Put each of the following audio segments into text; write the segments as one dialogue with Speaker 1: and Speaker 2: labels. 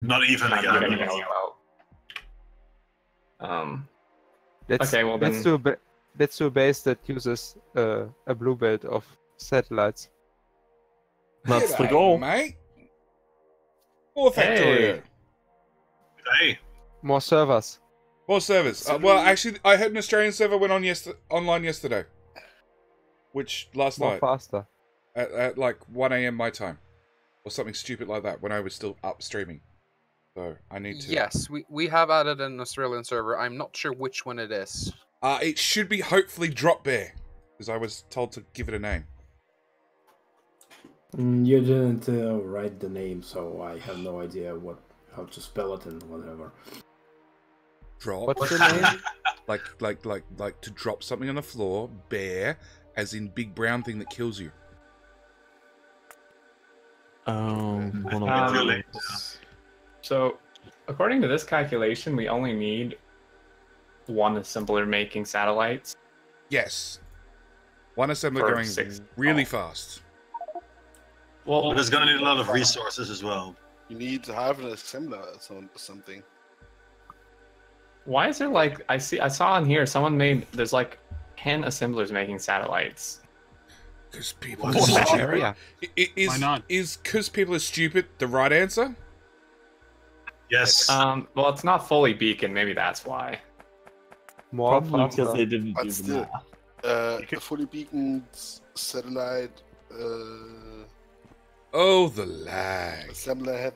Speaker 1: Not even
Speaker 2: not
Speaker 1: again.
Speaker 2: getting help out.
Speaker 3: Let's,
Speaker 2: Okay, well
Speaker 3: let's
Speaker 2: then.
Speaker 3: let's do a base that uses a blue belt of satellites.
Speaker 4: That's the
Speaker 5: G'day,
Speaker 4: goal.
Speaker 5: mate. More Factorio.
Speaker 1: Hey,
Speaker 3: More servers.
Speaker 5: More servers. Well, actually, I heard an Australian server went on online yesterday. Which, last
Speaker 3: More
Speaker 5: night.
Speaker 3: faster.
Speaker 5: At like 1 a.m. my time. Or something stupid like that, when I was still up streaming. So, I need to...
Speaker 6: Yes, we have added an Australian server. I'm not sure which one it is.
Speaker 5: It should be hopefully Drop Bear. Because I was told to give it a name.
Speaker 7: You didn't write the name, so I have no idea how to spell it and whatever.
Speaker 5: Drop.
Speaker 3: What's the name?
Speaker 5: like to drop something on the floor. Bear, as in big brown thing that kills you.
Speaker 1: too late.
Speaker 2: So, according to this calculation, we only need one assembler making satellites.
Speaker 5: Yes. One assembler
Speaker 2: For
Speaker 5: going
Speaker 2: 6.
Speaker 5: really fast.
Speaker 2: Well,
Speaker 1: But it's gonna need a lot of resources as well.
Speaker 8: You need to have an assembler or something.
Speaker 2: why is there like I saw on here someone there's like 10 assemblers making satellites.
Speaker 5: Because people
Speaker 1: What
Speaker 5: are
Speaker 1: is that
Speaker 5: stupid.
Speaker 9: area?
Speaker 5: Why
Speaker 9: not?
Speaker 5: Is because people are stupid the right answer?
Speaker 1: Yes.
Speaker 2: Well, it's not fully beacon. Maybe that's why.
Speaker 3: More
Speaker 4: Probably because
Speaker 3: faster.
Speaker 4: they didn't
Speaker 8: But
Speaker 4: do the
Speaker 8: still,
Speaker 4: math.
Speaker 8: a fully beaconed satellite
Speaker 5: Oh, the lag.
Speaker 8: assembler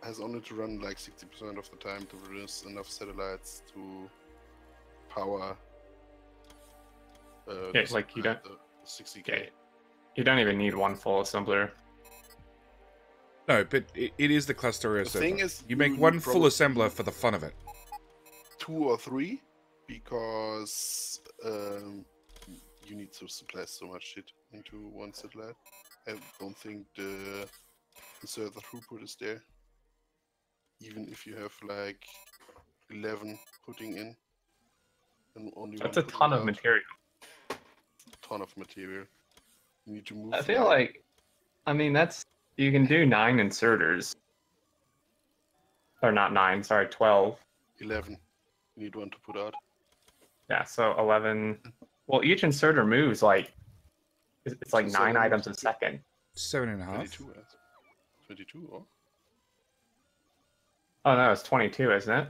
Speaker 8: has only to run like 60% of the time to produce enough satellites to power.
Speaker 2: Yeah, it's like you don't.
Speaker 8: 60k.
Speaker 2: Okay. You don't even need one full assembler.
Speaker 5: No, but it is the Clusterio
Speaker 8: The
Speaker 5: server.
Speaker 8: thing is,
Speaker 5: You make
Speaker 8: you
Speaker 5: one
Speaker 8: would
Speaker 5: full
Speaker 8: probably-
Speaker 5: assembler for the fun of it.
Speaker 8: 2 or 3, because you need to supply so much shit into one satellite. I don't think the server throughput is there. Even if you have like 11 putting in, and only
Speaker 2: That's
Speaker 8: one
Speaker 2: a
Speaker 8: putting
Speaker 2: ton of
Speaker 8: out.
Speaker 2: material.
Speaker 8: Ton of material. You need to move.
Speaker 2: I feel like, I mean, you can do 9 inserters. Or not 9, sorry, 12.
Speaker 8: 11. You need one to put out.
Speaker 2: Yeah, so 11. Well, each inserter moves like, it's like 9 items a second.
Speaker 5: 7.5.
Speaker 8: 22. 22 or?
Speaker 2: Oh no, it's 22, isn't it?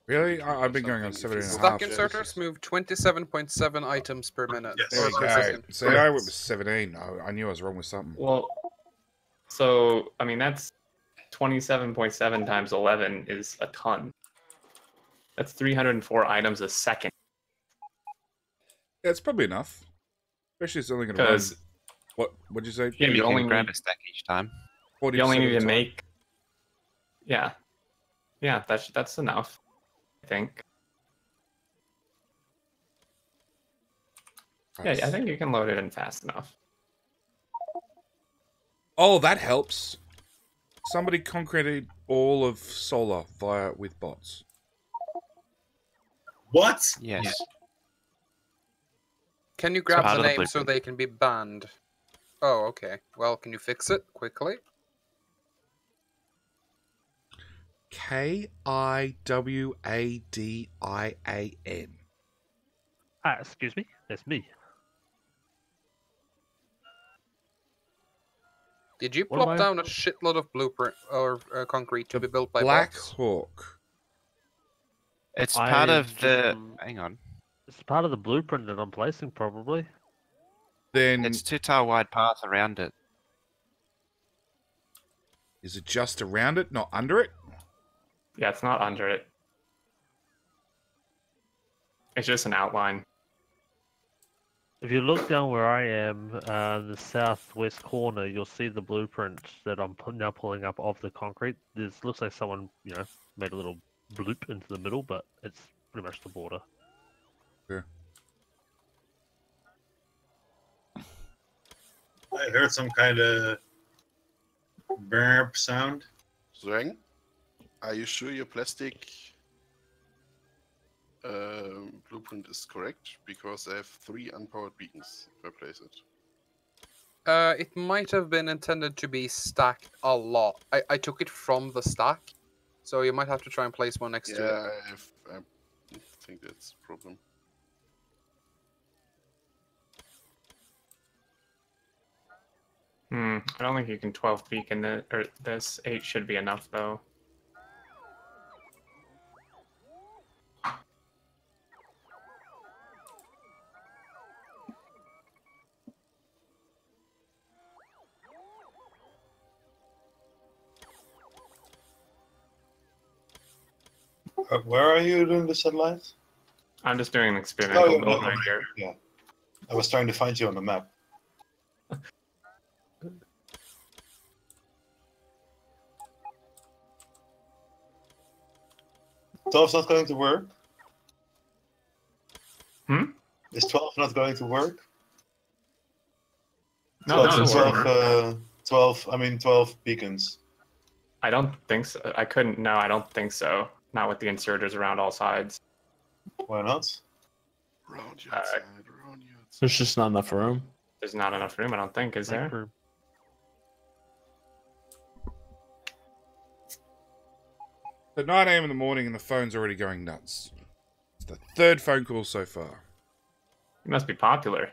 Speaker 5: Really? I've been going on
Speaker 8: Something.
Speaker 5: 7.5.
Speaker 6: Stock inserters move 27.7 items per minute.
Speaker 1: Yes.
Speaker 5: There
Speaker 6: Or
Speaker 5: you
Speaker 6: per
Speaker 5: go.
Speaker 6: second.
Speaker 5: See, I went with 17. I knew I was wrong with something.
Speaker 2: Well, so, I mean, that's 27.7 times 11 is a ton. That's 304 items a second.
Speaker 5: Yeah, it's probably enough. Especially it's only going to run...
Speaker 2: Because
Speaker 5: What'd you say?
Speaker 2: yeah,
Speaker 9: You
Speaker 2: you only
Speaker 9: can grab
Speaker 2: need,
Speaker 9: a stack each time.
Speaker 5: 40%
Speaker 2: you only
Speaker 5: of
Speaker 2: need
Speaker 5: the
Speaker 2: to
Speaker 5: time.
Speaker 2: make. Yeah, yeah, that's enough. I think. Yeah, I think you can load it in fast enough.
Speaker 5: Oh, that helps. Somebody concreted all of solar with bots.
Speaker 1: What?
Speaker 9: Yes.
Speaker 6: Can you grab
Speaker 9: part
Speaker 6: the
Speaker 9: of the
Speaker 6: name so
Speaker 9: blueprint.
Speaker 6: they can be banned? Oh, okay. Well, can you fix it quickly?
Speaker 5: Kiwadin.
Speaker 4: Excuse me, that's me.
Speaker 6: Did you
Speaker 4: What am
Speaker 6: plop
Speaker 4: I-
Speaker 6: down a shitload of blueprint or concrete to be built by
Speaker 5: Black
Speaker 6: bots?
Speaker 5: Hawk.
Speaker 9: It's part of the.
Speaker 4: just-
Speaker 9: Hang on.
Speaker 4: It's part of the blueprint that I'm placing, probably.
Speaker 5: Then
Speaker 9: It's 2-tile wide path around it.
Speaker 5: is it just around it, not under it?
Speaker 2: Yeah, it's not under it. It's just an outline.
Speaker 4: If you look down where I am, the southwest corner, you'll see the blueprint that I'm now pulling up of the concrete. This looks like someone, made a little bloop into the middle, but it's pretty much the border.
Speaker 5: Yeah.
Speaker 1: I heard some kind of burp sound.
Speaker 8: Zhang, are you sure your plastic blueprint is correct? Because I have 3 unpowered beacons if I place it.
Speaker 6: It might have been intended to be stacked a lot. I took it from the stack, so you might have to try and place one next to it.
Speaker 8: Yeah, I think that's a problem.
Speaker 2: I don't think you can 12 beacon it, or this 8 should be enough though.
Speaker 1: Where are you doing the satellite?
Speaker 2: I'm just doing an experimental
Speaker 1: yeah,
Speaker 2: build right here.
Speaker 1: Yeah. I was trying to find you on the map. 12's not going to work? Is 12 not going to work?
Speaker 2: No,
Speaker 1: So
Speaker 2: that's
Speaker 1: 12 beacons.
Speaker 2: I don't think so. I couldn't. No, I don't think so. Not with the inserters around all sides.
Speaker 1: Why not?
Speaker 8: Round your side, round your side.
Speaker 10: There's just not enough room.
Speaker 2: There's not enough room, I don't think, is there?
Speaker 4: Room.
Speaker 5: At 9 a.m. in the morning and the phone's already going nuts. It's the third phone call so far.
Speaker 2: You must be popular.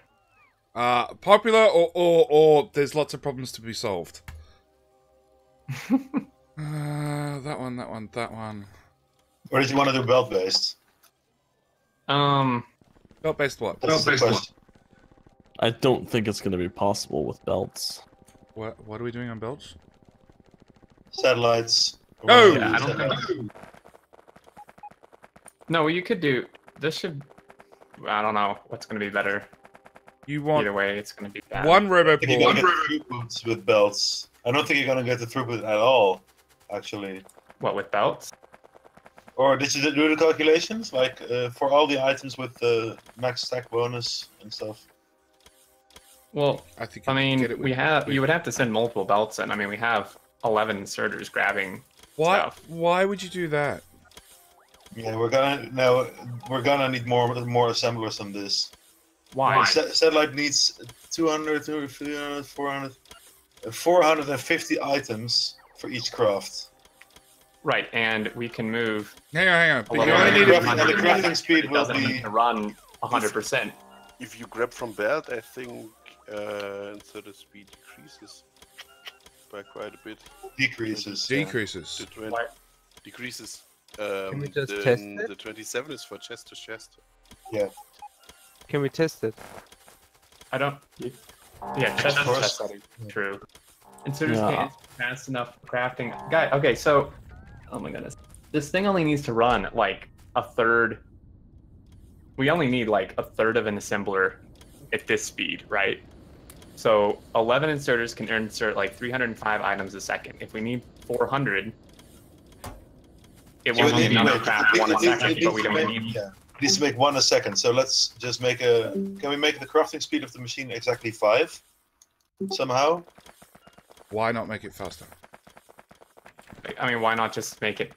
Speaker 5: Popular or there's lots of problems to be solved. That one.
Speaker 1: Or did you want to do belt-based?
Speaker 5: Belt-based what?
Speaker 1: That's the question.
Speaker 10: I don't think it's going to be possible with belts.
Speaker 5: What are we doing on belts?
Speaker 1: Satellites.
Speaker 5: Oh!
Speaker 2: Yeah, I don't think... No, you could do... This should... I don't know what's going to be better.
Speaker 5: You want...
Speaker 2: Either way, it's going to be bad.
Speaker 5: One
Speaker 1: You're going to
Speaker 5: roboport.
Speaker 1: get throughputs with belts. I don't think you're going to get the throughput at all, actually.
Speaker 2: What, with belts?
Speaker 1: Or did you do the calculations? Like, for all the items with the max stack bonus and stuff?
Speaker 2: Well,
Speaker 5: I
Speaker 2: mean,
Speaker 5: get it with-
Speaker 2: you would have to send multiple belts in. I mean, we have 11 inserters grabbing stuff.
Speaker 5: Why would you do that?
Speaker 1: Yeah, we're gonna need more assemblers on this.
Speaker 2: Why?
Speaker 1: Satellite needs 200, 300, 400, 450 items for each craft.
Speaker 2: Right, and we can move.
Speaker 5: Hang on. But
Speaker 2: Well,
Speaker 5: you
Speaker 2: well,
Speaker 5: only
Speaker 2: the
Speaker 5: need
Speaker 1: crafting- and the crafting speed
Speaker 2: It
Speaker 1: will
Speaker 2: doesn't need
Speaker 1: be
Speaker 2: to run 100%.
Speaker 8: If you grab from belt, I think insert speed decreases by quite a bit.
Speaker 1: decreases.
Speaker 5: decreases.
Speaker 8: The 20 decreases.
Speaker 3: Can we just
Speaker 8: the,
Speaker 3: test it?
Speaker 8: The 27 is for chest to chest.
Speaker 3: Can we test it?
Speaker 2: I don't. Yeah, chest to chest setting. True. Inserters can't fast enough crafting. Guy, okay, so. Oh my goodness. This thing only needs to run like a third. We only need like a third of an assembler at this speed, right? So 11 inserters can insert like 305 items a second. If we need 400, it won't be enough to craft one a second, but we only need.
Speaker 1: Yeah. It needs to make one a second. So let's just make a. Can we make the crafting speed of the machine exactly 5? Somehow?
Speaker 5: Why not make it faster?
Speaker 2: I mean, why not just make it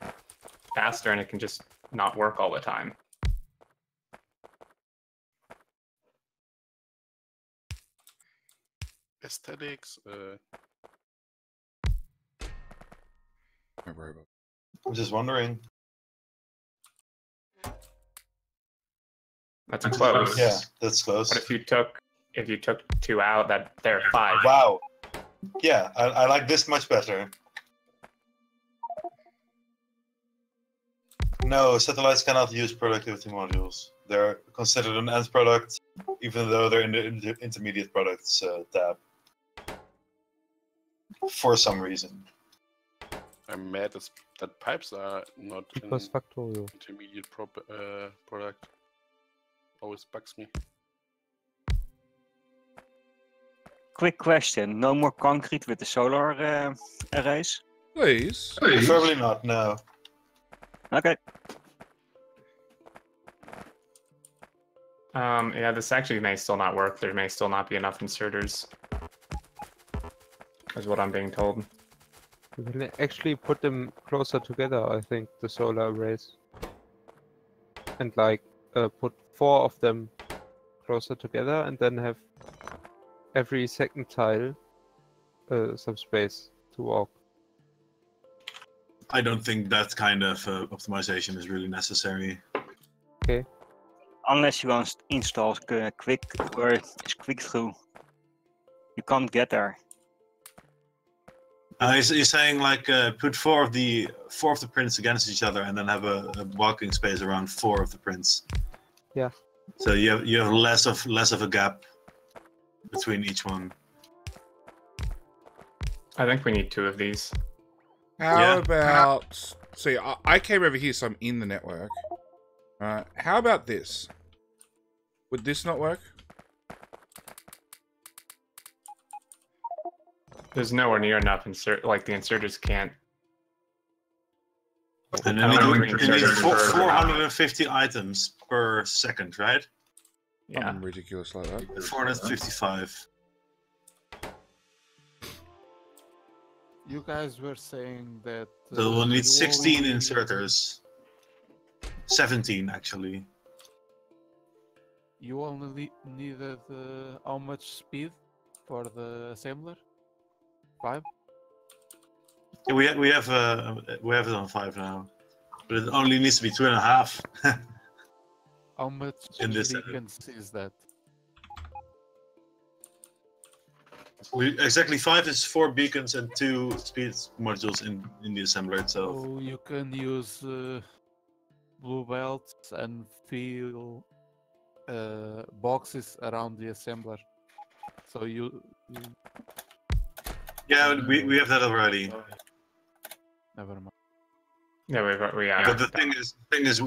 Speaker 2: faster and it can just not work all the time?
Speaker 8: Aesthetics.
Speaker 5: Don't worry about it.
Speaker 1: I'm just wondering.
Speaker 2: That's close.
Speaker 1: Yeah, that's close.
Speaker 2: What if you took 2 out? That they're 5.
Speaker 1: Wow. Yeah, I like this much better. No, satellites cannot use productivity modules. They're considered an end product, even though they're in the intermediate products tab. For some reason.
Speaker 8: I'm mad that pipes are not
Speaker 3: Because
Speaker 8: an
Speaker 3: Factorio.
Speaker 8: intermediate product. Always bugs me.
Speaker 11: Quick question: no more concrete with the solar arrays?
Speaker 5: Please.
Speaker 1: Probably not, no.
Speaker 11: Okay.
Speaker 2: Yeah, this actually may still not work. There may still not be enough inserters. Is what I'm being told.
Speaker 3: We can actually put them closer together, I think, the solar arrays. And like, put 4 of them closer together and then have every second tile some space to walk.
Speaker 1: I don't think that kind of optimization is really necessary.
Speaker 3: Okay.
Speaker 11: Unless you install quick or quick through. You can't get there.
Speaker 1: You're saying like put four of the prints against each other and then have a walking space around 4 of the prints.
Speaker 3: Yeah.
Speaker 1: So you have less of a gap between each one.
Speaker 2: I think we need 2 of these.
Speaker 5: How about... See, I came over here, so I'm in the network. How about this? Would this not work?
Speaker 2: There's nowhere near enough like the inserters can't.
Speaker 1: And then you need 450 items per second, right?
Speaker 2: Yeah.
Speaker 5: Something ridiculous like that.
Speaker 1: 455.
Speaker 12: You guys were saying that...
Speaker 1: So we'll need 16 inserters. 17, actually.
Speaker 12: You only needed how much speed for the assembler? 5?
Speaker 1: Yeah, we have it on 5 now, but it only needs to be 2.5.
Speaker 12: How much
Speaker 1: in this
Speaker 12: beacons is that?
Speaker 1: Exactly 5 is 4 beacons and 2 speed modules in the assembler itself.
Speaker 12: So you can use blue belts and fill boxes around the assembler. So you
Speaker 1: Yeah, we have that already.
Speaker 12: never mind.
Speaker 2: Yeah, we have.
Speaker 1: But the thing is,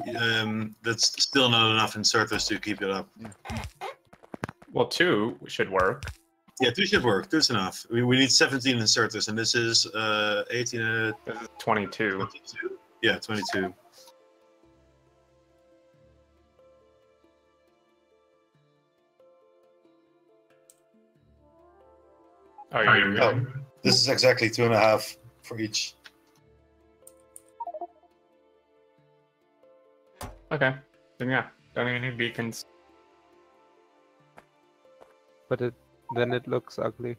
Speaker 1: that's still not enough inserters to keep it up.
Speaker 2: Well, 2 should work.
Speaker 1: Yeah, 2 should work. 2's enough. We need 17 inserters, and this is 18.
Speaker 2: This is 22.
Speaker 1: 22. Yeah, 22.
Speaker 2: Oh,
Speaker 1: this is exactly 2.5 for each.
Speaker 2: Okay. Then yeah, don't even need beacons.
Speaker 3: But then it looks ugly.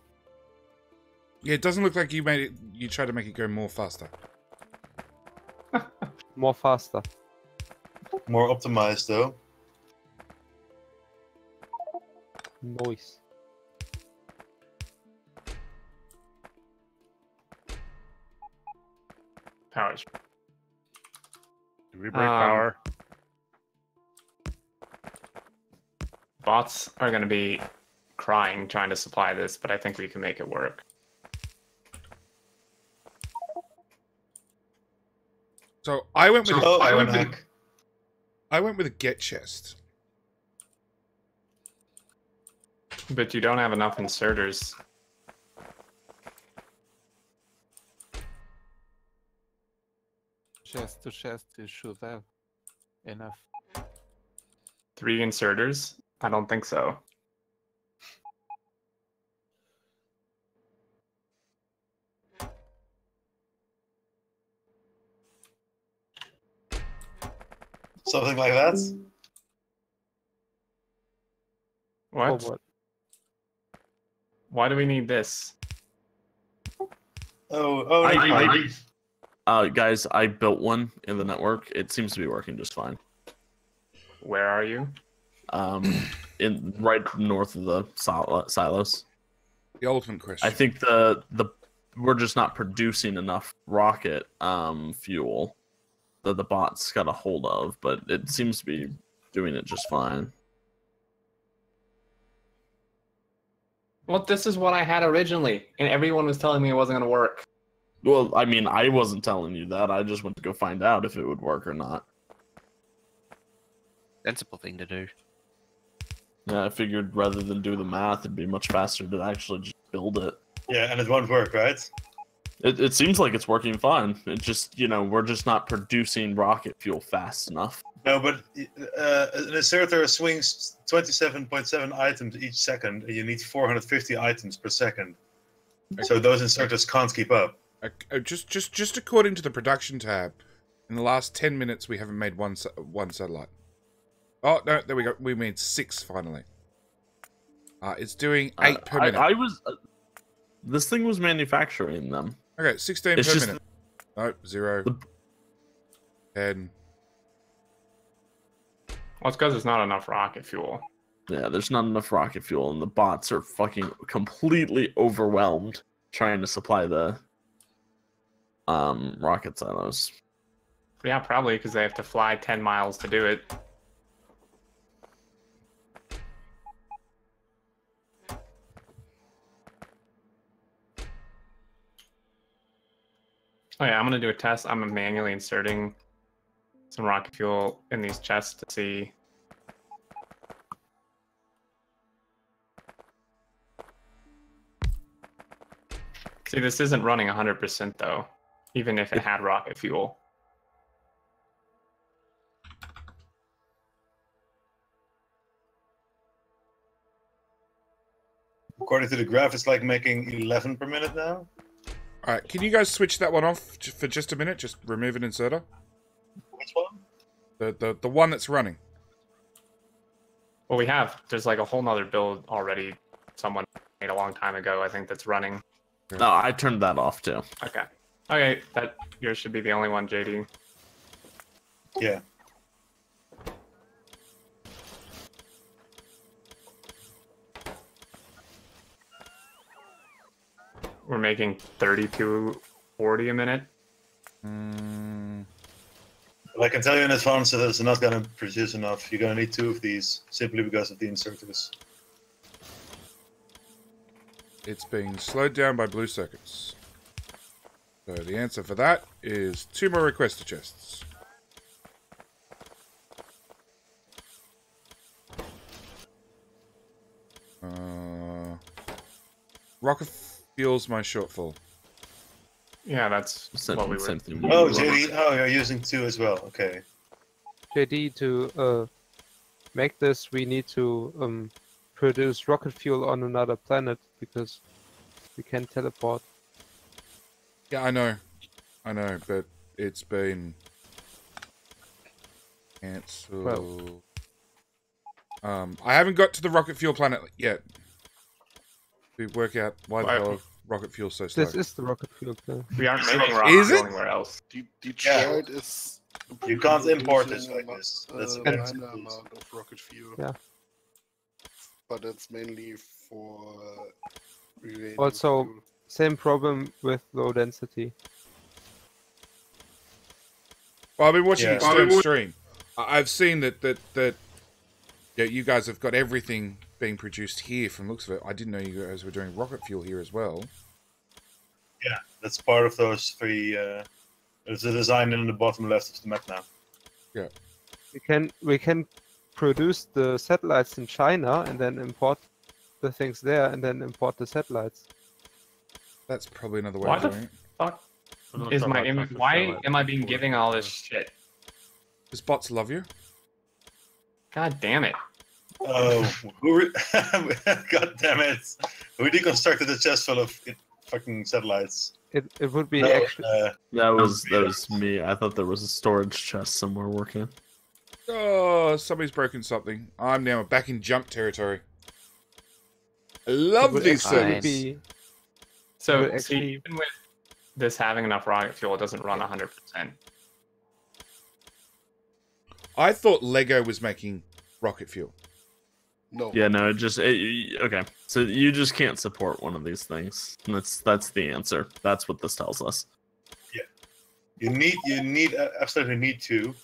Speaker 5: Yeah, it doesn't look like you made it. You tried to make it go more faster.
Speaker 3: More faster.
Speaker 1: More optimized, though.
Speaker 3: Noise.
Speaker 2: Powers.
Speaker 4: Do we break power?
Speaker 2: Bots are going to be crying trying to supply this, but I think we can make it work.
Speaker 5: So I went with. I went with a get chest.
Speaker 2: But you don't have enough inserters.
Speaker 12: Chest to chest, you should have enough.
Speaker 2: 3 inserters? I don't think so.
Speaker 1: Something like that?
Speaker 2: What?
Speaker 3: What?
Speaker 2: Why do we need this?
Speaker 10: Guys, I built one in the network. It seems to be working just fine.
Speaker 2: Where are you?
Speaker 10: In right north of the silos.
Speaker 5: The ultimate question.
Speaker 10: I think we're just not producing enough rocket fuel that the bots got a hold of, but it seems to be doing it just fine.
Speaker 2: Well, this is what I had originally, and everyone was telling me it wasn't going to work.
Speaker 10: Well, I mean, I wasn't telling you that. I just went to go find out if it would work or not.
Speaker 9: Sensible thing to do.
Speaker 10: Yeah, I figured rather than do the math, it'd be much faster to actually just build it.
Speaker 1: Yeah, and it won't work, right?
Speaker 10: It seems like it's working fine. It just, we're just not producing rocket fuel fast enough.
Speaker 1: No, but an inserter swings 27.7 items each second, and you need 450 items per second. So those inserters can't keep up.
Speaker 5: Just according to the production tab, in the last 10 minutes we haven't made one satellite. Oh no, there we go. We made 6 finally. It's doing 8 per minute.
Speaker 10: I was. This thing was manufacturing them.
Speaker 5: Okay, 16
Speaker 10: It's
Speaker 5: per
Speaker 10: just
Speaker 5: minute. Nope, 0. 10.
Speaker 2: Well, it's because there's not enough rocket fuel.
Speaker 10: Yeah, there's not enough rocket fuel, and the bots are fucking completely overwhelmed trying to supply the rocket silos.
Speaker 2: Yeah, probably because they have to fly 10 miles to do it. Oh yeah, I'm gonna do a test. I'm manually inserting some rocket fuel in these chests to see. See, this isn't running 100% though, even if it had rocket fuel.
Speaker 1: According to the graph, it's like making 11 per minute now.
Speaker 5: Alright, can you guys switch that one off for just a minute? Just remove an inserter.
Speaker 1: Which one?
Speaker 5: The one that's running.
Speaker 2: Well, there's like a whole nother build already someone made a long time ago, I think, that's running.
Speaker 10: No, I turned that off too.
Speaker 2: Okay. Okay, yours should be the only one, JD.
Speaker 1: Yeah.
Speaker 2: We're making 32.40 a minute.
Speaker 1: Well, I can tell you in advance that it's not going to produce enough. You're going to need 2 of these, simply because of the inserters.
Speaker 5: It's being slowed down by blue circuits. So the answer for that is 2 more requester chests. Rocket fuel's my shortfall.
Speaker 2: Yeah, that's what we were.
Speaker 1: Oh, JD. Oh, you're using 2 as well. Okay.
Speaker 3: JD, to make this, we need to produce rocket fuel on another planet because we can teleport.
Speaker 5: Yeah, I know, but it's been cancelled. I haven't got to the rocket fuel planet yet. To work out why the hell rocket fuel's so slow.
Speaker 3: This is the rocket fuel planet.
Speaker 2: We aren't making rocket fuel anywhere else.
Speaker 8: Detroit is.
Speaker 1: You can't import this like this. That's a
Speaker 8: minor amount of rocket fuel.
Speaker 3: Yeah.
Speaker 8: But that's mainly for.
Speaker 3: Also, same problem with low density.
Speaker 5: Well, I've been watching Extreme stream. I've seen that yeah, you guys have got everything being produced here from looks of it. I didn't know you guys were doing rocket fuel here as well.
Speaker 1: Yeah, that's part of those 3. There's a design in the bottom left of the map now.
Speaker 5: Yeah.
Speaker 3: We can produce the satellites in China and then import the things there and then import the satellites.
Speaker 5: That's probably another way of doing it.
Speaker 2: Fuck is my image? Why am I being given all this shit?
Speaker 5: Does bots love you?
Speaker 2: God damn it!
Speaker 1: Oh, God damn it! Who deconstructed the chest full of fucking satellites?
Speaker 3: It would be actually.
Speaker 10: That was me. I thought there was a storage chest somewhere working.
Speaker 5: Oh, somebody's broken something. I'm now back in jump territory. I love these servers.
Speaker 2: So, see, even with this having enough rocket fuel, it doesn't run 100%.
Speaker 5: I thought Lego was making rocket fuel.
Speaker 8: No.
Speaker 10: Yeah, no, okay. So you just can't support one of these things. That's the answer. That's what this tells us.
Speaker 1: Yeah. You absolutely need 2.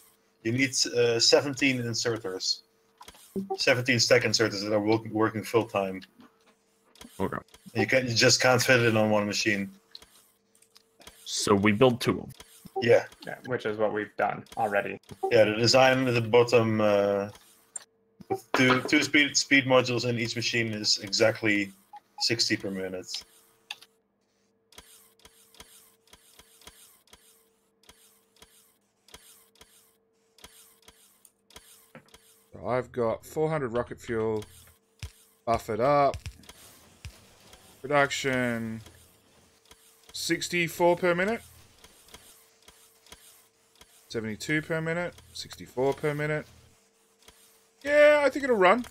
Speaker 1: You need 17 inserters. 17 stack inserters that are working full time.
Speaker 10: Okay.
Speaker 1: You just can't fit it on one machine.
Speaker 10: So we build 2 of them.
Speaker 1: Yeah.
Speaker 2: Which is what we've done already.
Speaker 1: Yeah, the design at the bottom with two speed modules in each machine is exactly 60 per minute.
Speaker 5: So I've got 400 rocket fuel, buffered up, production, 64 per minute, 72 per minute, 64 per minute. Yeah, I think it'll run.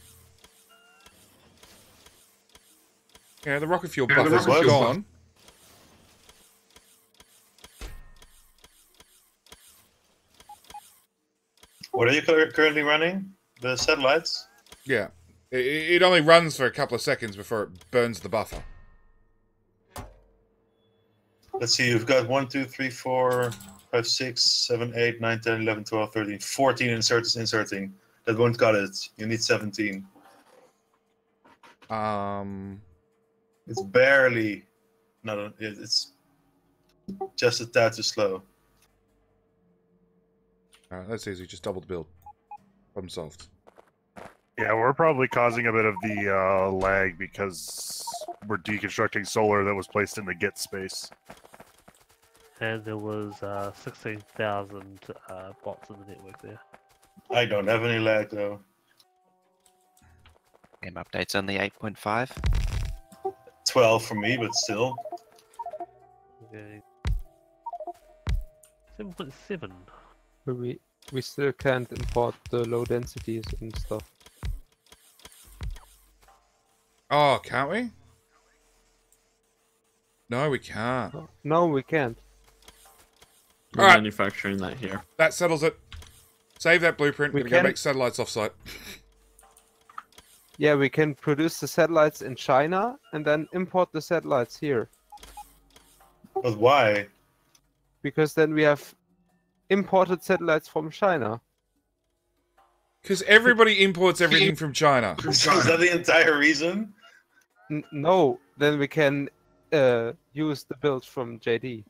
Speaker 5: Yeah, the rocket fuel buffer's gone.
Speaker 1: What are you currently running? The satellites?
Speaker 5: Yeah. It only runs for a couple of seconds before it burns the buffer.
Speaker 1: Let's see, you've got 1, 2, 3, 4, 5, 6, 7, 8, 9, 10, 11, 12, 13, 14 inserters inserting. That won't cut it. You need 17. It's barely... No, it's just a tad too slow.
Speaker 5: Alright, that's easy. Just double the build. Problem solved.
Speaker 13: Yeah, we're probably causing a bit of the lag because we're deconstructing solar that was placed in the get space.
Speaker 4: And there was 16,000 bots in the network there.
Speaker 1: I don't have any lag though.
Speaker 9: Game update's only 8.5.
Speaker 1: 12 for me, but still.
Speaker 4: Okay. 7.7.
Speaker 3: But we still can't import the low densities and stuff.
Speaker 5: Oh, can't we? No, we can't.
Speaker 3: No, we can't.
Speaker 10: We're
Speaker 5: Alright.
Speaker 10: manufacturing that here.
Speaker 5: That settles it. Save that blueprint. We're
Speaker 3: We
Speaker 5: going to
Speaker 3: can-
Speaker 5: make satellites offsite.
Speaker 3: Yeah, we can produce the satellites in China and then import the satellites here.
Speaker 1: But why?
Speaker 3: Because then we have imported satellites from China.
Speaker 5: Because everybody imports everything from China.
Speaker 1: Is that the entire reason?
Speaker 3: No, then we can use the build from JD.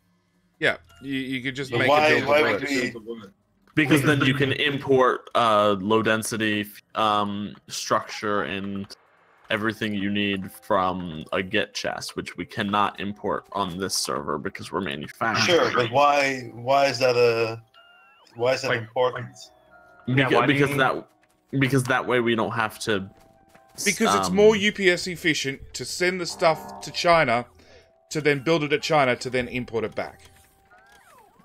Speaker 5: Yeah, you could just
Speaker 1: But
Speaker 5: make
Speaker 1: why
Speaker 5: a build.
Speaker 1: would
Speaker 5: that works.
Speaker 1: we...
Speaker 10: Because then you can import low density structure and everything you need from a get chest, which we cannot import on this server because we're manufacturing.
Speaker 1: Sure, but why is that important?
Speaker 10: Because that way we don't have to.
Speaker 5: Because it's more UPS efficient to send the stuff to China, to then build it at China, to then import it back.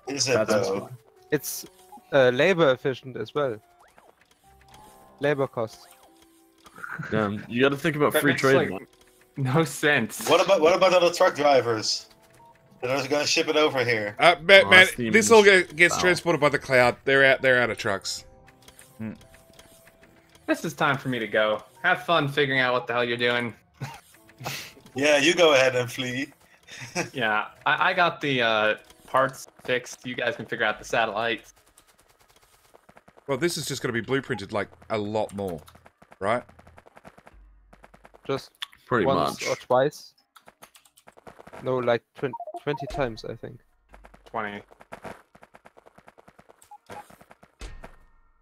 Speaker 1: Is it though?
Speaker 3: It's labor efficient as well. Labor costs.
Speaker 10: You got to think about
Speaker 2: That
Speaker 10: free
Speaker 2: makes,
Speaker 10: trade.
Speaker 2: like, no sense.
Speaker 1: What about other truck drivers that are going to ship it over here?
Speaker 5: Man,
Speaker 10: that's the
Speaker 5: this all gets
Speaker 10: Wow.
Speaker 5: transported by the cloud. They're out of trucks.
Speaker 2: This is time for me to go. Have fun figuring out what the hell you're doing.
Speaker 1: Yeah, you go ahead and flee.
Speaker 2: Yeah, I got the parts fixed. You guys can figure out the satellites.
Speaker 5: Well, this is just going to be blueprinted like a lot more, right?
Speaker 3: Just
Speaker 10: Pretty
Speaker 3: once
Speaker 10: much.
Speaker 3: or twice. No, like 20 times, I think.
Speaker 2: 20.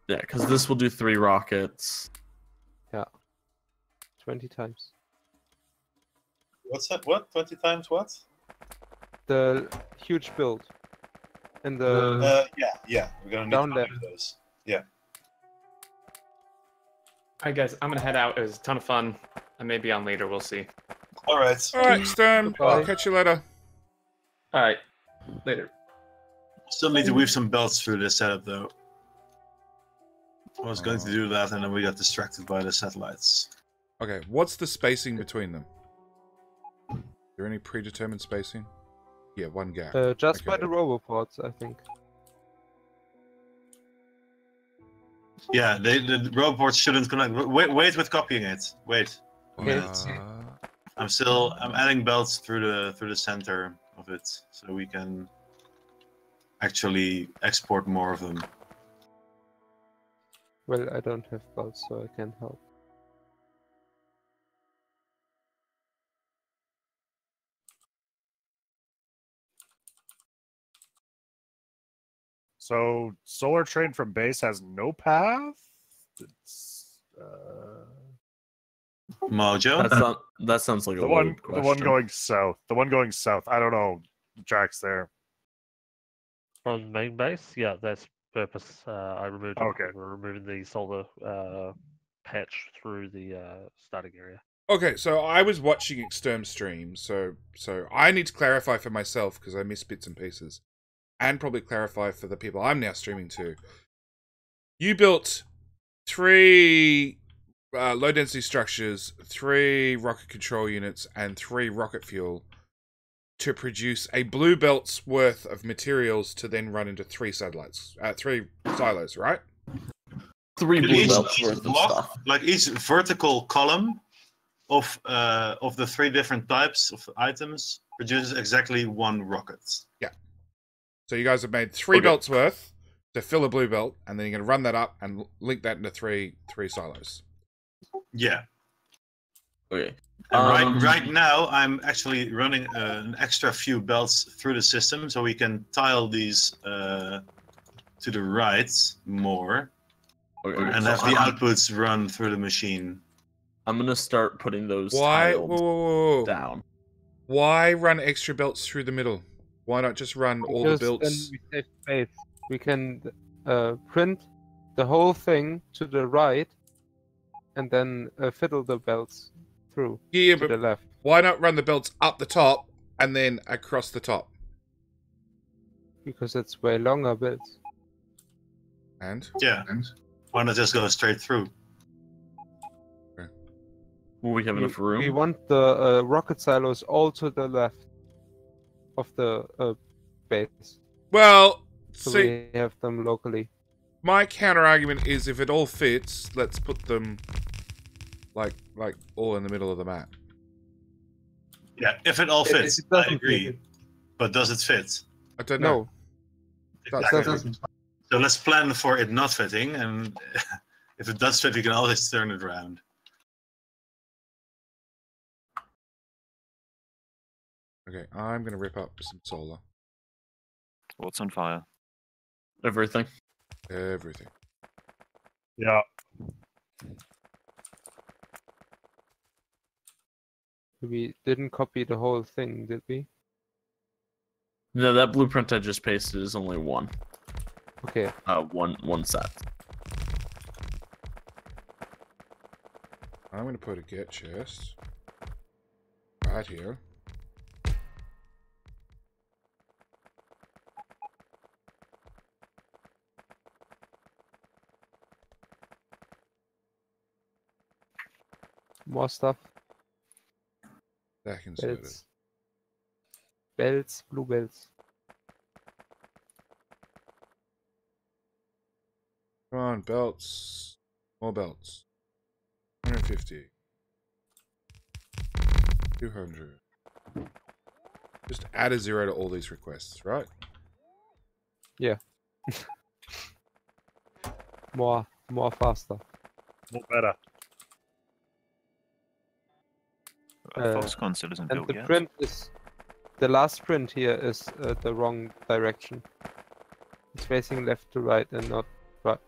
Speaker 10: Yeah, because this will do 3 rockets.
Speaker 3: Yeah. 20 times.
Speaker 1: What's that? What? 20 times what?
Speaker 3: The huge build. And the
Speaker 1: Yeah. We're gonna need
Speaker 3: Down
Speaker 1: to
Speaker 3: there.
Speaker 1: do those. Yeah.
Speaker 2: Alright guys, I'm gonna head out. It was a ton of fun. I may be on later, we'll see.
Speaker 1: Alright.
Speaker 5: Alright, Stern. I'll catch you later.
Speaker 2: Alright, later.
Speaker 1: Still need to weave some belts through this setup though. I was going to do that and then we got distracted by the satellites.
Speaker 5: Okay, what's the spacing between them? Is there any predetermined spacing? Yeah, 1 gap.
Speaker 3: just by
Speaker 5: Okay.
Speaker 3: the roboports, I think.
Speaker 1: Yeah, the roboports shouldn't connect. Wait with copying it. Wait.
Speaker 3: Okay.
Speaker 1: I'm adding belts through the center of it so we can actually export more of them.
Speaker 3: Well, I don't have belts, so I can't help.
Speaker 13: So solar train from base has no path. It's
Speaker 1: Mojo?
Speaker 10: That sounds like a
Speaker 13: the one
Speaker 10: loaded
Speaker 13: the one
Speaker 10: question.
Speaker 13: going south. The one going south. I don't know. The track's there.
Speaker 4: From main base, yeah, that's purpose. I removed it.
Speaker 13: Okay.
Speaker 4: We're removing the solar patch through the starting area.
Speaker 5: Okay, so I was watching Exterm stream, so I need to clarify for myself because I missed bits and pieces, and probably clarify for the people I'm now streaming to. You built 3 low density structures, 3 rocket control units, and 3 rocket fuel to produce a blue belt's worth of materials to then run into 3 satellites, 3 silos, right?
Speaker 10: 3 blue
Speaker 1: Each
Speaker 10: belts worth of
Speaker 1: block,
Speaker 10: stuff.
Speaker 1: like each vertical column of the 3 different types of items produces exactly 1 rocket.
Speaker 5: Yeah. So you guys have made 3 belts worth to fill a blue belt, and then you're going to run that up and link that into three silos.
Speaker 1: Yeah.
Speaker 10: Okay.
Speaker 1: And right now, I'm actually running an extra few belts through the system, so we can tile these to the right more, and have the outputs run through the machine.
Speaker 10: I'm gonna start putting those
Speaker 5: Why?
Speaker 10: tiled
Speaker 5: Whoa.
Speaker 10: down.
Speaker 5: Why run extra belts through the middle? Why not just run all the belts?
Speaker 3: Then we save space. We can print the whole thing to the right, and then fiddle the belts through
Speaker 5: to
Speaker 3: the left.
Speaker 5: Why not run the belts up the top and then across the top?
Speaker 3: Because it's way longer belts.
Speaker 5: And?
Speaker 1: Yeah. Why not just go straight through?
Speaker 10: Will we have enough room?
Speaker 3: We want the rocket silos all to the left of the base.
Speaker 5: Well,
Speaker 3: so
Speaker 5: see,
Speaker 3: we have them locally.
Speaker 5: My counter argument is if it all fits, let's put them like all in the middle of the map.
Speaker 1: Yeah, if it all fits, I agree.
Speaker 3: Fit.
Speaker 1: But does it fit?
Speaker 5: I don't know.
Speaker 1: Exactly. So let's plan for it not fitting, and if it does fit, we can always turn it around.
Speaker 5: Okay, I'm gonna rip up some solar.
Speaker 14: What's on fire?
Speaker 10: Everything.
Speaker 5: Everything.
Speaker 13: Yeah.
Speaker 3: We didn't copy the whole thing, did we?
Speaker 10: No, that blueprint I just pasted is only 1.
Speaker 3: Okay.
Speaker 10: One set.
Speaker 5: I'm gonna put a get chest right here.
Speaker 3: More stuff.
Speaker 5: Back inside
Speaker 3: belts. Belts, blue belts.
Speaker 5: Come on, belts. More belts. 150. 200. Just add a 0 to all these requests, right?
Speaker 3: Yeah. more faster.
Speaker 13: More better.
Speaker 14: Fox console isn't built
Speaker 3: and the
Speaker 14: yet.
Speaker 3: print is the last print here is the wrong direction. It's facing left to right and not right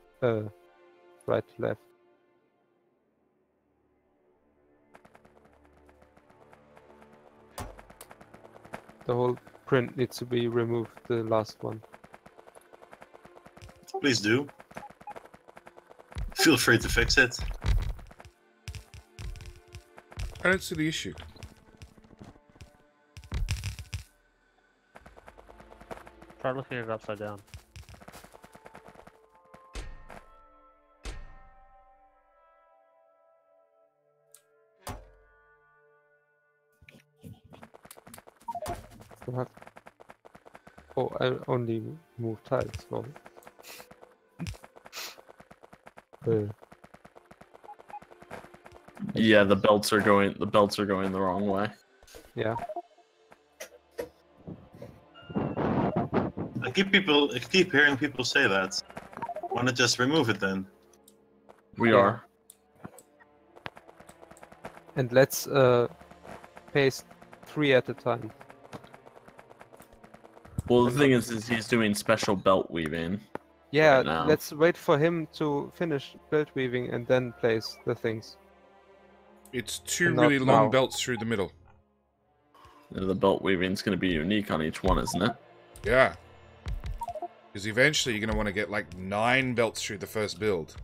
Speaker 3: right to left. The whole print needs to be removed, the last one.
Speaker 1: Please do. Feel free to fix it.
Speaker 5: I don't see the issue.
Speaker 4: Try looking at it upside down.
Speaker 3: What? Oh, I only move tiles. So.
Speaker 10: Yeah, the belts are going the wrong way.
Speaker 3: Yeah.
Speaker 1: I keep hearing people say that. Why not just remove it then?
Speaker 10: We are.
Speaker 3: And let's paste 3 at a time.
Speaker 10: Well, the thing is he's doing special belt weaving.
Speaker 3: Yeah,
Speaker 10: right now.
Speaker 3: let's wait for him to finish belt weaving and then place the things.
Speaker 5: It's 2
Speaker 3: And
Speaker 5: really
Speaker 3: not
Speaker 5: long
Speaker 3: now.
Speaker 5: belts through the middle.
Speaker 10: The belt weaving's going to be unique on each one, isn't it?
Speaker 5: Yeah. Because eventually you're going to want to get like 9 belts through the first build.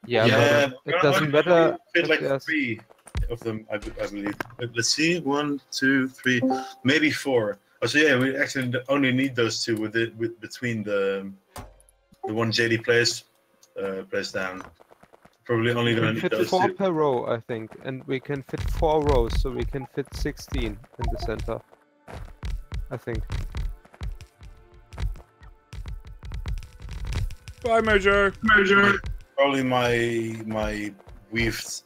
Speaker 3: Yeah, but it doesn't matter.
Speaker 1: Fit
Speaker 3: if
Speaker 1: like
Speaker 3: there's-
Speaker 1: 3 of them, I believe. Let's see, 1, 2, 3, maybe 4. Oh, so yeah, we actually only need those 2 between the one JD plays down. Probably only
Speaker 3: We
Speaker 1: gonna
Speaker 3: can
Speaker 1: need
Speaker 3: fit
Speaker 1: those
Speaker 3: 4
Speaker 1: two.
Speaker 3: per row, I think, and we can fit 4 rows, so we can fit 16 in the center. I think.
Speaker 5: Bye, Mojo.
Speaker 1: Probably my weaved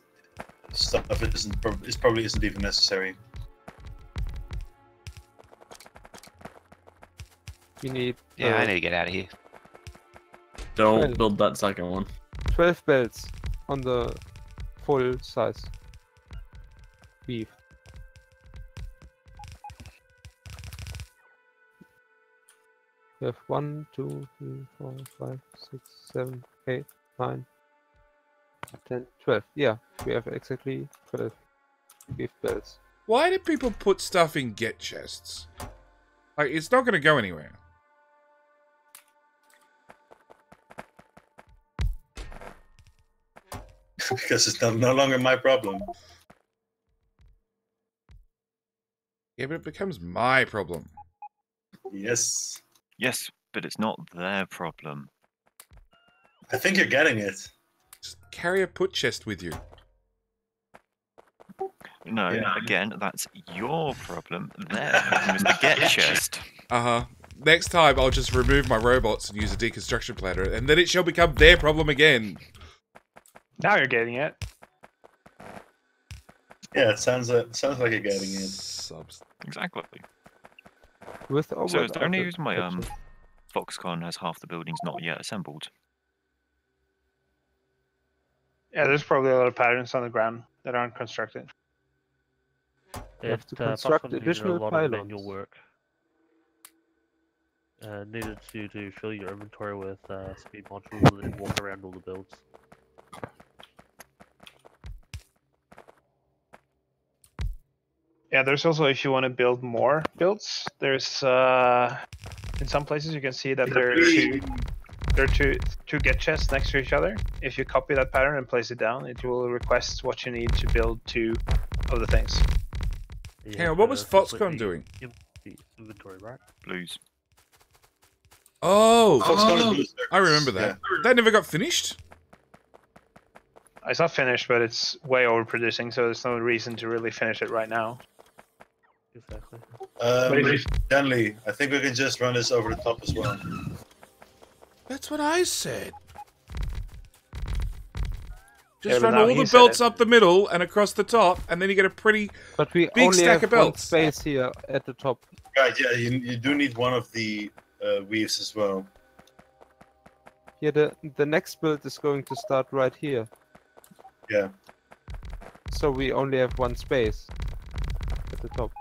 Speaker 1: stuff probably isn't even necessary.
Speaker 3: We need.
Speaker 9: Yeah, I need to get out of here.
Speaker 10: Don't build that second one.
Speaker 3: 12 belts on the full size weave. We have 1, 2, 3, 4, 5, 6, 7, 8, 9, 10, 12. Yeah, we have exactly 12 weave belts.
Speaker 5: Why do people put stuff in get chests? Like, it's not going to go anywhere.
Speaker 1: Because it's no longer my problem.
Speaker 5: Yeah, but it becomes my problem.
Speaker 1: Yes.
Speaker 14: Yes, but it's not their problem.
Speaker 1: I think you're getting it.
Speaker 5: Just carry a put chest with you.
Speaker 14: No,
Speaker 1: Yeah.
Speaker 14: again, that's your problem. Their problem is the get chest.
Speaker 5: Uh-huh. Next time, I'll just remove my robots and use a deconstruction planner, and then it shall become their problem again.
Speaker 15: Now you're getting it.
Speaker 1: Yeah, it sounds like you're getting it.
Speaker 5: Subs.
Speaker 14: Exactly.
Speaker 3: With or
Speaker 14: So is
Speaker 3: without
Speaker 14: there any
Speaker 3: the
Speaker 14: reason why
Speaker 3: protection?
Speaker 14: Foxconn has half the buildings not yet assembled?
Speaker 15: Yeah, there's probably a lot of patterns on the ground that aren't constructed.
Speaker 3: You have to
Speaker 4: It,
Speaker 3: construct
Speaker 4: Foxconn needed
Speaker 3: additional
Speaker 4: a lot
Speaker 3: pylons.
Speaker 4: of manual work. Needed you to fill your inventory with speed modules and then walk around all the builds.
Speaker 15: Yeah, there's also, if you want to build more builds, there's in some places you can see that there are two get chests next to each other. If you copy that pattern and place it down, it will request what you need to build 2 of the things.
Speaker 5: Hang on, what was Foxconn doing?
Speaker 4: Inventory, right?
Speaker 14: Blues.
Speaker 5: Oh!
Speaker 1: Foxconn is
Speaker 5: I remember that.
Speaker 1: Yeah.
Speaker 5: That never got finished?
Speaker 15: It's not finished, but it's way overproducing, so there's no reason to really finish it right now.
Speaker 4: Exactly.
Speaker 1: Denley, I think we can just run this over the top as well.
Speaker 5: That's what I said.
Speaker 15: Yeah,
Speaker 5: Just
Speaker 15: but
Speaker 5: run
Speaker 15: now
Speaker 5: all
Speaker 15: he
Speaker 5: the
Speaker 15: said
Speaker 5: belts
Speaker 15: it.
Speaker 5: up the middle and across the top, and then you get a pretty
Speaker 3: But we
Speaker 5: big
Speaker 3: only
Speaker 5: stack
Speaker 3: have
Speaker 5: of
Speaker 3: one
Speaker 5: belts.
Speaker 3: space here at the top.
Speaker 1: Right, yeah, you do need one of the weaves as well.
Speaker 3: Here, the next build is going to start right here.
Speaker 1: Yeah.
Speaker 3: So we only have one space at the top.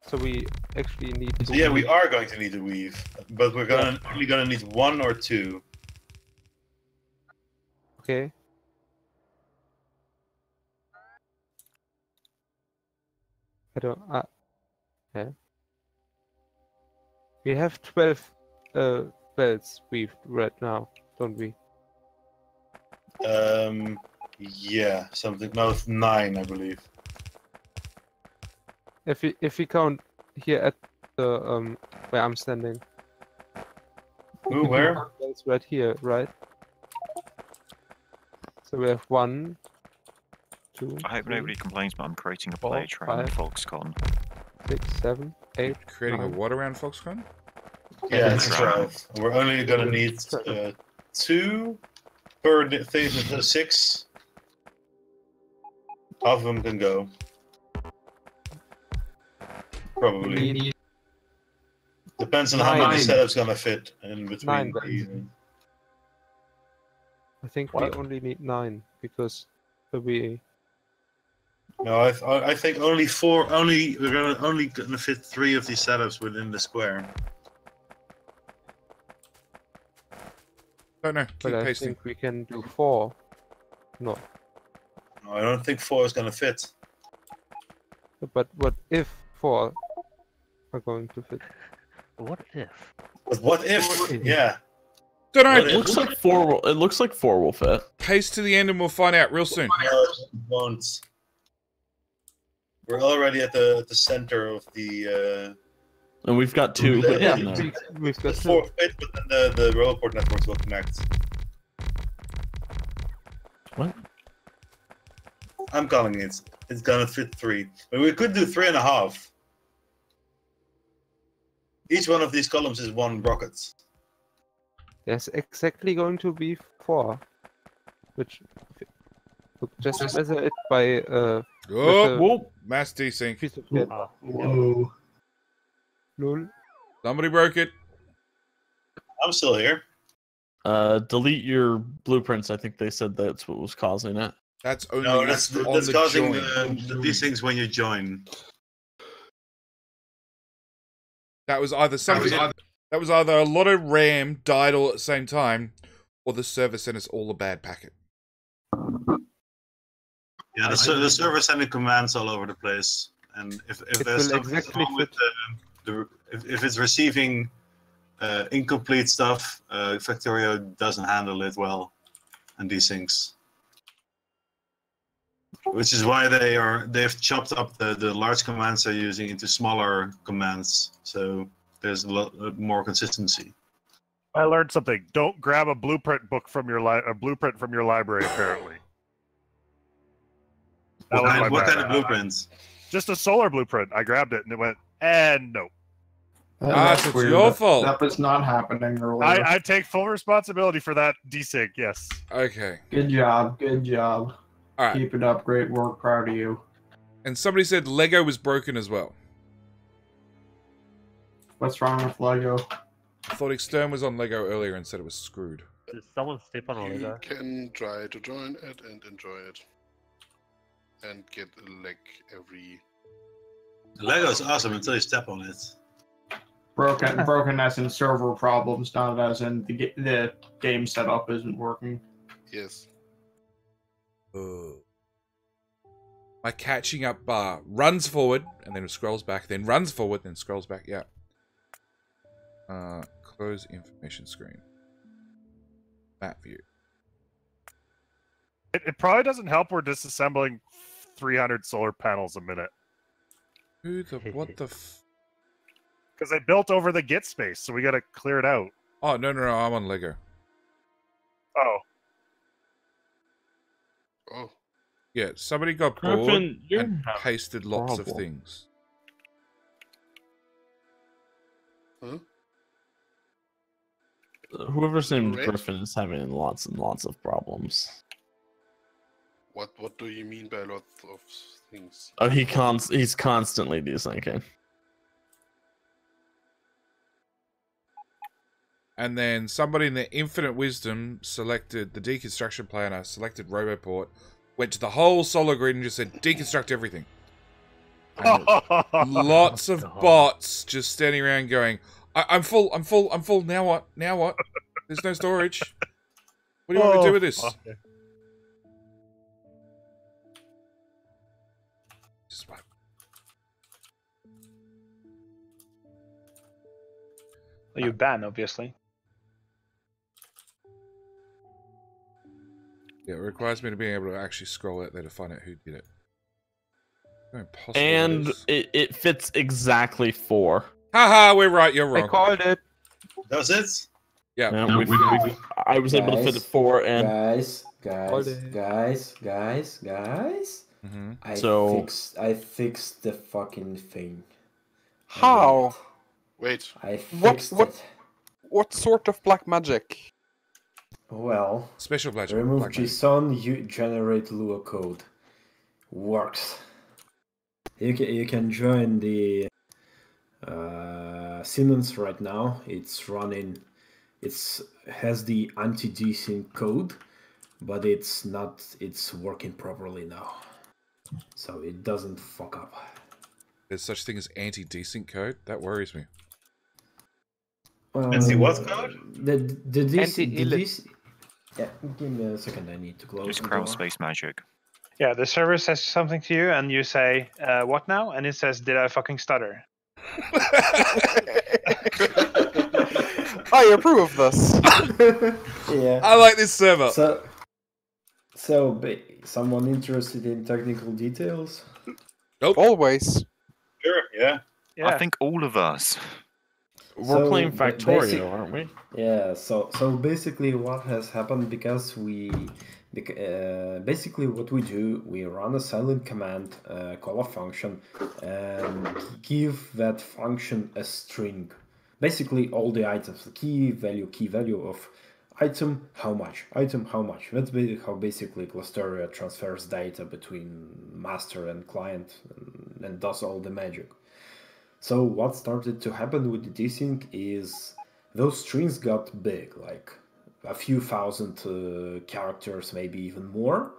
Speaker 3: So we actually need to.
Speaker 1: So yeah, we are going to need a weave, but we're only gonna need 1 or 2.
Speaker 3: Okay. I don't. Yeah. We have 12 belts weaved right now, don't we?
Speaker 1: Yeah, something. No, 9, I believe.
Speaker 3: If we count here at the where I'm standing.
Speaker 1: Ooh, where?
Speaker 3: Belts right here, right? So we have 1, 2.
Speaker 14: I hope
Speaker 3: 3,
Speaker 14: nobody complains, but I'm creating a
Speaker 3: 4,
Speaker 14: play train in
Speaker 3: 5,
Speaker 14: Foxconn.
Speaker 3: 6, 7, 8.
Speaker 5: Creating
Speaker 3: 9.
Speaker 5: a what around Foxconn?
Speaker 1: Yeah, it's 12. We're only gonna need 2 per thing, 6. Half of them can go. Probably. Depends on how many setup's gonna fit in between.
Speaker 3: 9 I think we only need 9 because we.
Speaker 1: No, I think only 4. We're only gonna fit 3 of these setups within the square.
Speaker 5: Don't know.
Speaker 3: But I
Speaker 5: pasting.
Speaker 3: think we can do 4. No.
Speaker 1: No, I don't think 4 is gonna fit.
Speaker 3: But what if 4 are going to fit?
Speaker 4: What if?
Speaker 1: But what if? Yeah.
Speaker 5: Don't know.
Speaker 10: It looks like 4 will. It looks like 4 will fit.
Speaker 5: Pace to the end, and we'll find out real soon.
Speaker 1: No, it won't. We're already at the center of the.
Speaker 10: And we've got 2.
Speaker 1: Yeah,
Speaker 10: in there.
Speaker 3: We've got
Speaker 1: 4 fit, but then the roboport networks will connect.
Speaker 10: What?
Speaker 1: I'm calling it. It's gonna fit 3. But we could do 3.5. Each one of these columns is 1 rocket.
Speaker 3: There's exactly going to be 4. Which just measure it by
Speaker 5: Oh, mass desync.
Speaker 3: piece of jet.
Speaker 7: Whoa.
Speaker 3: Lol.
Speaker 5: Somebody broke it.
Speaker 1: I'm still here.
Speaker 10: Delete your blueprints. I think they said that's what was causing it.
Speaker 5: That's only
Speaker 1: No, that's
Speaker 5: on the
Speaker 1: causing
Speaker 5: join.
Speaker 1: these things when you join.
Speaker 5: That was either something. That was either a lot of RAM died all at the same time, or the server sent us all a bad packet.
Speaker 1: Yeah, the server sending commands all over the place, and if there's something wrong with if it's receiving incomplete stuff, Factorio doesn't handle it well, and these things. Which is why they've chopped up the large commands they're using into smaller commands, so there's a lot more consistency.
Speaker 13: I learned something. Don't grab a blueprint book from your blueprint from your library. Apparently.
Speaker 1: What kind of blueprints?
Speaker 13: Just a solar blueprint. I grabbed it and it went, and no.
Speaker 5: That's your fault.
Speaker 16: That was not happening earlier.
Speaker 13: I take full responsibility for that desync, yes.
Speaker 5: Okay.
Speaker 16: Good job. Good job.
Speaker 5: All right.
Speaker 16: Keep it up. Great work. Proud of you.
Speaker 5: And somebody said Lego was broken as well.
Speaker 16: What's wrong with Lego?
Speaker 5: I thought Extern was on Lego earlier and said it was screwed.
Speaker 4: Did someone step on a
Speaker 8: You
Speaker 4: Lego?
Speaker 8: can try to join it and enjoy it. And get a leg every...
Speaker 1: The Lego's awesome until you step on it.
Speaker 16: Broken as in server problems, not as in the game setup isn't working.
Speaker 8: Yes.
Speaker 5: My catching up bar runs forward and then scrolls back, then runs forward, then scrolls back. Yeah. Close information screen. Map view.
Speaker 13: It probably doesn't help we're disassembling 300 solar panels a minute.
Speaker 5: Who the... What the...
Speaker 13: Because they built over the git space, so we gotta clear it out.
Speaker 5: Oh, no, I'm on Lego.
Speaker 13: Oh.
Speaker 8: Oh.
Speaker 5: Yeah, somebody got
Speaker 10: Griffin,
Speaker 5: bored and pasted lots of things.
Speaker 8: Huh?
Speaker 10: Whoever's named
Speaker 8: Right.
Speaker 10: Griffin is having lots and lots of problems.
Speaker 8: What do you mean by lots of things?
Speaker 10: Oh, he's constantly desyncing.
Speaker 5: And then somebody in their infinite wisdom selected the deconstruction planner, selected Roboport, went to the whole solar grid and just said, deconstruct everything. And lots of bots just standing around going, I'm full, now what? There's no storage. What do you want me to do with this?
Speaker 15: Well, you ban, obviously.
Speaker 5: Yeah, it requires me to be able to actually scroll out there to find out who did it. How impossible
Speaker 10: And
Speaker 5: that is.
Speaker 10: it fits exactly 4.
Speaker 5: Haha, we're right, you're wrong.
Speaker 3: I called it.
Speaker 1: Does it?
Speaker 5: Yeah.
Speaker 10: I was able to fit it 4 and...
Speaker 7: Guys.
Speaker 5: Mm-hmm.
Speaker 7: I fixed the fucking thing.
Speaker 6: How?
Speaker 8: Wait.
Speaker 7: I fixed it.
Speaker 6: What sort of black magic?
Speaker 7: Well,
Speaker 5: special magic.
Speaker 7: Remove
Speaker 5: Black magic.
Speaker 7: JSON, you generate Lua code. Works. You can join the Siemens right now. It's running. Has the anti-desync code, but it's not. It's working properly now, so it doesn't fuck up.
Speaker 5: There's such thing as anti-desync code? That worries me.
Speaker 1: Anti what code?
Speaker 7: Yeah, give me a second. I need to close.
Speaker 14: Just
Speaker 7: the
Speaker 14: crawl
Speaker 7: door.
Speaker 14: space magic.
Speaker 15: Yeah, the server says something to you, and you say, what now? And it says, did I fucking stutter?
Speaker 6: I approve of this.
Speaker 7: Yeah.
Speaker 5: I like this server.
Speaker 7: Someone interested in technical details?
Speaker 5: Nope.
Speaker 6: Always.
Speaker 1: Sure, yeah.
Speaker 14: I think all of us.
Speaker 10: We're playing Factorio, aren't we?
Speaker 7: Yeah. So basically, what has happened because basically what we do, we run a silent command, call a function, and give that function a string. Basically, all the items, the key value of item, how much, item, how much. That's how basically Clusterio transfers data between master and client and does all the magic. So what started to happen with the desync is those strings got big, like a few thousand characters, maybe even more.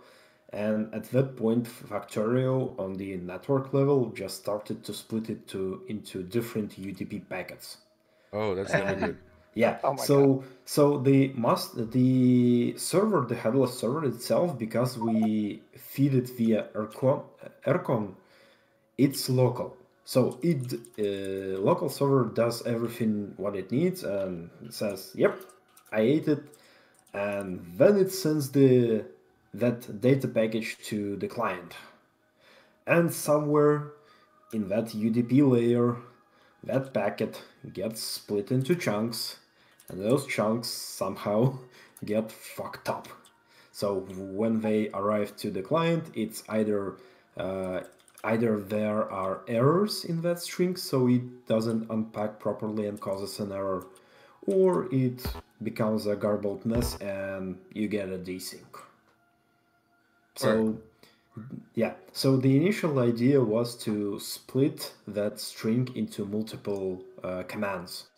Speaker 7: And at that point, Factorio on the network level just started to split it into different UDP packets.
Speaker 5: Oh, that's never good.
Speaker 7: Yeah.
Speaker 15: Oh my
Speaker 7: So the server, the headless server itself, because we feed it via Ercon, it's local. So local server does everything what it needs and says, "Yep, I ate it," and then it sends that data package to the client. And somewhere in that UDP layer, that packet gets split into chunks, and those chunks somehow get fucked up. So when they arrive to the client, it's either there are errors in that string, so it doesn't unpack properly and causes an error, or it becomes a garbled mess and you get a desync. So yeah, so the initial idea was to split that string into multiple commands,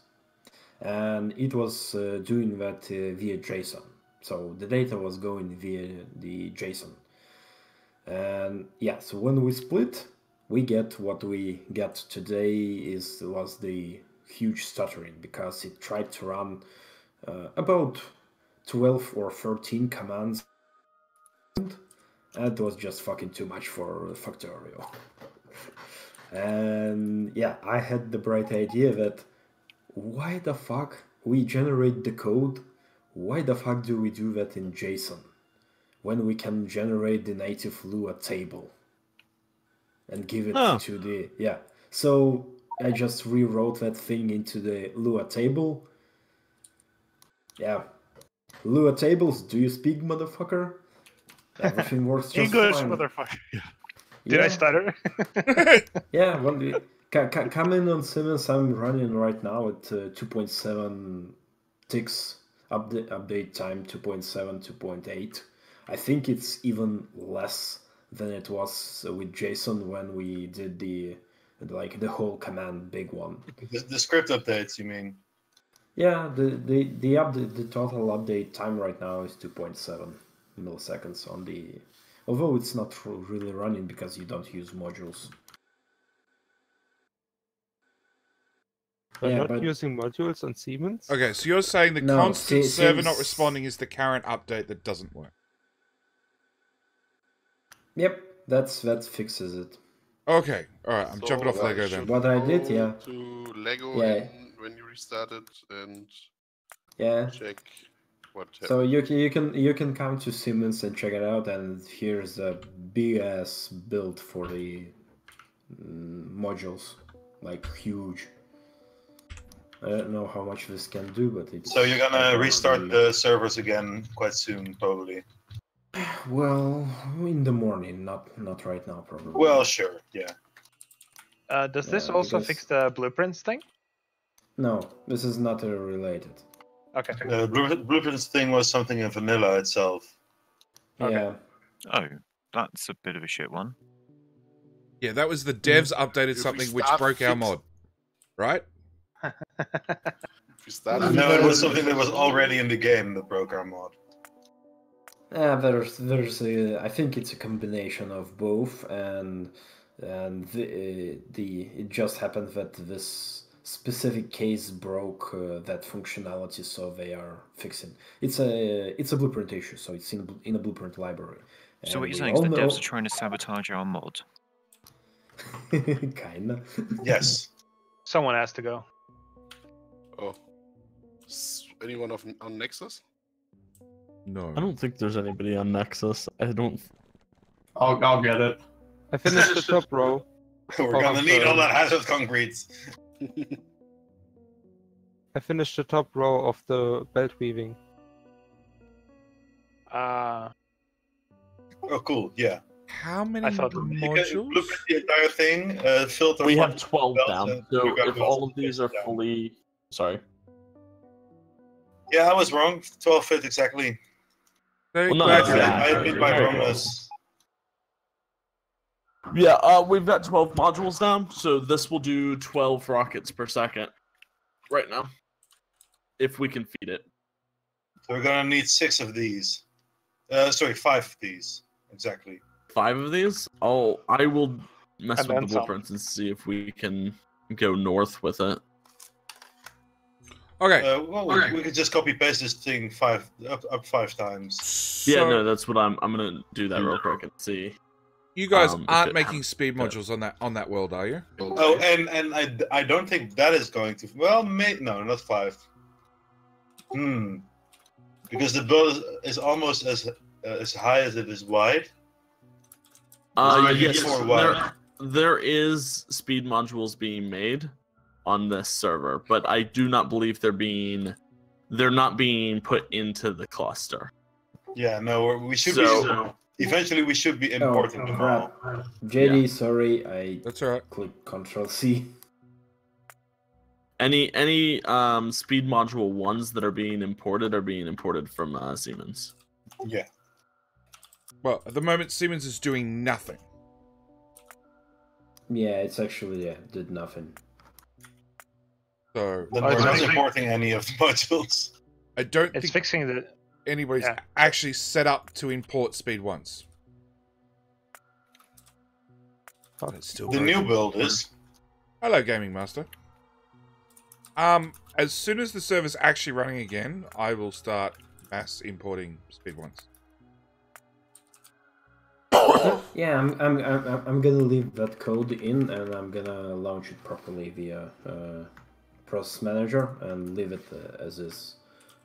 Speaker 7: and it was doing that via JSON. So the data was going via the JSON. And yeah, so when we split, we get what we get today was the huge stuttering, because it tried to run about 12 or 13 commands, and it was just fucking too much for Factorio. And yeah, I had the bright idea that why the fuck we generate the code, why the fuck do we do that in JSON when we can generate the native Lua table and give it to the... Yeah, so I just rewrote that thing into the Lua table. Yeah, Lua tables, do you speak, motherfucker? Everything works just
Speaker 13: English,
Speaker 7: fine.
Speaker 13: motherfucker.
Speaker 15: Did I stutter?
Speaker 7: Yeah, come in on Siemens. I'm running right now at 2.7 ticks update time, 2.7, 2.8. I think it's even less than it was with JSON when we did the whole command big one.
Speaker 1: The script updates, you mean?
Speaker 7: Yeah, the total update time right now is 2.7 milliseconds on the... Although it's not really running because you don't use modules.
Speaker 3: We're not using modules on Siemens?
Speaker 5: Okay, so you're saying the constant server not responding is the current update that doesn't work?
Speaker 7: Yep, that fixes it.
Speaker 5: Okay, alright, I'm jumping off Lego then.
Speaker 7: What I did, yeah.
Speaker 8: To Lego when you restarted and check what happened.
Speaker 7: So you can come to Siemens and check it out, and here's a big ass build for the modules, like huge. I don't know how much this can do, but it's...
Speaker 1: So you're gonna restart the servers again quite soon, probably.
Speaker 7: Well, in the morning, not right now, probably.
Speaker 1: Well, sure, yeah.
Speaker 15: Does this also fix the blueprints thing?
Speaker 7: No, this is not related.
Speaker 15: Okay.
Speaker 1: The blueprints thing was something in vanilla itself.
Speaker 7: Yeah.
Speaker 14: Oh, that's a bit of a shit one.
Speaker 5: Yeah, that was the devs updated something which broke our mod, right?
Speaker 1: No, it was something that was already in the game that broke our mod.
Speaker 7: Yeah, there's I think it's a combination of both, and it just happened that this specific case broke that functionality, so they are fixing. It's a blueprint issue, so it's in a blueprint library.
Speaker 14: So what you're saying is the devs are trying to sabotage our mod?
Speaker 7: Kinda.
Speaker 1: Yes.
Speaker 15: Someone has to go.
Speaker 8: Oh. Anyone on Nexus?
Speaker 5: No.
Speaker 10: I don't think there's anybody on Nexus. I don't.
Speaker 16: I'll get it.
Speaker 3: I finished the top row.
Speaker 1: We're gonna need all that hazard concrete.
Speaker 3: I finished the top row of the belt weaving.
Speaker 1: Oh, cool. Yeah.
Speaker 5: How many
Speaker 15: I thought
Speaker 5: modules?
Speaker 1: Look at the entire thing. Filter.
Speaker 10: We
Speaker 1: for
Speaker 10: have 12
Speaker 1: belts
Speaker 10: down.
Speaker 1: and
Speaker 10: So
Speaker 1: you got
Speaker 10: if
Speaker 1: belts
Speaker 10: all of these are
Speaker 1: down.
Speaker 10: fully, sorry.
Speaker 1: Yeah, I was wrong. 12 fit exactly.
Speaker 10: Well, not exactly.
Speaker 1: I did my
Speaker 10: Very
Speaker 1: wrongness.
Speaker 10: Yeah, we've got 12 modules down, so this will do 12 rockets per second right now, if we can feed it.
Speaker 1: So we're gonna need 6 of these. Sorry, 5 of these. Exactly.
Speaker 10: 5 of these? I will mess
Speaker 15: And
Speaker 10: with
Speaker 15: then
Speaker 10: the
Speaker 15: some.
Speaker 10: blueprints and see if we can go north with it.
Speaker 5: Okay.
Speaker 1: We could just copy paste this thing up 5 times.
Speaker 10: Yeah, no, that's what I'm gonna do that real quick and see.
Speaker 5: You guys
Speaker 10: if
Speaker 5: aren't
Speaker 10: it
Speaker 5: making
Speaker 10: has-
Speaker 5: speed modules on that world, are you?
Speaker 1: Oh, and I don't think that is going to. Well, no, not 5. Because the build is almost as high as it is wide.
Speaker 10: Yes,
Speaker 1: More wide.
Speaker 10: there is speed modules being made on this server, but I do not believe they're not being put into the cluster.
Speaker 1: Yeah, no, we should
Speaker 10: So-
Speaker 1: be. Eventually, we should be importing them all.
Speaker 7: Crap. JD, sorry, I
Speaker 5: That's alright.
Speaker 7: clicked Control C.
Speaker 10: Any speed module ones that are being imported from Siemens.
Speaker 1: Yeah.
Speaker 5: Well, at the moment, Siemens is doing nothing.
Speaker 7: Yeah, it's actually did nothing.
Speaker 5: So
Speaker 1: Then we're not importing any of the modules.
Speaker 5: I don't
Speaker 15: It's
Speaker 5: think
Speaker 15: fixing the.
Speaker 5: anybody's
Speaker 15: Yeah.
Speaker 5: actually set up to import speed ones. It's still
Speaker 1: The new build is.
Speaker 5: Hello, Gaming Master. As soon as the server's actually running again, I will start mass importing speed ones.
Speaker 7: Yeah, I'm gonna leave that code in, and I'm gonna launch it properly via process manager and leave it as is.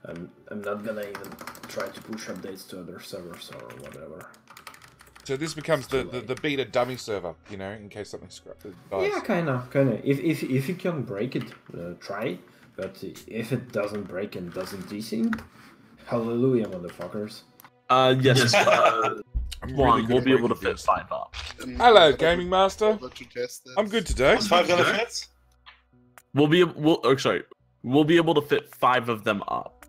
Speaker 7: I'm not gonna even try to push updates to other servers or whatever.
Speaker 5: So this becomes the beta dummy server, you know, in case something dies.
Speaker 7: Yeah, kinda. If you can break it, try. But if it doesn't break and doesn't desync, hallelujah, motherfuckers.
Speaker 10: Yes.
Speaker 5: really good
Speaker 10: we'll
Speaker 5: at
Speaker 10: be able to
Speaker 5: breaking
Speaker 10: fit 5 up.
Speaker 5: Hello, Gaming Master.
Speaker 8: To test that.
Speaker 5: I'm good today.
Speaker 1: What's 5 gonna fit?
Speaker 10: We'll be able to fit 5 of them up.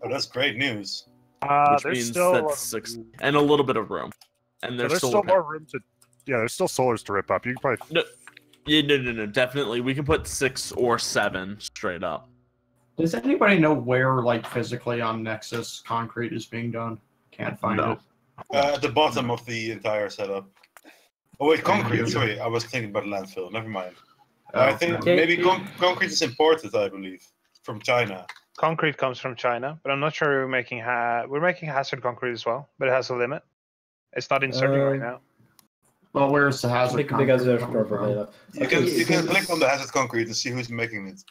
Speaker 1: Oh, that's great news.
Speaker 10: Which
Speaker 13: there's
Speaker 10: means
Speaker 13: still
Speaker 10: that's 6 and a little bit of room. And
Speaker 13: there's
Speaker 10: solar
Speaker 13: still more
Speaker 10: panels.
Speaker 13: room to. Yeah, there's still solars to rip up. You can probably.
Speaker 10: No, definitely. We can put 6 or 7 straight up.
Speaker 16: Does anybody know where, like, physically on Nexus concrete is being done? Can't find it.
Speaker 1: At the bottom of the entire setup. Oh wait, concrete. Sorry, I was thinking about landfill. Never mind. I think maybe concrete is imported, I believe, from China.
Speaker 15: Concrete comes from China, but I'm not sure we're making hazard concrete as well, but it has a limit. It's not inserting right now.
Speaker 16: Well, where's the hazard concrete?
Speaker 7: Because there's
Speaker 16: coming
Speaker 7: probably
Speaker 16: from?
Speaker 7: enough.
Speaker 1: You can click on the hazard concrete and see who's making it.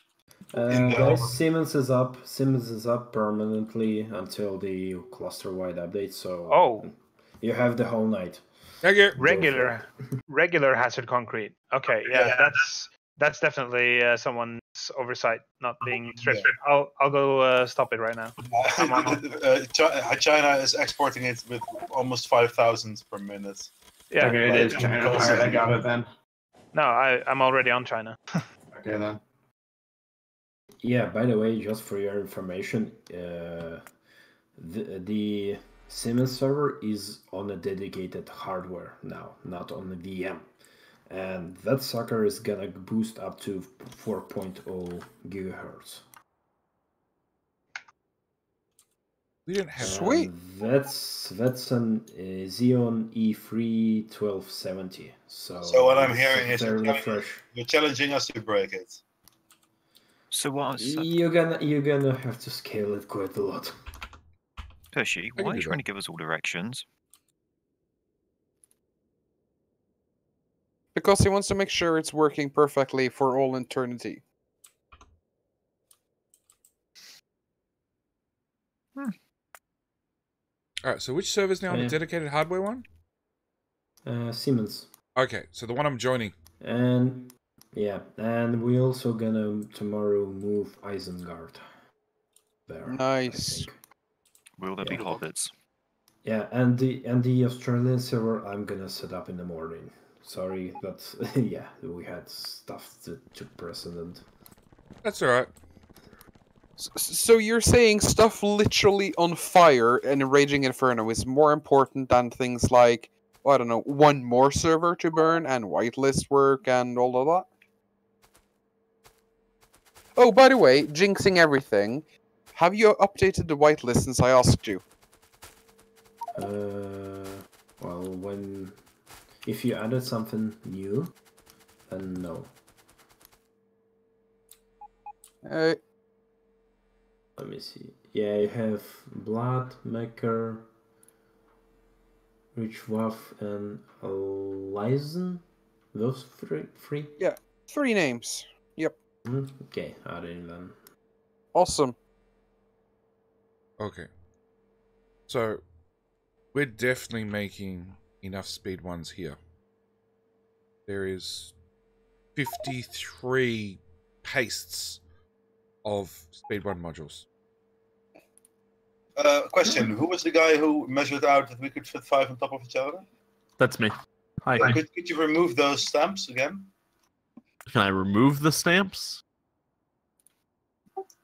Speaker 7: Guys, Siemens is up. Siemens is up permanently until the cluster-wide update. So you have the whole night.
Speaker 15: Regular hazard concrete. Okay, yeah, that's definitely someone's oversight not being strict. I'll go stop it right now.
Speaker 1: China is exporting it with almost 5,000 per minute.
Speaker 15: Yeah,
Speaker 16: Okay, it is China. Alright, I got it then.
Speaker 15: No, I'm already on China.
Speaker 16: Okay then.
Speaker 7: Yeah, by the way, just for your information, the Siemens server is on a dedicated hardware now, not on the VM. And that sucker is gonna boost up to 4.0 gigahertz.
Speaker 5: We don't have
Speaker 7: Sweet. That's an Xeon E3 1270. So
Speaker 1: what I'm hearing is
Speaker 7: very fresh.
Speaker 1: you're challenging us to break it.
Speaker 14: So what?
Speaker 7: You're gonna have to scale it quite a lot.
Speaker 14: Pushy, why are you trying to give us all directions?
Speaker 6: Because he wants to make sure it's working perfectly for all eternity.
Speaker 5: Alright, so which server's now on the
Speaker 7: Yeah.
Speaker 5: dedicated hardware one?
Speaker 7: Siemens.
Speaker 5: Okay, so the one I'm joining.
Speaker 7: And Yeah, and we also gonna tomorrow move Isengard. There.
Speaker 6: Nice.
Speaker 14: Will there be hobbits?
Speaker 7: Yeah, and the Australian server I'm gonna set up in the morning. Sorry, but yeah, we had stuff that took precedent.
Speaker 5: That's alright.
Speaker 6: So you're saying stuff literally on fire in a Raging Inferno is more important than things like, I don't know, one more server to burn and whitelist work and all of that? Oh, by the way, jinxing everything, have you updated the whitelist since I asked you?
Speaker 7: Well, if you added something new, then no. Let me see. Yeah, you have Blood, Maker, Rich Waff, and Lyson. Those three?
Speaker 6: Yeah, 3 names. Yep.
Speaker 7: Okay, adding them.
Speaker 6: Awesome.
Speaker 5: Okay. So, we're definitely making enough speed ones here. There is 53 pastes of speed 1 modules.
Speaker 1: Question: who was the guy who measured out that we could fit 5 on top of each other?
Speaker 10: That's me. Hi.
Speaker 1: Could you remove those stamps again?
Speaker 10: Can I remove the stamps?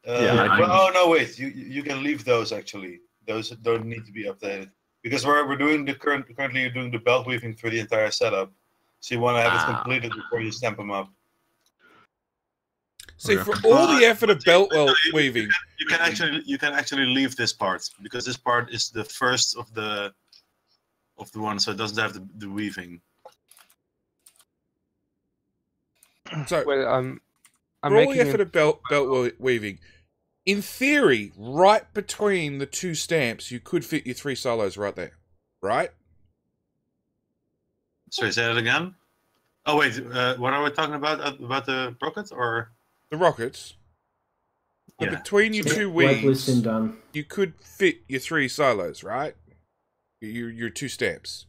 Speaker 1: Oh no, wait. You can leave those actually. Those don't need to be updated because we're doing currently you're doing the belt weaving through the entire setup, so you want to have it completed before you stamp them up.
Speaker 5: See, for all the effort of belt weaving,
Speaker 1: you can actually leave this part because this part is the first of the one, so it doesn't have the weaving.
Speaker 5: So,
Speaker 3: well,
Speaker 5: for all the effort of belt weaving, in theory, right between the 2 stamps, you could fit your 3 silos right there, right?
Speaker 1: Sorry, say that again. Oh wait, what are we talking about? About the rocket or
Speaker 5: the rockets?
Speaker 1: Yeah.
Speaker 5: Between your 2 weaves, you could fit your 3 silos, right? Your 2 stamps.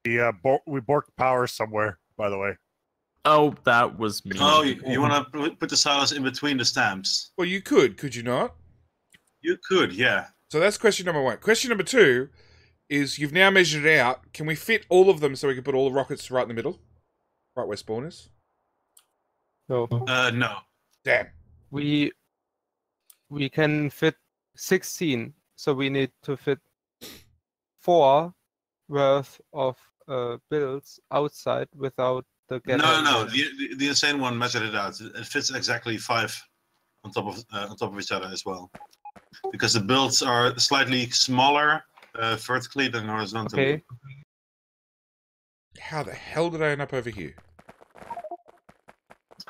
Speaker 13: Yeah, we borked power somewhere, by the way.
Speaker 10: Oh, that was me.
Speaker 1: Oh, you want to put the silos in between the stamps?
Speaker 5: Well, you could you not?
Speaker 1: You could, yeah.
Speaker 5: So that's question number 1. Question number 2 is you've now measured it out. Can we fit all of them so we can put all the rockets right in the middle? Right where spawn is?
Speaker 3: No.
Speaker 1: No.
Speaker 5: Damn.
Speaker 3: We can fit 16, so we need to fit 4 worth of builds outside without the getter.
Speaker 1: No. The insane one measured it out. It fits exactly 5 on top of each other as well, because the builds are slightly smaller vertically than horizontally.
Speaker 3: Okay.
Speaker 5: How the hell did I end up over here?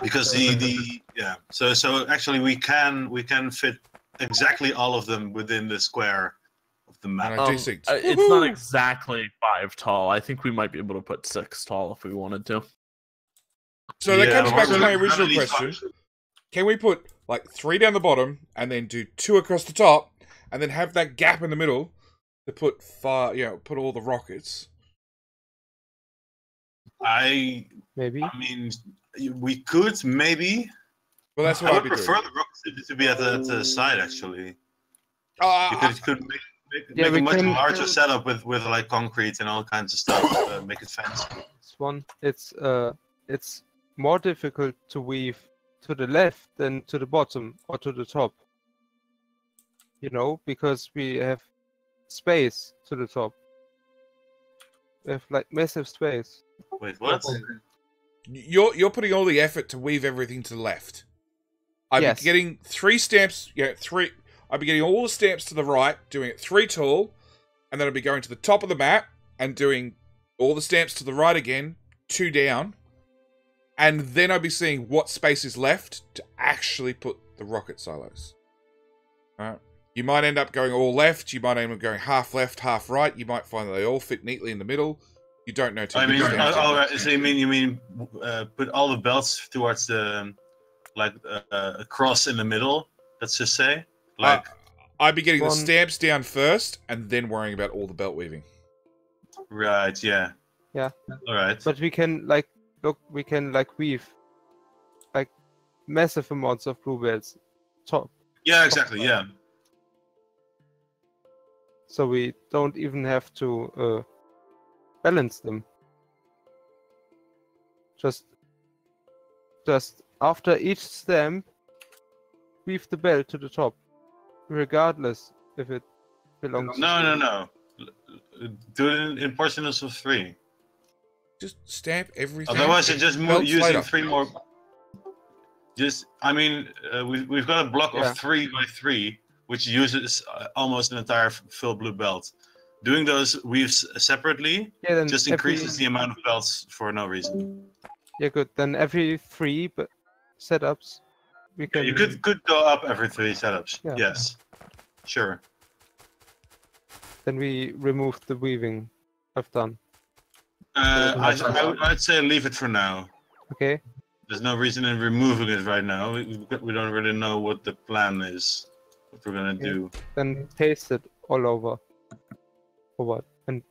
Speaker 1: Because so actually we can fit exactly all of them within the square of the map.
Speaker 10: It's not exactly 5 tall. I think we might be able to put 6 tall if we wanted to.
Speaker 5: So that comes back to my original question. Can we put like 3 down the bottom and then do 2 across the top and then have that gap in the middle to put put all the rockets?
Speaker 3: Maybe.
Speaker 1: I mean, we could maybe.
Speaker 5: Well, that's what
Speaker 1: I
Speaker 5: I'd
Speaker 1: would
Speaker 5: be
Speaker 1: prefer
Speaker 5: doing.
Speaker 1: the rockets to be at the side actually.
Speaker 5: You
Speaker 1: could make a much larger setup with like concrete and all kinds of stuff. Make it fancy.
Speaker 3: It's more difficult to weave to the left than to the bottom or to the top. You know, because we have space to the top. We have like massive space.
Speaker 1: Wait, what?
Speaker 5: You're putting all the effort to weave everything to the left. I'd be getting 3 stamps. Yeah, 3. I'd be getting all the stamps to the right, doing it 3 tall, and then I'd be going to the top of the map and doing all the stamps to the right again, 2 down, and then I'd be seeing what space is left to actually put the rocket silos. Alright. You might end up going all left, you might end up going half left, half right, you might find that they all fit neatly in the middle. You don't know till you stand up.
Speaker 1: So you mean put all the belts towards the a cross in the middle? Let's just say
Speaker 5: I'd be getting the stamps down first and then worrying about all the belt weaving.
Speaker 1: Right. Yeah.
Speaker 3: Yeah.
Speaker 1: All right.
Speaker 3: But we can like look, we can like weave like massive amounts of bluebells. Top.
Speaker 1: Yeah, exactly. Yeah.
Speaker 3: So we don't even have to balance them. Just after each stamp, weave the bell to the top, regardless if it belongs.
Speaker 1: No. Do it in portions of 3.
Speaker 5: Just stamp everything.
Speaker 1: Otherwise, you're just
Speaker 5: belts
Speaker 1: using
Speaker 5: later.
Speaker 1: 3 more. We've got a block of 3 by 3, which uses almost an entire full blue belt. Doing those weaves separately just increases the amount of belts for no reason.
Speaker 3: Yeah, good. Then every 3 setups, we can.
Speaker 1: You could go up every 3 setups.
Speaker 3: Yeah.
Speaker 1: Yes, sure.
Speaker 3: Then we remove the weaving I've done.
Speaker 1: I'd say leave it for now.
Speaker 3: Okay.
Speaker 1: There's no reason in removing it right now. We don't really know what the plan is, what we're gonna do.
Speaker 3: Then paste it all over. Or what? And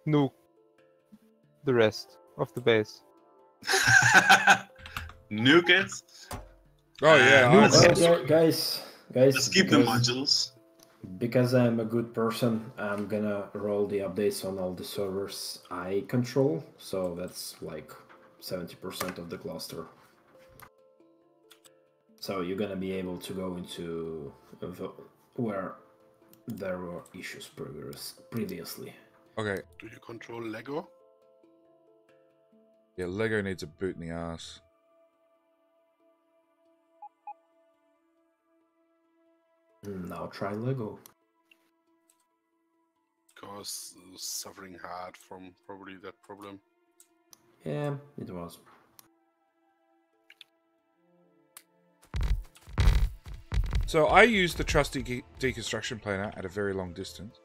Speaker 3: nuke the rest of the base.
Speaker 1: Nuke it?
Speaker 5: Oh yeah.
Speaker 7: Guys.
Speaker 1: Let's keep the modules.
Speaker 7: Because I'm a good person, I'm gonna roll the updates on all the servers I control. So that's like 70% of the cluster. So you're gonna be able to go into where there were issues previously.
Speaker 5: Okay.
Speaker 8: Do you control Lego?
Speaker 5: Yeah, Lego needs a boot in the ass.
Speaker 7: Now try Lego.
Speaker 8: Because suffering hard from probably that problem.
Speaker 7: Yeah, it was.
Speaker 5: So I used the trusty deconstruction planer at a very long distance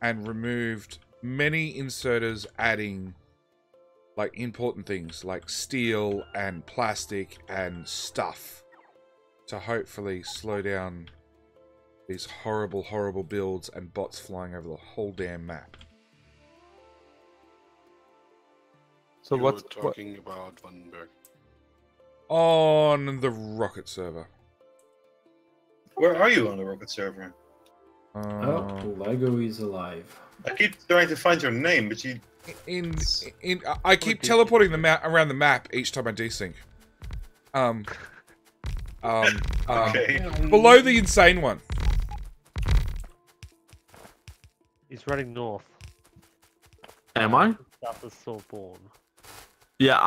Speaker 5: and removed many inserters adding like important things like steel and plastic and stuff to hopefully slow down these horrible, horrible builds and bots flying over the whole damn map.
Speaker 3: So
Speaker 8: You're talking about Vandenberg.
Speaker 5: On the Rocket server.
Speaker 1: Where are you on the Rocket server?
Speaker 7: Lego is alive.
Speaker 1: I keep trying to find your name, but you...
Speaker 5: I keep teleporting the map around the map each time I desync.
Speaker 1: Okay.
Speaker 5: Below the insane one.
Speaker 4: He's running north.
Speaker 10: Am I?
Speaker 4: South is still born.
Speaker 10: Yeah,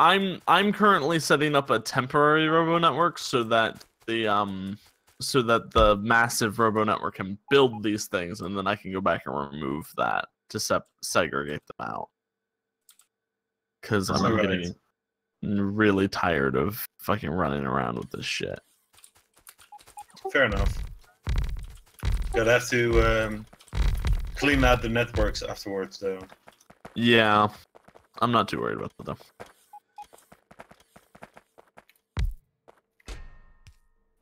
Speaker 10: I'm currently setting up a temporary robo network so that the massive robo network can build these things, and then I can go back and remove that to segregate them out. Because I'm getting really tired of fucking running around with this shit.
Speaker 1: Fair enough. You'll have to clean out the networks afterwards, though.
Speaker 10: Yeah, I'm not too worried about that, though.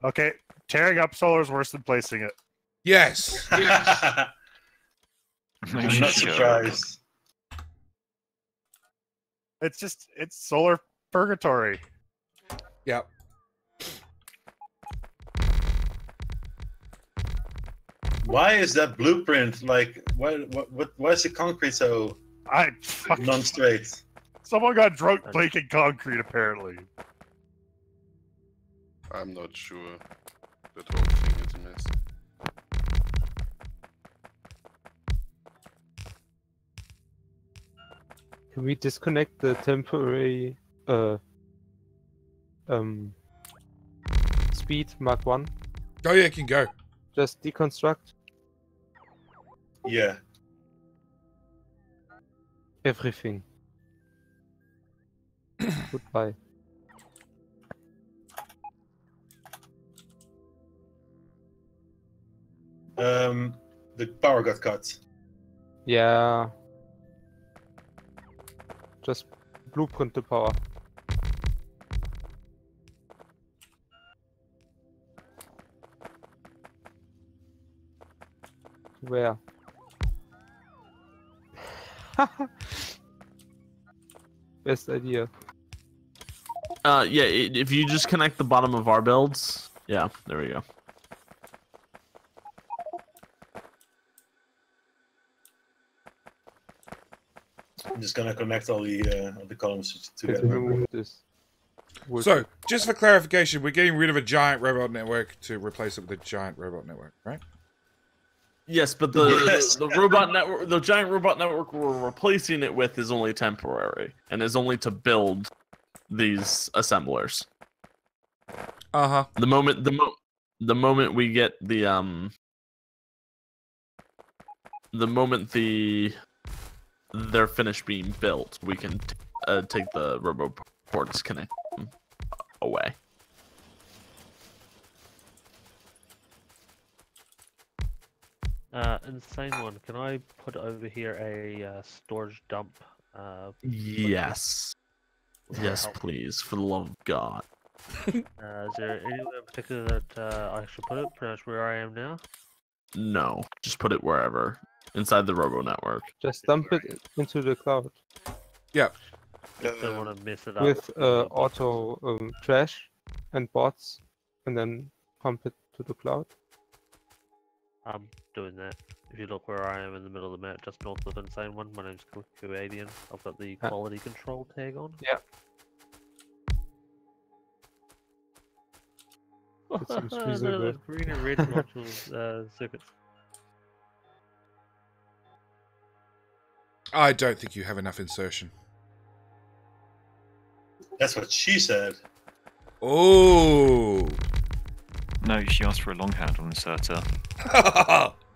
Speaker 13: Okay, tearing up solar is worse than placing it.
Speaker 5: Yes.
Speaker 1: I'm not surprised.
Speaker 13: It's solar purgatory.
Speaker 5: Yep.
Speaker 1: Why is that blueprint like? Why is the concrete so non-straight?
Speaker 13: Someone got drunk breaking concrete, apparently.
Speaker 8: I'm not sure. That whole thing is a mess.
Speaker 3: Can we disconnect the temporary speed Mark 1?
Speaker 5: Oh yeah, it can go.
Speaker 3: Just deconstruct
Speaker 1: Yeah.
Speaker 3: everything. Goodbye.
Speaker 1: The power got cut.
Speaker 3: Yeah. Just blueprint the power. Where? Best idea.
Speaker 10: Yeah, if you just connect the bottom of our builds, yeah, there we go.
Speaker 1: I'm just gonna connect all the columns together.
Speaker 5: So, just for clarification, we're getting rid of a giant robot network to replace it with a giant robot network, right?
Speaker 10: Yes, but the robot network, the giant robot network we're replacing it with is only temporary and is only to build these assemblers.
Speaker 5: Uh-huh.
Speaker 10: The moment we get the moment they're finished being built, we can take the roboports connect them away.
Speaker 4: Insane one. Can I put over here a storage dump?
Speaker 10: Yes. Yes, please, for the love of God.
Speaker 4: Is there anywhere in particular that I should put it? Pretty much where I am now?
Speaker 10: No, just put it wherever. Inside the robo network.
Speaker 3: Just dump it into the cloud.
Speaker 5: Yep.
Speaker 4: Don't want to mess it up.
Speaker 3: With auto trash and bots, and then pump it to the cloud.
Speaker 4: I'm doing that. If you look where I am in the middle of the map, just north of Insane One, my name's Custerio. I've got the quality control tag on.
Speaker 3: Yeah. It seems reasonable.
Speaker 4: Green and red modules, circuits.
Speaker 5: I don't think you have enough insertion.
Speaker 1: That's what she said.
Speaker 5: Oh.
Speaker 14: No, she asked for a long handle inserter.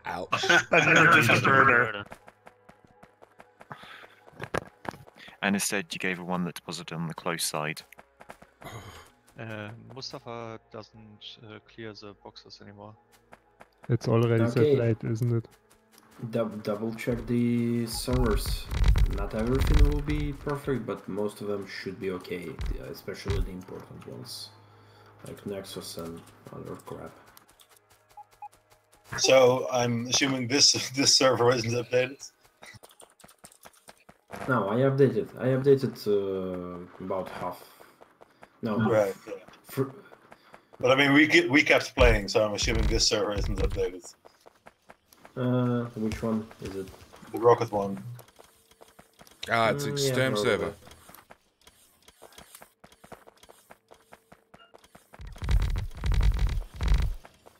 Speaker 5: Ouch.
Speaker 14: And instead, you gave her one that deposited on the close side.
Speaker 17: Mustafa doesn't clear the boxes anymore.
Speaker 18: It's already
Speaker 7: Okay.
Speaker 18: set late, isn't it?
Speaker 7: Double check the servers. Not everything will be perfect, but most of them should be okay, especially the important ones, like Nexus and other crap.
Speaker 1: So I'm assuming this server isn't updated.
Speaker 7: No, I updated. About half. No.
Speaker 1: Right. Yeah. But I mean, we kept playing, so I'm assuming this server isn't updated.
Speaker 7: Which one is it?
Speaker 1: The Rocket one.
Speaker 5: It's a Sturm server.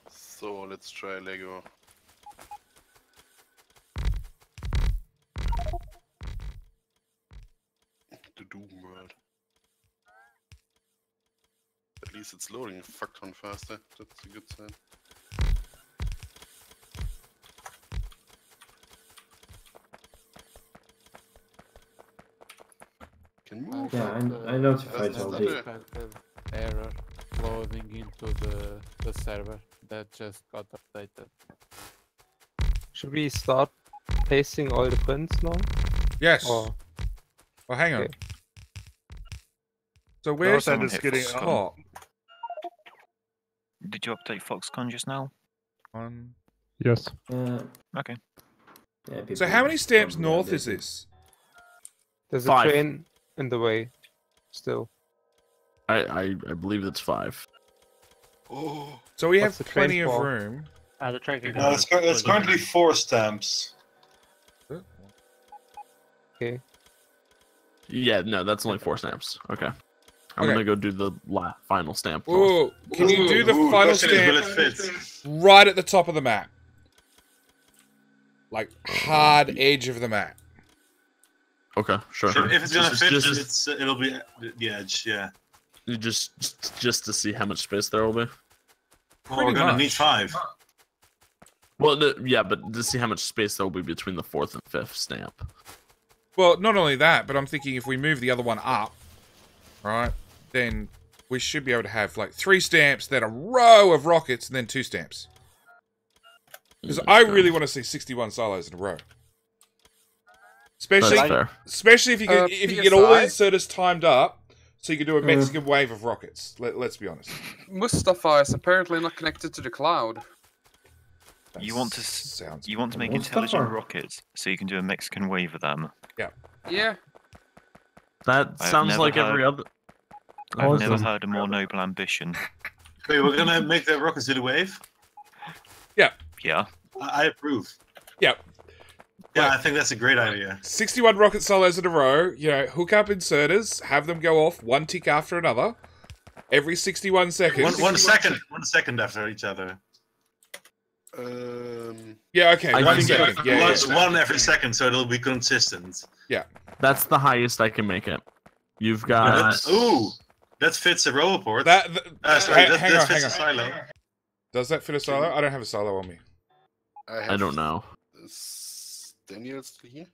Speaker 8: So let's try Lego. The Doom world. At least it's loading a fuck ton faster. That's a good sign. Can move.
Speaker 7: Yeah, I notified all the.
Speaker 12: Unexpected error loading into the server that just got updated.
Speaker 3: Should we start pasting all the prints now?
Speaker 5: Yes.
Speaker 3: Or...
Speaker 5: Well, hang on.
Speaker 3: Okay.
Speaker 5: So where's
Speaker 14: Someone
Speaker 5: that is
Speaker 14: hit
Speaker 5: getting
Speaker 14: Foxconn.
Speaker 5: hot?
Speaker 14: Did you update Foxconn just now?
Speaker 18: Yes.
Speaker 14: Okay.
Speaker 7: Yeah,
Speaker 5: So how many stamps north is this?
Speaker 3: There's
Speaker 10: 5.
Speaker 3: a train in the way, still.
Speaker 10: I believe it's 5.
Speaker 8: Oh.
Speaker 5: So we
Speaker 3: What's
Speaker 5: have
Speaker 3: the train
Speaker 5: plenty of
Speaker 3: for?
Speaker 5: room.
Speaker 4: The train can
Speaker 1: No, it's currently 4 stamps.
Speaker 3: Okay.
Speaker 10: Yeah, no, that's only 4 stamps. Okay. I'm
Speaker 5: Okay.
Speaker 10: gonna go do the final stamp.
Speaker 5: Oh, can you do the final
Speaker 1: question is, will it
Speaker 5: stamp
Speaker 1: fit?
Speaker 5: right at the top of the map? Like hard edge of the map.
Speaker 10: Okay, sure.
Speaker 1: If it's gonna fit,
Speaker 10: just,
Speaker 1: it'll be the edge. Yeah.
Speaker 10: Just to see how much space there will be.
Speaker 1: Well, we're gonna need 5.
Speaker 10: Well, yeah, but to see how much space there will be between the 4th and 5th stamp.
Speaker 5: Well, not only that, but I'm thinking if we move the other one up, right, then we should be able to have like 3 stamps, then a row of rockets, and then 2 stamps. Because I really want to see 61 silos in a row. Especially if you get all the inserters timed up, so you can do a Mexican wave of rockets. Let's be honest.
Speaker 6: Mustafa is apparently not connected to the cloud.
Speaker 14: You want to make intelligent rockets so you can do a Mexican wave of them.
Speaker 5: Yeah.
Speaker 6: Yeah.
Speaker 10: That
Speaker 14: I've
Speaker 10: sounds
Speaker 14: never
Speaker 10: like
Speaker 14: heard-
Speaker 10: every other.
Speaker 14: I've never heard a more noble ambition.
Speaker 1: Wait, we're gonna make the rockets do the wave?
Speaker 5: Yeah.
Speaker 14: Yeah.
Speaker 1: I approve.
Speaker 5: Yeah.
Speaker 1: Yeah, I think that's a great idea.
Speaker 5: 61 rocket solos in a row. You know, hook up inserters, have them go off one tick after another, every 61 seconds.
Speaker 1: 1 second. 1 second after each other.
Speaker 5: Yeah, okay, 1 second. Yeah,
Speaker 1: one every second, so it'll be consistent.
Speaker 5: Yeah.
Speaker 10: That's the highest I can make it. You've got.
Speaker 1: That fits a roboport.
Speaker 5: Sorry,
Speaker 1: that
Speaker 5: hang
Speaker 1: fits
Speaker 5: on.
Speaker 1: a silo.
Speaker 5: Does that fit a silo? I don't have a silo on me.
Speaker 10: I don't know.
Speaker 8: Daniel still here?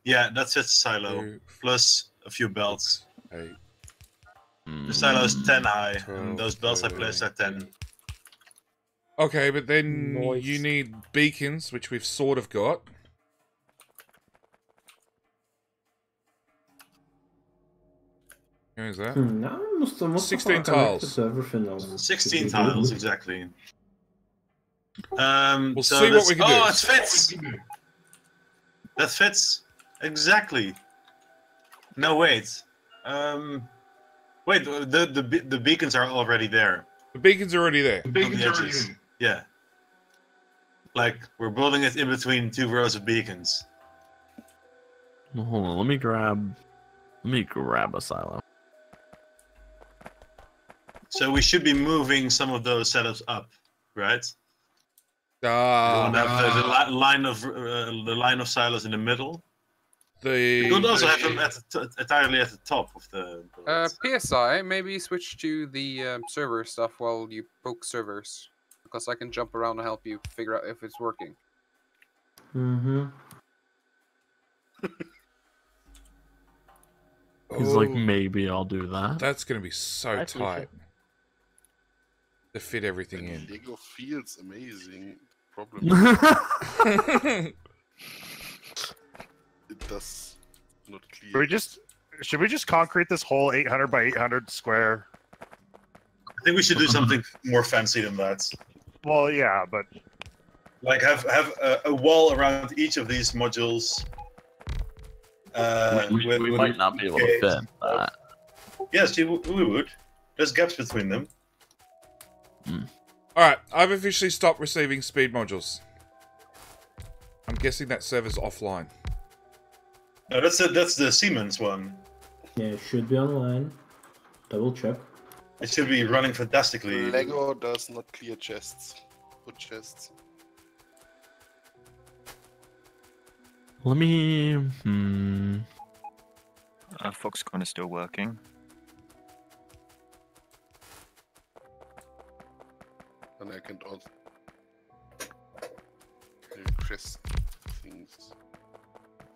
Speaker 1: Yeah, that fits a silo. Plus a few belts.
Speaker 5: 8.
Speaker 1: The silo is 10 high, and those belts I placed are 10.
Speaker 5: Okay, but then you need beacons, which we've sort of got. Where's that?
Speaker 7: No,
Speaker 5: 16 tiles.
Speaker 1: 16 tiles, exactly.
Speaker 5: We'll
Speaker 1: so
Speaker 5: see what we can do.
Speaker 1: Oh, it fits! That fits exactly. No, wait. Wait, the beacons are already there.
Speaker 5: The beacons are already there.
Speaker 1: On the edges. Yeah. Like, we're building it in between 2 rows of beacons.
Speaker 10: Well, hold on, let me grab a silo.
Speaker 1: So we should be moving some of those setups up, right? We
Speaker 5: Ah.
Speaker 1: want to have the line of silos in the middle. We could also have them entirely at the top of the.
Speaker 6: PSI, maybe switch to the server stuff while you poke servers, because I can jump around and help you figure out if it's working.
Speaker 7: Mm-hmm.
Speaker 10: He's like, maybe I'll do that.
Speaker 5: That's gonna be so tight to fit everything in.
Speaker 8: Lego feels amazing. Problem. It does not clear.
Speaker 13: Should we just concrete this whole 800 by 800 square?
Speaker 1: I think we should do something more fancy than that.
Speaker 13: Well, yeah, but
Speaker 1: like have a wall around each of these modules.
Speaker 10: We might not be able to fit that.
Speaker 1: Yes, we would. There's gaps between them.
Speaker 5: Alright, I've officially stopped receiving speed modules. I'm guessing that server's offline.
Speaker 1: No, that's the Siemens one.
Speaker 7: Yeah, it should be online. Double check.
Speaker 1: It should be running fantastically.
Speaker 8: Lego does not clear chests. Put chests.
Speaker 10: Let me.
Speaker 14: Foxconn is still working.
Speaker 8: And I can also chest things.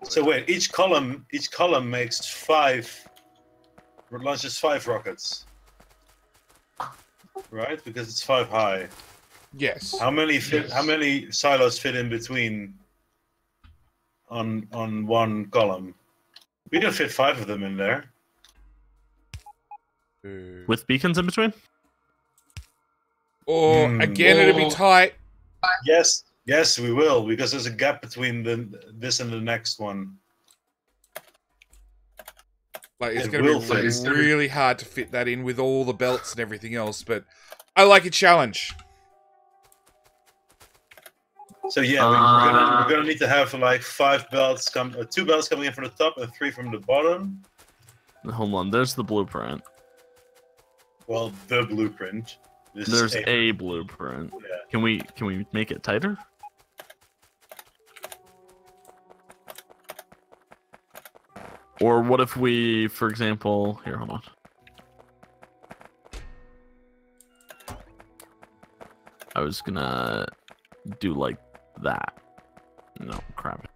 Speaker 1: So wait, each column makes 5. Launches 5 rockets. Right, because it's 5 high.
Speaker 5: Yes.
Speaker 1: How many silos fit in between? On one column. We can fit 5 of them in there.
Speaker 10: With beacons in between?
Speaker 5: Or again, it'll be tight.
Speaker 1: Yes, we will, because there's a gap between this and the next one.
Speaker 5: Like, it's going to be really hard to fit that in with all the belts and everything else, but I like a challenge.
Speaker 1: So yeah, we're gonna need to have like 5 belts 2 belts coming in from the top and 3 from the bottom.
Speaker 10: Hold on, there's the blueprint.
Speaker 1: Well, the blueprint.
Speaker 10: There's a blueprint.
Speaker 1: Yeah.
Speaker 10: Can we make it tighter? Or what if we, for example, here, hold on. I was gonna do like that. No, crap.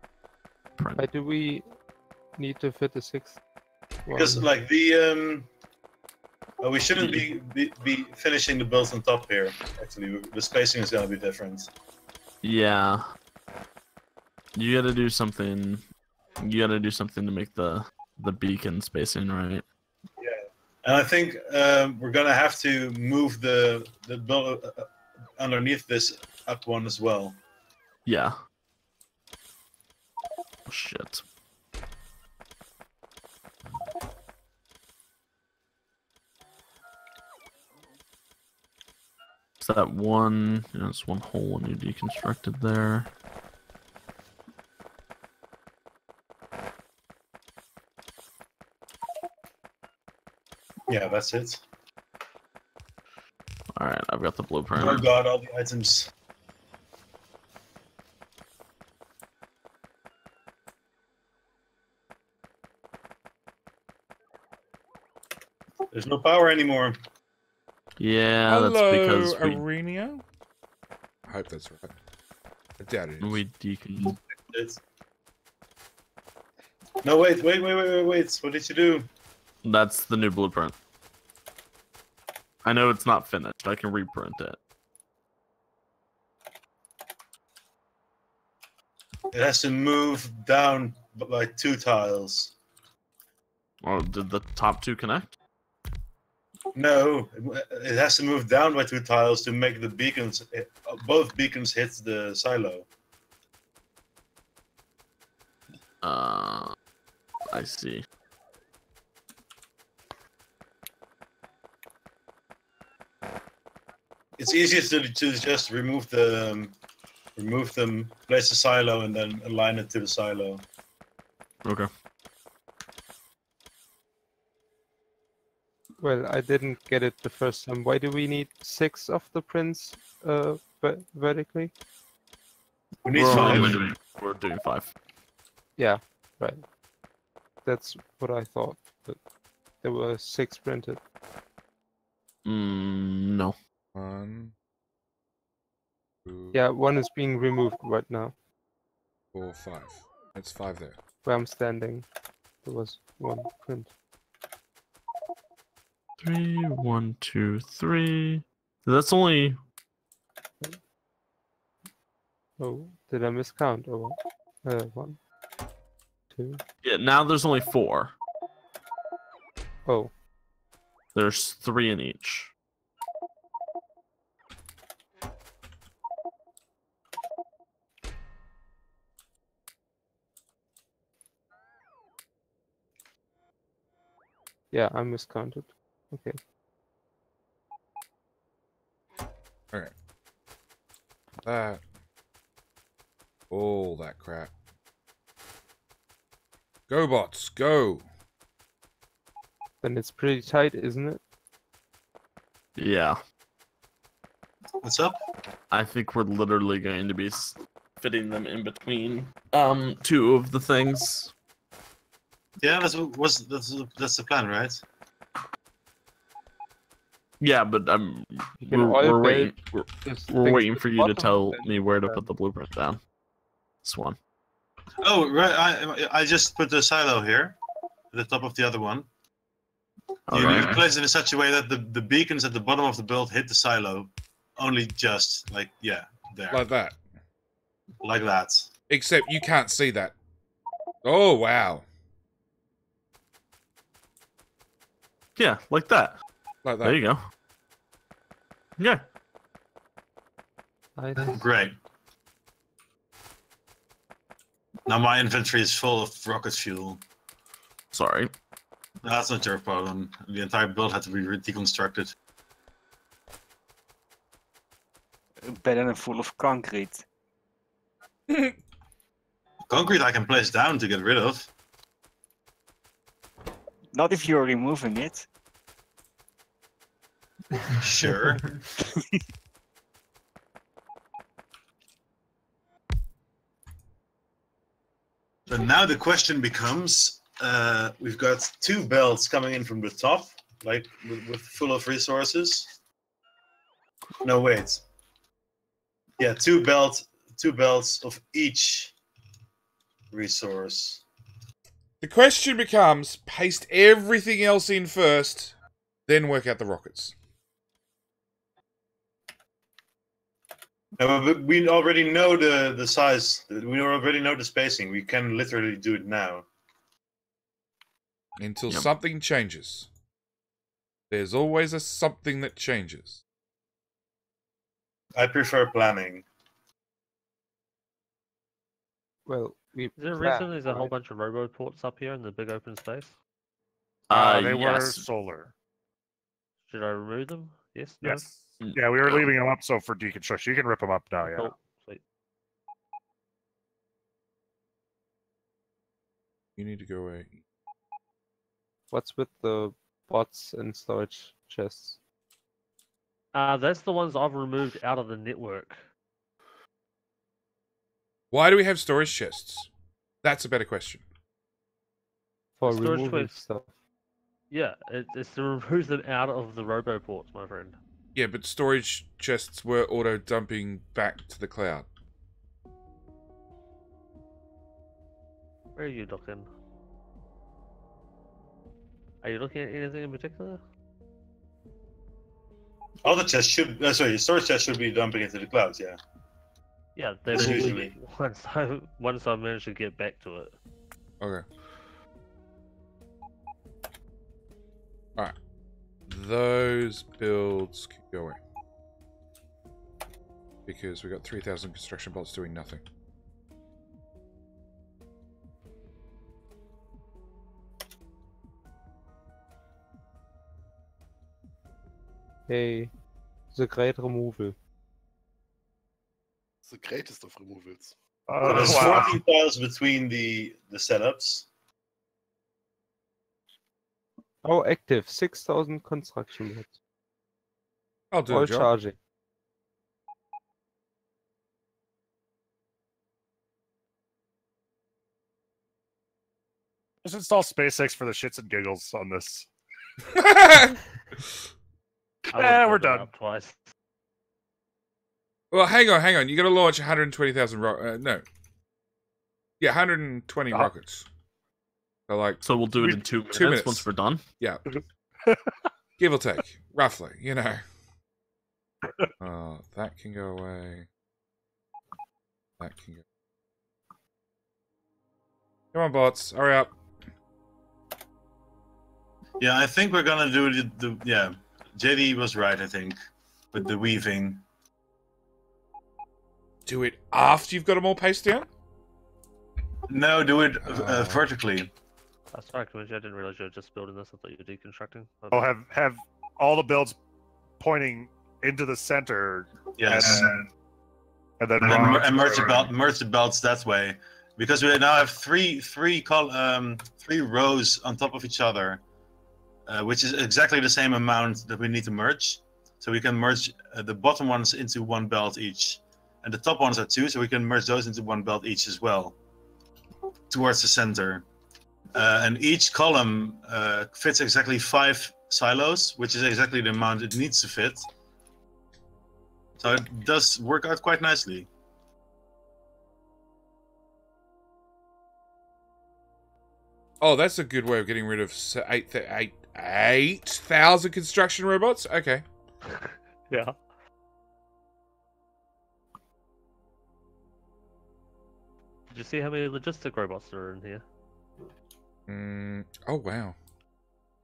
Speaker 3: Why do we need to fit the 6th?
Speaker 1: Because like the we shouldn't be finishing the builds on top here. Actually, the spacing is gonna be different.
Speaker 10: Yeah. You gotta do something. You gotta do something to make the beacon spacing right.
Speaker 1: Yeah, and I think we're gonna have to move the build underneath this up one as well.
Speaker 10: Yeah. Oh, shit. It's that one. It's one hole when you deconstructed there.
Speaker 1: Yeah, that's it.
Speaker 10: All right, I've got the blueprint.
Speaker 1: Oh god, all the items. There's no power anymore.
Speaker 10: Yeah,
Speaker 5: Hello,
Speaker 10: that's because we
Speaker 5: Arenio? I hope that's right. I doubt it is.
Speaker 10: we decon.
Speaker 1: No, wait. What did you do?
Speaker 10: That's the new blueprint. I know it's not finished. I can reprint it.
Speaker 1: It has to move down by 2 tiles.
Speaker 10: Oh, did the top 2 connect?
Speaker 1: No, it has to move down by 2 tiles to make the beacons. Both beacons hit the silo.
Speaker 10: I see.
Speaker 1: It's easiest to just remove them, place the silo, and then align it to the silo.
Speaker 10: Okay.
Speaker 3: Well, I didn't get it the first time. Why do we need 6 of the prints vertically?
Speaker 1: We need 5.
Speaker 10: We're doing 5.
Speaker 3: Yeah, right. That's what I thought. But there were 6 printed.
Speaker 10: No.
Speaker 5: 1, 2,
Speaker 3: Yeah, 1 is being removed right now.
Speaker 5: 4, 5. That's 5 there.
Speaker 3: Where I'm standing, there was 1 print.
Speaker 10: 3, 1, 2, 3. That's only.
Speaker 3: Oh, did I miscount? Oh, 1, 2.
Speaker 10: Yeah, now there's only 4.
Speaker 3: Oh.
Speaker 10: There's 3 in each.
Speaker 3: Yeah, I miscounted. Okay.
Speaker 5: Alright. That. All that crap. Go, bots, go!
Speaker 3: Then it's pretty tight, isn't it?
Speaker 10: Yeah.
Speaker 1: What's up?
Speaker 10: I think we're literally going to be fitting them in between 2 of the things.
Speaker 1: Yeah, that's the plan, right?
Speaker 10: Yeah, but we're waiting. We're waiting for you to tell me where to put the blueprint down. This one.
Speaker 1: Oh, right. I just put the silo here, at the top of the other one. You place it in such a way that the beacons at the bottom of the build hit the silo, only just like there.
Speaker 5: Like that.
Speaker 1: Like that.
Speaker 5: Except you can't see that. Oh wow.
Speaker 10: Yeah, like that.
Speaker 5: Like that.
Speaker 10: There you go. Yeah.
Speaker 1: Great. Now my inventory is full of rocket fuel.
Speaker 10: Sorry.
Speaker 1: That's not your problem. The entire build had to be deconstructed.
Speaker 11: Better than full of concrete.
Speaker 1: Concrete I can place down to get rid of.
Speaker 11: Not if you're removing it.
Speaker 1: Sure. So now the question becomes, we've got 2 belts coming in from the top, like with full of resources. No, wait. Yeah, 2 belts of each resource.
Speaker 5: The question becomes, paste everything else in first, then work out the rockets.
Speaker 1: No, but we already know the size. We already know the spacing. We can literally do it now.
Speaker 5: Until something changes. There's always a something that changes.
Speaker 1: I prefer planning.
Speaker 3: Well,
Speaker 4: Is there a reason there's a whole bunch of roboports up here in the big open space?
Speaker 13: They were
Speaker 10: Yes.
Speaker 13: solar.
Speaker 4: Should I remove them? Yes. No?
Speaker 13: Yes. Yeah, we were leaving them up so for deconstruction. You can rip them up now. Yeah.
Speaker 4: Cool. Sweet.
Speaker 5: You need to go away.
Speaker 3: What's with the bots and storage chests?
Speaker 4: That's the ones I've removed out of the network.
Speaker 5: Why do we have storage chests? That's a better question.
Speaker 3: For
Speaker 4: The storage
Speaker 3: removing
Speaker 4: chests-
Speaker 3: stuff.
Speaker 4: Yeah, it's to remove them out of the roboports, my friend.
Speaker 5: Yeah, but storage chests were auto-dumping back to the cloud.
Speaker 4: Where are you looking? Are you looking at anything in particular?
Speaker 1: All the chests should, sorry, storage chests should be dumping into the clouds, yeah.
Speaker 4: Yeah, they
Speaker 1: That's
Speaker 4: will
Speaker 1: usually.
Speaker 4: be once I manage to get back to it.
Speaker 5: Okay. Alright. Those builds keep going. Because we got 3,000 construction bolts doing nothing.
Speaker 3: Hey, the great removal.
Speaker 8: It's the greatest of removals.
Speaker 1: So there's 14 tiles between the setups.
Speaker 3: Oh, active. 6,000 construction bots.
Speaker 5: I'll do
Speaker 3: All
Speaker 5: the job.
Speaker 3: charging.
Speaker 13: Just install SpaceX for the shits and giggles on this. We're done.
Speaker 4: Twice.
Speaker 5: Well, hang on. You got to launch 120,000 no. Yeah, 120 rockets.
Speaker 10: So we'll do it in 2 minutes once we're done?
Speaker 5: Yeah. Give or take. Roughly, you know. That can go away. That can go. Come on, bots. Hurry up.
Speaker 1: Yeah, I think we're gonna do yeah. JD was right, I think, with the weaving.
Speaker 5: Do it after you've got them all paced down?
Speaker 1: No, do it vertically.
Speaker 4: Sorry, Commissioner, I didn't realize you were just building this. I thought you were deconstructing.
Speaker 13: Oh, have all the builds pointing into the center.
Speaker 1: Yes.
Speaker 13: And then
Speaker 1: And merge the belts that way, because we now have three rows on top of each other, which is exactly the same amount that we need to merge. So we can merge the bottom ones into one belt each, and the top ones are two, so we can merge those into one belt each as well, towards the center. And each column fits exactly 5 silos, which is exactly the amount it needs to fit. So it does work out quite nicely.
Speaker 5: Oh, that's a good way of getting rid of 8,000 construction robots? Okay.
Speaker 4: Yeah. Did you see how many logistic robots are in here?
Speaker 5: Oh, wow.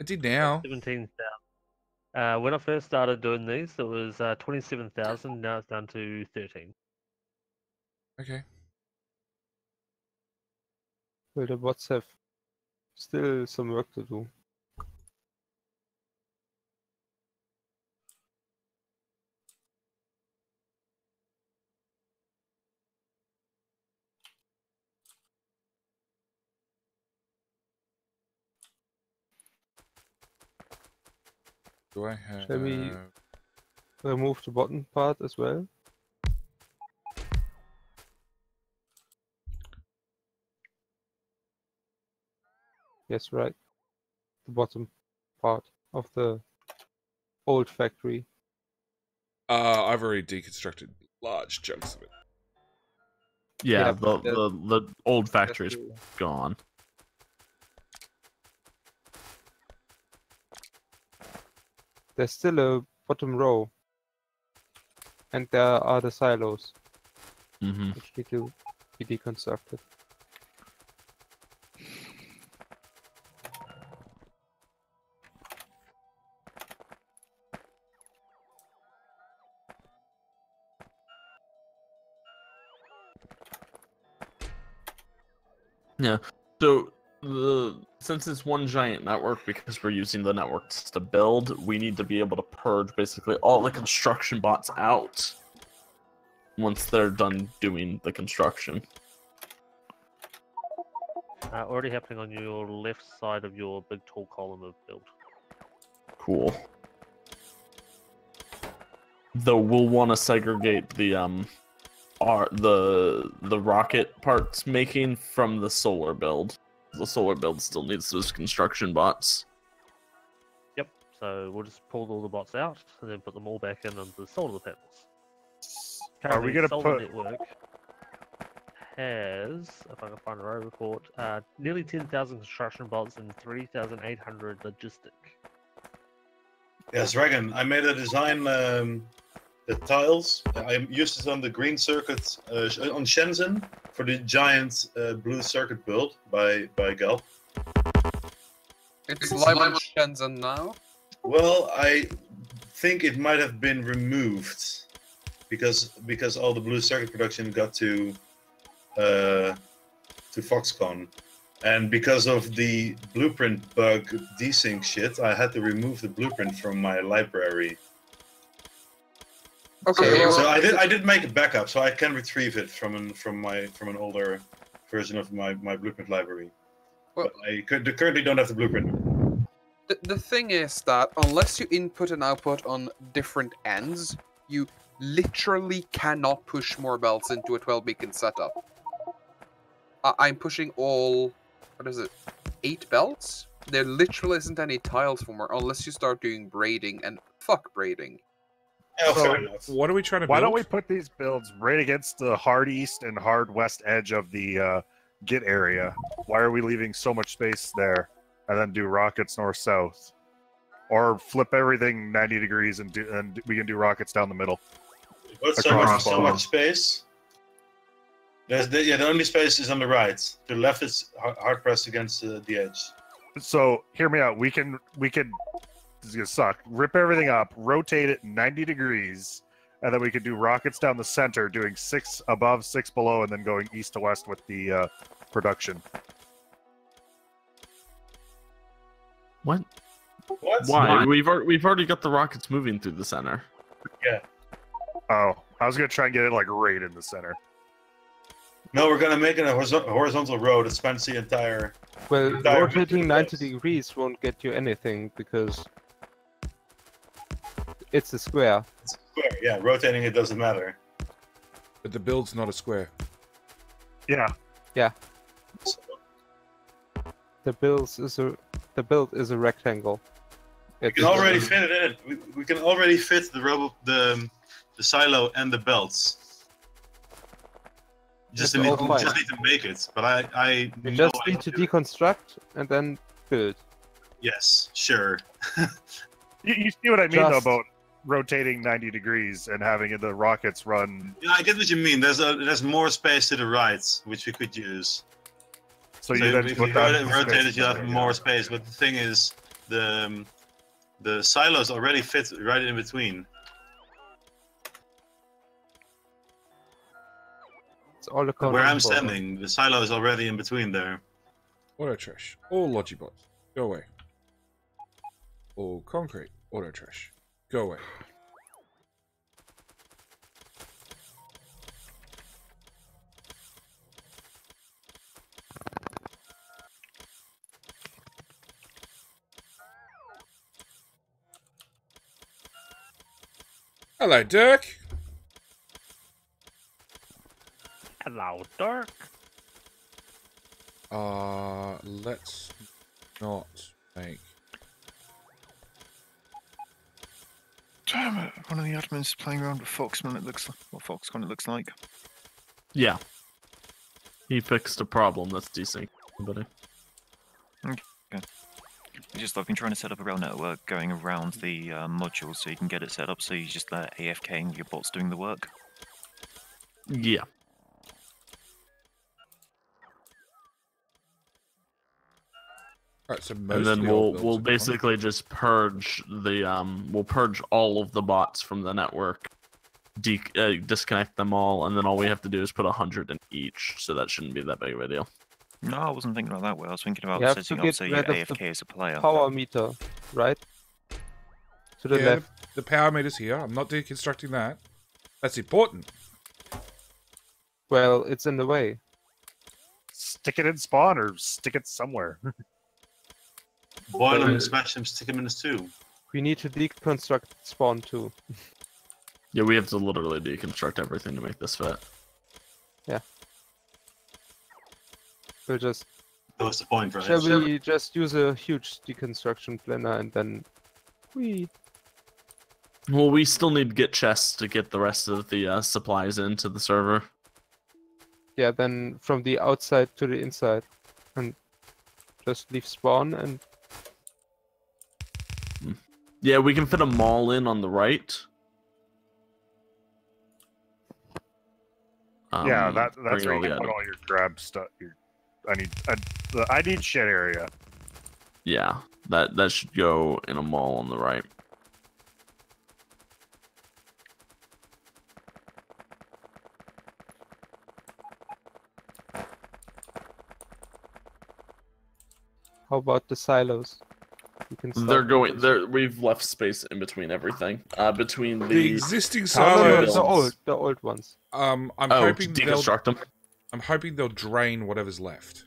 Speaker 5: I did now.
Speaker 4: 17,000. When I first started doing these, it was 27,000. Now it's down to 13.
Speaker 5: Okay.
Speaker 3: Well, the bots have still some work to do.
Speaker 5: Do I have...
Speaker 3: Shall we remove the bottom part as well? Yes, right. The bottom part of the old factory.
Speaker 5: I've already deconstructed large chunks of it.
Speaker 10: Yeah, the old factory is gone.
Speaker 3: There's still a bottom row. And there are the silos. Which need to be deconstructed.
Speaker 10: Yeah. So since it's one giant network, because we're using the networks to build, we need to be able to purge basically all the construction bots out once they're done doing the construction.
Speaker 4: Already happening on your left side of your big tall column of build.
Speaker 10: Cool. Though we'll want to segregate the rocket parts making from the solar build. The solar build still needs those construction bots.
Speaker 4: Yep. So we'll just pull all the bots out and then put them all back in onto the solar panels.
Speaker 13: Are we gonna
Speaker 4: solar
Speaker 13: put?
Speaker 4: network has, if I can find a row report, nearly 10,000 construction bots and 3,800 logistic.
Speaker 1: Yes, Regan, I made a design, the tiles. I used it on the green circuit on Shenzhen for the giant blue circuit build by Galp.
Speaker 6: It's live on Shenzhen now?
Speaker 1: Well, I think it might have been removed because all the blue circuit production got to Foxconn. And because of the blueprint bug desync shit, I had to remove the blueprint from my library.
Speaker 6: Okay.
Speaker 1: So I did make a backup, so I can retrieve it from an older version of my blueprint library.
Speaker 6: Well,
Speaker 1: but I currently don't have the blueprint.
Speaker 6: The thing is that unless you input and output on different ends, you literally cannot push more belts into a 12-beacon setup. I'm pushing all, what is it, 8 belts? There literally isn't any tiles for more unless you start doing braiding, and fuck braiding.
Speaker 5: So, what are we trying to build?
Speaker 13: Why don't we put these builds right against the hard east and hard west edge of the git area? Why are we leaving so much space there? And then do rockets north-south? Or flip everything 90 degrees and we can do rockets down the middle.
Speaker 1: But so much space. The only space is on the right. The left is hard pressed against the edge.
Speaker 13: So hear me out. We can. This is gonna suck. Rip everything up, rotate it 90 degrees, and then we could do rockets down the center, doing 6 above, 6 below, and then going east to west with the production.
Speaker 10: What?
Speaker 1: What?
Speaker 10: Why? We've already got the rockets moving through the center.
Speaker 1: Yeah.
Speaker 13: Oh, I was gonna try and get it like right in the center.
Speaker 1: No, we're gonna make it a horizontal road that spans the entire.
Speaker 3: Well, rotating 90 degrees won't get you anything because it's a square.
Speaker 1: It's a square, yeah. Rotating it doesn't matter.
Speaker 5: But the build's not a square.
Speaker 13: Yeah.
Speaker 3: Yeah. The build is a rectangle.
Speaker 1: We can already fit it in. We can already fit the silo and the belts. Just need to make it, but I
Speaker 3: you just need to deconstruct and then build.
Speaker 1: Yes, sure.
Speaker 13: You see what I mean though about rotating 90 degrees and having the rockets run.
Speaker 1: Yeah, I get what you mean. There's more space to the right, which we could use.
Speaker 13: So you then
Speaker 1: if
Speaker 13: put
Speaker 1: you
Speaker 13: that
Speaker 1: rotate it, you have more space. But the thing is, the silos already fit right in between.
Speaker 3: It's all the
Speaker 1: where I'm standing, the silo is already in between there.
Speaker 5: Auto trash. All Logibots. Go away. All concrete. Auto trash. Go away. Hello, Dirk.
Speaker 4: Hello, Dirk.
Speaker 5: Let's not make.
Speaker 14: Damn it! One of the admins is playing around with Foxconn. It looks like Foxconn. It looks like.
Speaker 10: Yeah. He fixed a problem. That's decent, buddy.
Speaker 14: Okay. I've been trying to set up a rail network going around the modules so you can get it set up so you just AFKing your bots doing the work.
Speaker 10: Yeah.
Speaker 5: Right, so
Speaker 10: and then we'll basically just purge the we'll purge all of the bots from the network, disconnect them all, and then all we have to do is put 100 in each. So that shouldn't be that big of a deal.
Speaker 14: No, I wasn't thinking about that way. I was thinking about
Speaker 3: You have to
Speaker 14: setting up
Speaker 3: get
Speaker 14: so you're
Speaker 3: rid of
Speaker 14: AFK
Speaker 3: the
Speaker 14: as a player.
Speaker 3: power meter, right? To the
Speaker 5: Yeah,
Speaker 3: left.
Speaker 5: the power meter's here. I'm not deconstructing that. That's important.
Speaker 3: Well, it's in the way.
Speaker 13: Stick it in spawn or stick it somewhere.
Speaker 1: Boil him, smash him, stick him in his tube.
Speaker 3: We need to deconstruct spawn too.
Speaker 10: Yeah, we have to literally deconstruct everything to make this fit.
Speaker 3: Yeah. We'll just...
Speaker 1: That was the point, right?
Speaker 3: Shall we just use a huge deconstruction planner and then...
Speaker 10: Well, we still need to get chests to get the rest of the supplies into the server.
Speaker 3: Yeah, then from the outside to the inside. And just leave spawn and...
Speaker 10: Yeah, we can fit a mall in on the right.
Speaker 13: Yeah, that's
Speaker 10: bring
Speaker 13: where
Speaker 10: all
Speaker 13: you
Speaker 10: the
Speaker 13: can put
Speaker 10: items.
Speaker 13: all your grab stuff. I need shed area.
Speaker 10: Yeah, that should go in a mall on the right.
Speaker 3: How about the silos? You can start
Speaker 10: They're
Speaker 3: with
Speaker 10: going.
Speaker 3: those.
Speaker 10: We've left space in between everything. Between
Speaker 5: The existing
Speaker 3: No,
Speaker 5: silos.
Speaker 3: the old ones.
Speaker 5: I'm
Speaker 10: hoping to deconstruct them.
Speaker 5: I'm hoping they'll drain whatever's left.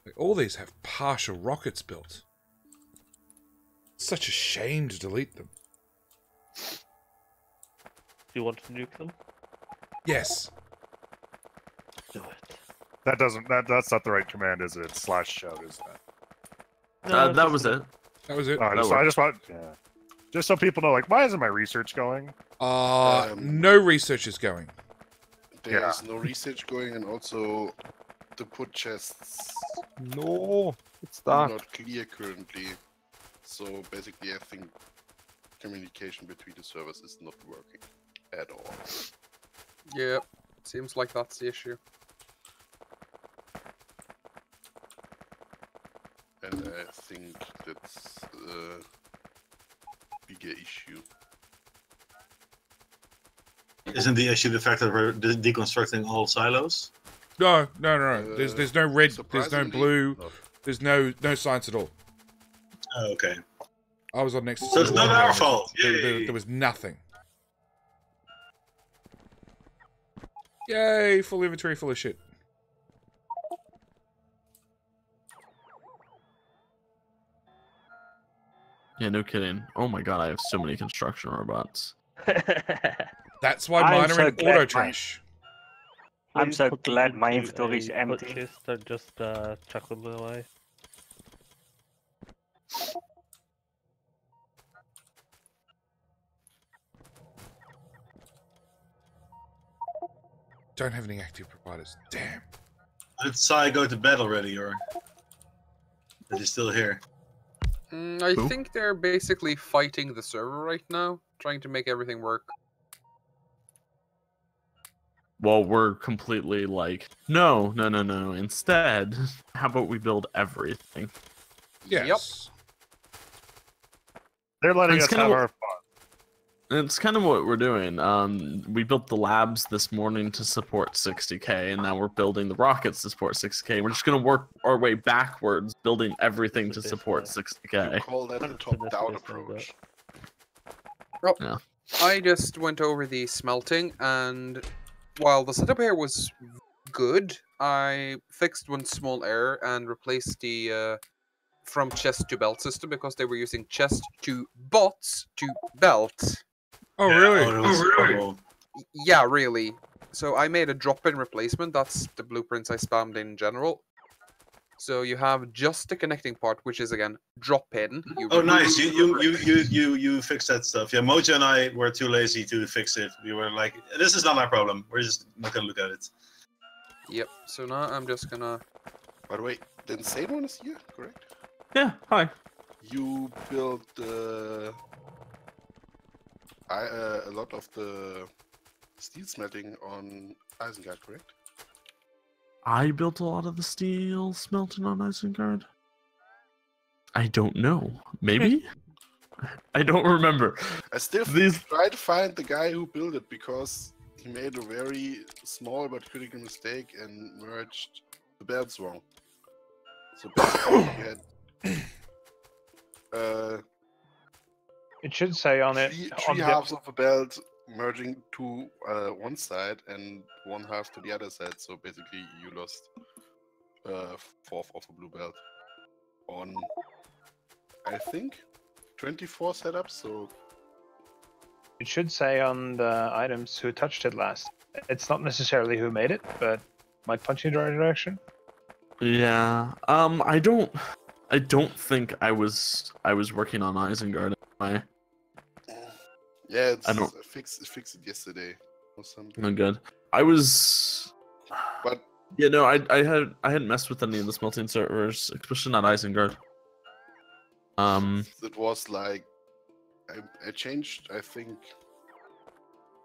Speaker 5: Like, all these have partial rockets built. Such a shame to delete them.
Speaker 4: Do you want to nuke them?
Speaker 5: Yes.
Speaker 4: Do it.
Speaker 13: That doesn't. That's not the right command, is it? It's /shout, isn't it?
Speaker 10: That was it.
Speaker 5: That was it.
Speaker 13: I just want, just so people know, like, why isn't my research going?
Speaker 5: No research is going.
Speaker 8: There's no research going, and also the put chests
Speaker 3: No, it's
Speaker 8: are
Speaker 3: dark.
Speaker 8: not clear currently. So basically, I think communication between the servers is not working at all.
Speaker 6: Yeah, seems like that's the issue.
Speaker 8: And I think that's a bigger issue.
Speaker 1: Isn't the issue the fact that we're deconstructing all silos?
Speaker 5: No. There's no red. There's no
Speaker 8: surprisingly,
Speaker 5: blue.
Speaker 8: no.
Speaker 5: There's no signs at all.
Speaker 1: Oh, okay.
Speaker 5: I was on next.
Speaker 1: So it's not our fault.
Speaker 5: There was nothing. Yay! Full inventory, full of shit.
Speaker 10: Yeah, no kidding. Oh my god, I have so many construction robots.
Speaker 5: That's why
Speaker 11: I'm
Speaker 5: mine are
Speaker 11: so
Speaker 5: in
Speaker 11: glad
Speaker 5: auto
Speaker 11: my-
Speaker 5: trash.
Speaker 11: I'm
Speaker 4: Please
Speaker 11: so
Speaker 4: put them
Speaker 11: glad my
Speaker 4: into
Speaker 11: inventory is
Speaker 4: a
Speaker 11: empty.
Speaker 4: foot chest and just chuck them away.
Speaker 5: Don't have any active providers. Damn.
Speaker 1: Did Sai go to bed already, or is he still here?
Speaker 6: I think they're basically fighting the server right now, trying to make everything work.
Speaker 10: Well, we're completely like, no. Instead, how about we build everything?
Speaker 5: Yes.
Speaker 13: They're letting
Speaker 10: It's
Speaker 13: us
Speaker 10: kinda
Speaker 13: have
Speaker 10: what-
Speaker 13: our fun.
Speaker 10: It's kind of what we're doing. We built the labs this morning to support 60k, and now we're building the rockets to support 60k. We're just gonna work our way backwards, building everything to support 60k.
Speaker 8: You call that a top-down approach.
Speaker 6: Well,
Speaker 10: Yeah.
Speaker 6: I just went over the smelting, and while the setup here was good, I fixed one small error and replaced the from chest to belt system because they were using chest to bots to belt.
Speaker 5: Oh, really?
Speaker 6: Yeah, really. So I made a drop-in replacement. That's the blueprints I spammed in general. So you have just the connecting part, which is again drop-in.
Speaker 1: Oh, nice! You fixed that stuff. Yeah, Mojo and I were too lazy to fix it. We were like, "This is not our problem. We're just not gonna look at it."
Speaker 6: Yep. So now I'm just gonna.
Speaker 8: By the way, the insane one is here, correct?
Speaker 10: Yeah. Hi.
Speaker 8: You built a lot of the steel smelting on Isengard, correct?
Speaker 10: I built a lot of the steel smelting on Isengard. I don't know. Maybe? I don't remember.
Speaker 8: I still
Speaker 10: These-
Speaker 8: try to find the guy who built it because he made a very small but critical mistake and merged the belts wrong. So basically, he had
Speaker 15: it should say on it
Speaker 8: three halves of a belt merging to one side and one half to the other side. So basically, you lost fourth of a blue belt on, I think, 24 setups. So
Speaker 15: it should say on the items who touched it last. It's not necessarily who made it, but might punch you in the right direction.
Speaker 10: Yeah. I don't think I was working on Isengard anyway.
Speaker 8: yeah, it's
Speaker 10: I don't.
Speaker 8: fixed it yesterday or something.
Speaker 10: Oh, good. I was.
Speaker 8: But
Speaker 10: yeah, no, I hadn't messed with any of the smelting servers, especially not Isengard.
Speaker 8: It was like I changed, I think,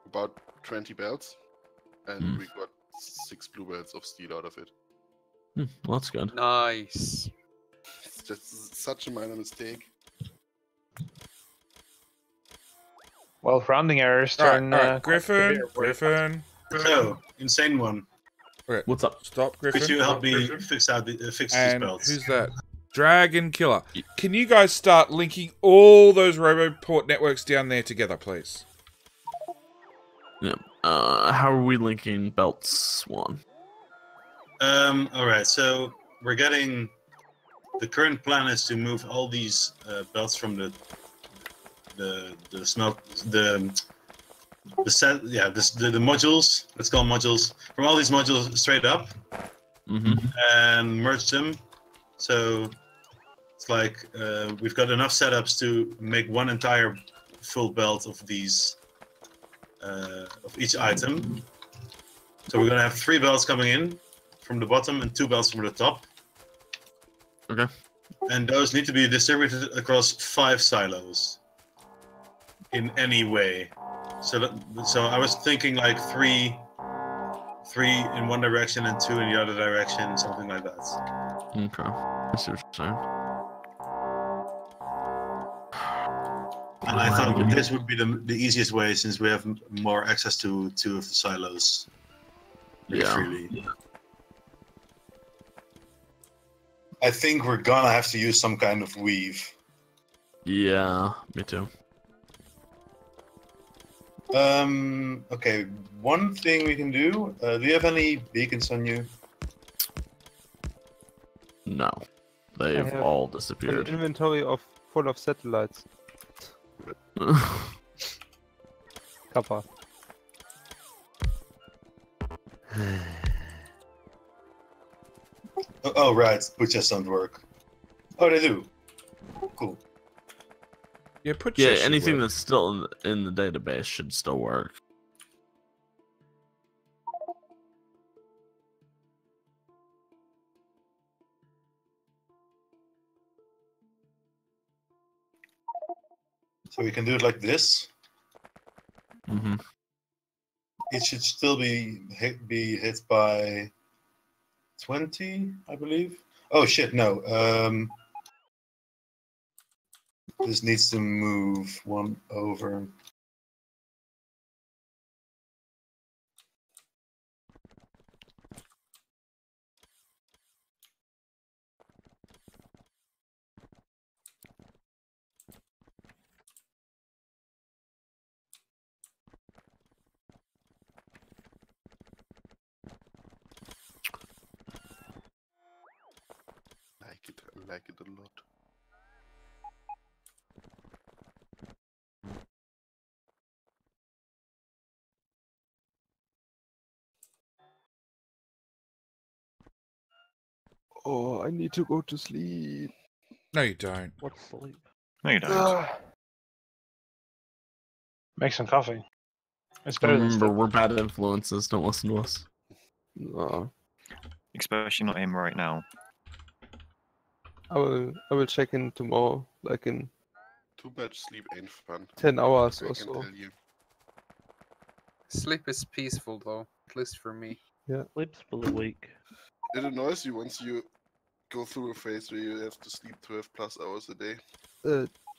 Speaker 8: about 20 belts, and we got 6 blue belts of steel out of it.
Speaker 10: Well, that's good.
Speaker 6: Nice.
Speaker 8: It's just such a minor mistake.
Speaker 15: Well, rounding errors turn.
Speaker 5: Alright, Griffin.
Speaker 1: So, insane one.
Speaker 5: Okay,
Speaker 10: what's up?
Speaker 5: Stop, Griffin.
Speaker 1: Could you help me fix these
Speaker 5: And
Speaker 1: belts?
Speaker 5: who's that? Dragon Killer. Can you guys start linking all those Roboport networks down there together, please?
Speaker 10: Yeah. How are we linking belts, Swan?
Speaker 1: Alright, so we're getting... The current plan is to move all these belts from the modules, let's call them modules, from all these modules straight up, and merge them. So it's like we've got enough setups to make one entire full belt of these, of each item. So we're gonna have 3 belts coming in from the bottom and 2 belts from the top.
Speaker 10: Okay.
Speaker 1: And those need to be distributed across 5 silos in any way. So I was thinking like 3 in one direction and 2 in the other direction, something like that.
Speaker 10: Okay. I see what you're saying.
Speaker 1: And I thought that this would be the easiest way, since we have more access to 2 of the silos. Freely. I think we're gonna have to use some kind of weave.
Speaker 10: Yeah, me too.
Speaker 1: Okay, one thing we can do. Do you have any beacons on you?
Speaker 10: No, they've all disappeared.
Speaker 3: An inventory full of satellites. Kappa.
Speaker 1: Oh, right, which just don't work. Oh, they do. Cool.
Speaker 5: Yeah, put
Speaker 10: yeah, anything that's still in the database should still work.
Speaker 1: So we can do it like this.
Speaker 10: Mm-hmm.
Speaker 1: It should still be hit by 20, I believe. Oh shit, no. This needs to move 1 over.
Speaker 8: I like it a lot.
Speaker 3: Oh, I need to go to sleep.
Speaker 5: No, you don't.
Speaker 4: What's sleep?
Speaker 14: No, you don't.
Speaker 15: Make some coffee. It's better than
Speaker 10: Remember,
Speaker 15: sleep.
Speaker 10: we're bad influences. Don't listen to us.
Speaker 3: No.
Speaker 14: Especially not him right now.
Speaker 3: I will check in tomorrow, like in
Speaker 8: Too much sleep ain't fun.
Speaker 3: 10 hours
Speaker 8: I
Speaker 3: or
Speaker 8: can
Speaker 3: so.
Speaker 8: tell you.
Speaker 6: Sleep is peaceful, though, at least for me.
Speaker 3: Yeah.
Speaker 4: Sleep's for the weak.
Speaker 8: It annoys you once you go through a phase where you have to sleep 12+ hours a day.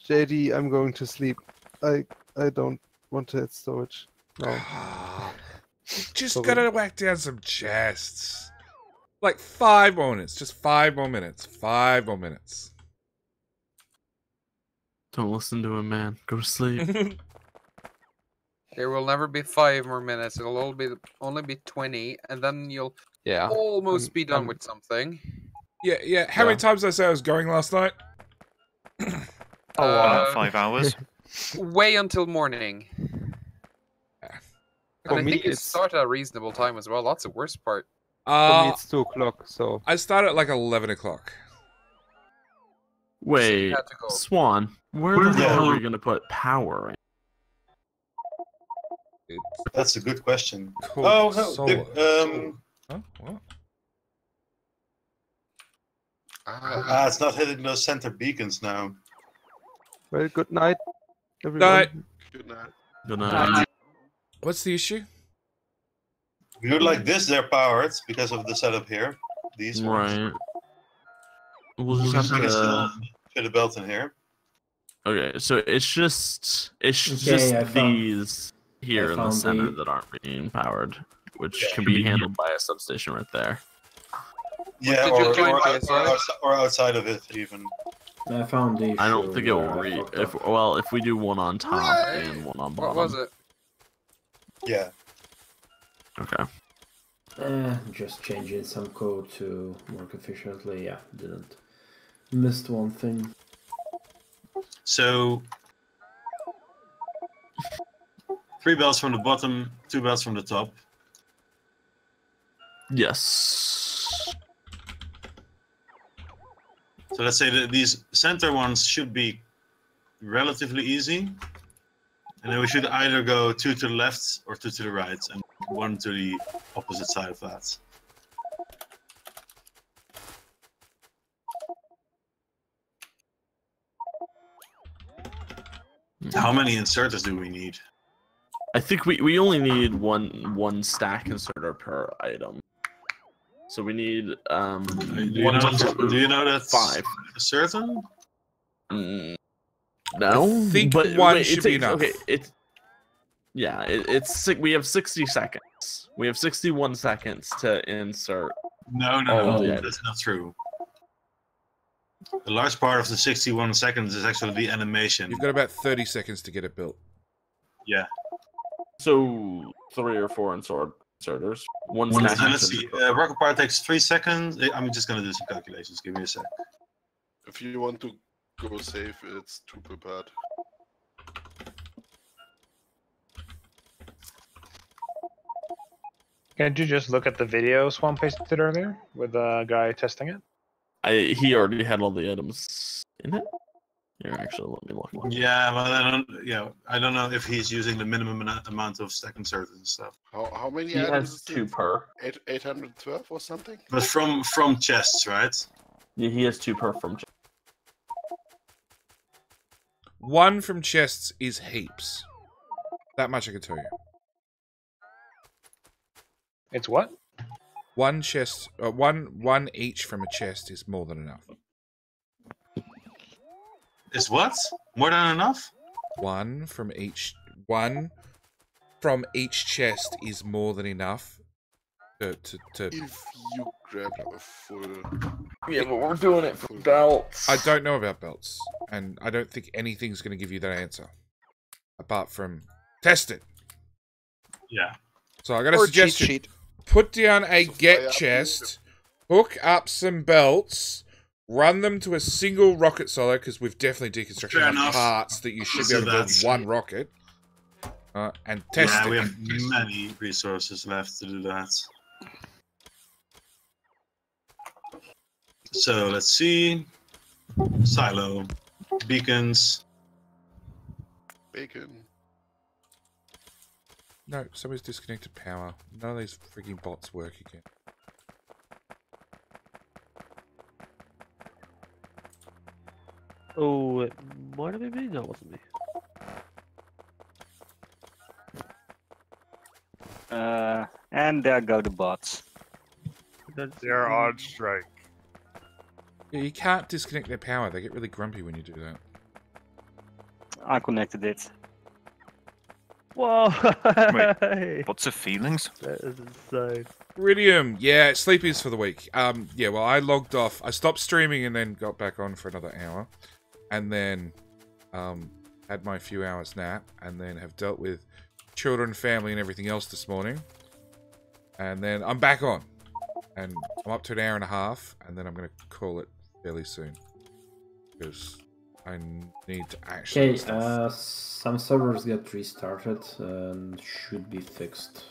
Speaker 3: JD, I'm going to sleep. I don't want to hit storage. No.
Speaker 5: Just gotta whack down some chests. Like 5 more minutes. Just 5 more minutes. 5 more minutes.
Speaker 10: Don't listen to him, man. Go to sleep.
Speaker 6: There will never be 5 more minutes. It'll only be 20, and then you'll almost be done with something.
Speaker 5: Yeah. How many times did I say I was going last night?
Speaker 14: About 5 hours.
Speaker 6: Way until morning. And I think you start at a reasonable time as well. That's the worst part.
Speaker 3: For me, it's 2 o'clock, so...
Speaker 5: I start at like 11 o'clock.
Speaker 10: Wait, Swan, where the hell are we going to put power in?
Speaker 1: That's a good question.
Speaker 5: Cool.
Speaker 1: What? It's not hitting those center beacons now.
Speaker 3: Well, good night, everyone.
Speaker 8: Good night.
Speaker 10: Good night.
Speaker 5: What's the issue?
Speaker 1: If you do it like this, they're powered because of the setup here. These ones.
Speaker 10: Right. We'll just have to
Speaker 1: fit a belt in here.
Speaker 10: Okay, so it's just these here in the center that aren't being powered, which can be handled by a substation right there.
Speaker 1: Yeah, or outside of it even.
Speaker 7: I found the.
Speaker 10: I don't think it will read. If we do one on top and one on bottom.
Speaker 6: What was it?
Speaker 1: Yeah.
Speaker 10: Okay.
Speaker 7: Just changing some code to work efficiently. Yeah, didn't. Missed one thing.
Speaker 1: So 3 belts from the bottom, 2 belts from the top.
Speaker 10: Yes.
Speaker 1: So let's say that these center ones should be relatively easy. And then we should either go 2 to the left or 2 to the right, and 1 to the opposite side of that. How many inserters do we need?
Speaker 10: I think we only need one stack inserter per item. So we need
Speaker 1: do you know that's
Speaker 10: 5
Speaker 1: certain?
Speaker 10: No,
Speaker 5: I think
Speaker 10: but
Speaker 5: one should be enough.
Speaker 10: Okay, it's we have 60 seconds. We have 61 seconds to insert.
Speaker 1: No, that's not true. The large part of the 61 seconds is actually the animation.
Speaker 5: You've got about 30 seconds to get it built.
Speaker 1: Yeah.
Speaker 10: So 3 or 4 inserters. One
Speaker 1: Let's
Speaker 10: stack.
Speaker 1: see. Rocket Power takes 3 seconds. I'm just gonna do some calculations. Give me a sec.
Speaker 8: If you want to go safe, it's 2 per part.
Speaker 15: Can't you just look at the video Swan pasted earlier with the guy testing it?
Speaker 10: He already had all the items in it. Here, actually, let me look.
Speaker 1: Yeah, but I don't know if he's using the minimum amount of stack inserters and stuff.
Speaker 8: How many
Speaker 10: He
Speaker 8: items?
Speaker 10: has 2 per.
Speaker 8: 812 or something?
Speaker 1: But from chests, right?
Speaker 10: Yeah, he has 2 per from chest.
Speaker 5: 1 from chests is heaps. That much I can tell you.
Speaker 15: It's what?
Speaker 5: 1 chest, one each from a chest is more than enough.
Speaker 1: Is what? More than enough?
Speaker 5: 1 from each chest is more than enough. To
Speaker 8: If you grab a full.
Speaker 10: Yeah, but we're doing it for belts.
Speaker 5: I don't know about belts, and I don't think anything's going to give you that answer, apart from test it.
Speaker 1: Yeah.
Speaker 5: So I got a suggestion. Put down a get chest, hook up some belts, run them to a single rocket solo, because we've definitely deconstructed enough parts that you should be able to build 1 rocket, and test it.
Speaker 1: Yeah, we have many resources left to do that. So let's see. Silo, beacons.
Speaker 8: Bacon.
Speaker 5: No, somebody's disconnected power. None of these freaking bots work again.
Speaker 4: Oh, it might have been me? No, it wasn't me.
Speaker 11: And there go the bots.
Speaker 13: They're on strike.
Speaker 5: Yeah, you can't disconnect their power. They get really grumpy when you do that.
Speaker 11: I connected it.
Speaker 4: Whoa!
Speaker 14: Wait, what's the feelings?
Speaker 4: That is insane.
Speaker 5: Iridium, yeah, sleepies for the week. Yeah, well, I logged off. I stopped streaming and then got back on for another hour, and then had my few hours nap, and then have dealt with children, family, and everything else this morning, and then I'm back on, and I'm up to an hour and a half, and then I'm gonna call it fairly soon because I need to actually.
Speaker 7: Okay, some servers get restarted and should be fixed.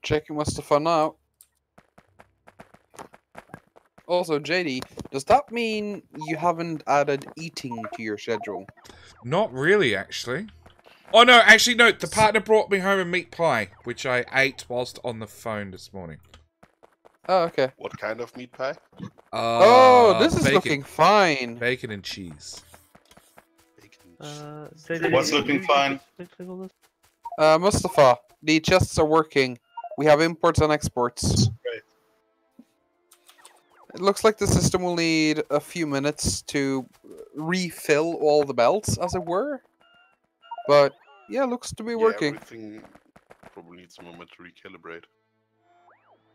Speaker 6: Checking what's the fun now. Also, JD, does that mean you haven't added eating to your schedule?
Speaker 5: Not really, actually. Oh, no, actually, no. The partner brought me home a meat pie, which I ate whilst on the phone this morning.
Speaker 6: Oh, okay.
Speaker 8: What kind of meat pie?
Speaker 6: Oh, this is
Speaker 5: bacon.
Speaker 6: looking fine.
Speaker 5: Bacon and cheese.
Speaker 1: What's looking fine?
Speaker 6: Mustafa, the chests are working. We have imports and exports.
Speaker 1: Great.
Speaker 6: It looks like the system will need a few minutes to refill all the belts, as it were. But, yeah, looks to be working.
Speaker 8: Everything probably needs a moment to recalibrate.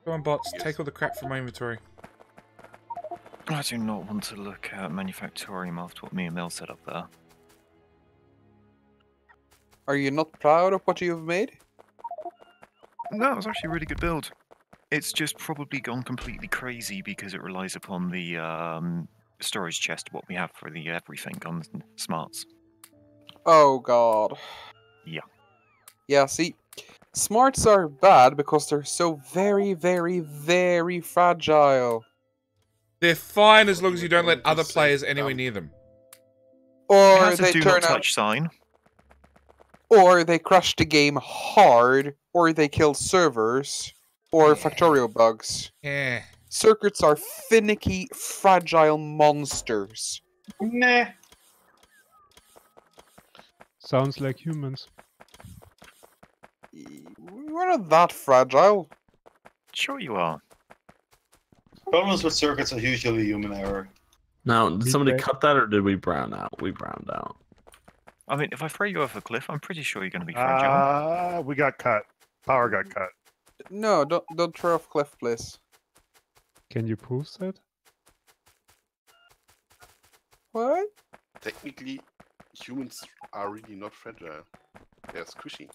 Speaker 5: Go on, bots. Take all the crap from my inventory.
Speaker 14: I do not want to look at Manufactorium after what me and Mel set up there.
Speaker 6: Are you not proud of what you have made?
Speaker 14: No, it was actually a really good build. It's just probably gone completely crazy because it relies upon the storage chest, what we have for the everything on smarts.
Speaker 6: Oh, God.
Speaker 14: Yeah.
Speaker 6: Yeah, see, smarts are bad because they're so very, very, very fragile.
Speaker 5: They're fine as long as you don't let other players anywhere near them.
Speaker 6: Or
Speaker 14: It has a
Speaker 6: they
Speaker 14: do
Speaker 6: turn
Speaker 14: not
Speaker 6: out,
Speaker 14: touch sign.
Speaker 6: or they crash the game hard, or they kill servers, or Factorio bugs.
Speaker 5: Yeah.
Speaker 6: Circuits are finicky, fragile monsters.
Speaker 16: Nah.
Speaker 18: Sounds like humans.
Speaker 6: We're not that fragile.
Speaker 14: Sure you are.
Speaker 1: Problems with circuits are usually human error.
Speaker 10: Now, did somebody cut that, or did we brown out? We browned out.
Speaker 14: I mean, if I throw you off a cliff, I'm pretty sure you're going to be fragile.
Speaker 13: We got cut. Power got cut.
Speaker 6: No, don't throw off cliff, please.
Speaker 18: Can you prove that?
Speaker 6: What?
Speaker 8: Technically, humans are really not fragile. They're squishy.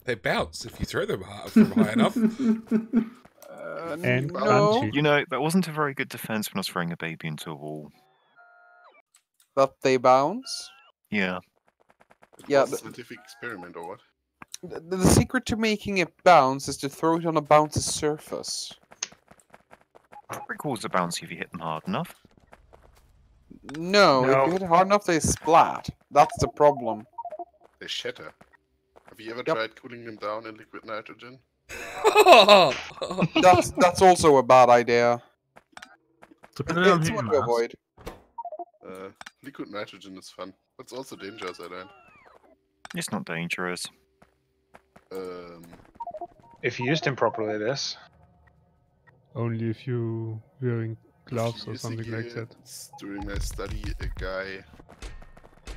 Speaker 5: They bounce if you throw them from high enough.
Speaker 18: And
Speaker 6: no.
Speaker 14: You know, that wasn't a very good defense when I was throwing a baby into a wall.
Speaker 6: That they bounce?
Speaker 14: Yeah.
Speaker 6: Yeah.
Speaker 8: A scientific experiment or what?
Speaker 6: The secret to making it bounce is to throw it on a bouncy surface.
Speaker 14: Brick walls are bouncy if you hit them hard enough.
Speaker 6: No, if you hit it hard enough, they splat. That's the problem.
Speaker 8: They shatter. Have you ever tried cooling them down in liquid nitrogen?
Speaker 6: That's also a bad idea.
Speaker 10: Depending on
Speaker 6: It's
Speaker 10: who
Speaker 6: one
Speaker 10: you
Speaker 6: to
Speaker 10: ask.
Speaker 6: avoid.
Speaker 8: Liquid nitrogen is fun, but it's also dangerous, I learned.
Speaker 14: It's not dangerous.
Speaker 15: If you used them properly, it is.
Speaker 18: Only if you wearing gloves or
Speaker 8: Years
Speaker 18: something
Speaker 8: ago,
Speaker 18: like that.
Speaker 8: During my study, a guy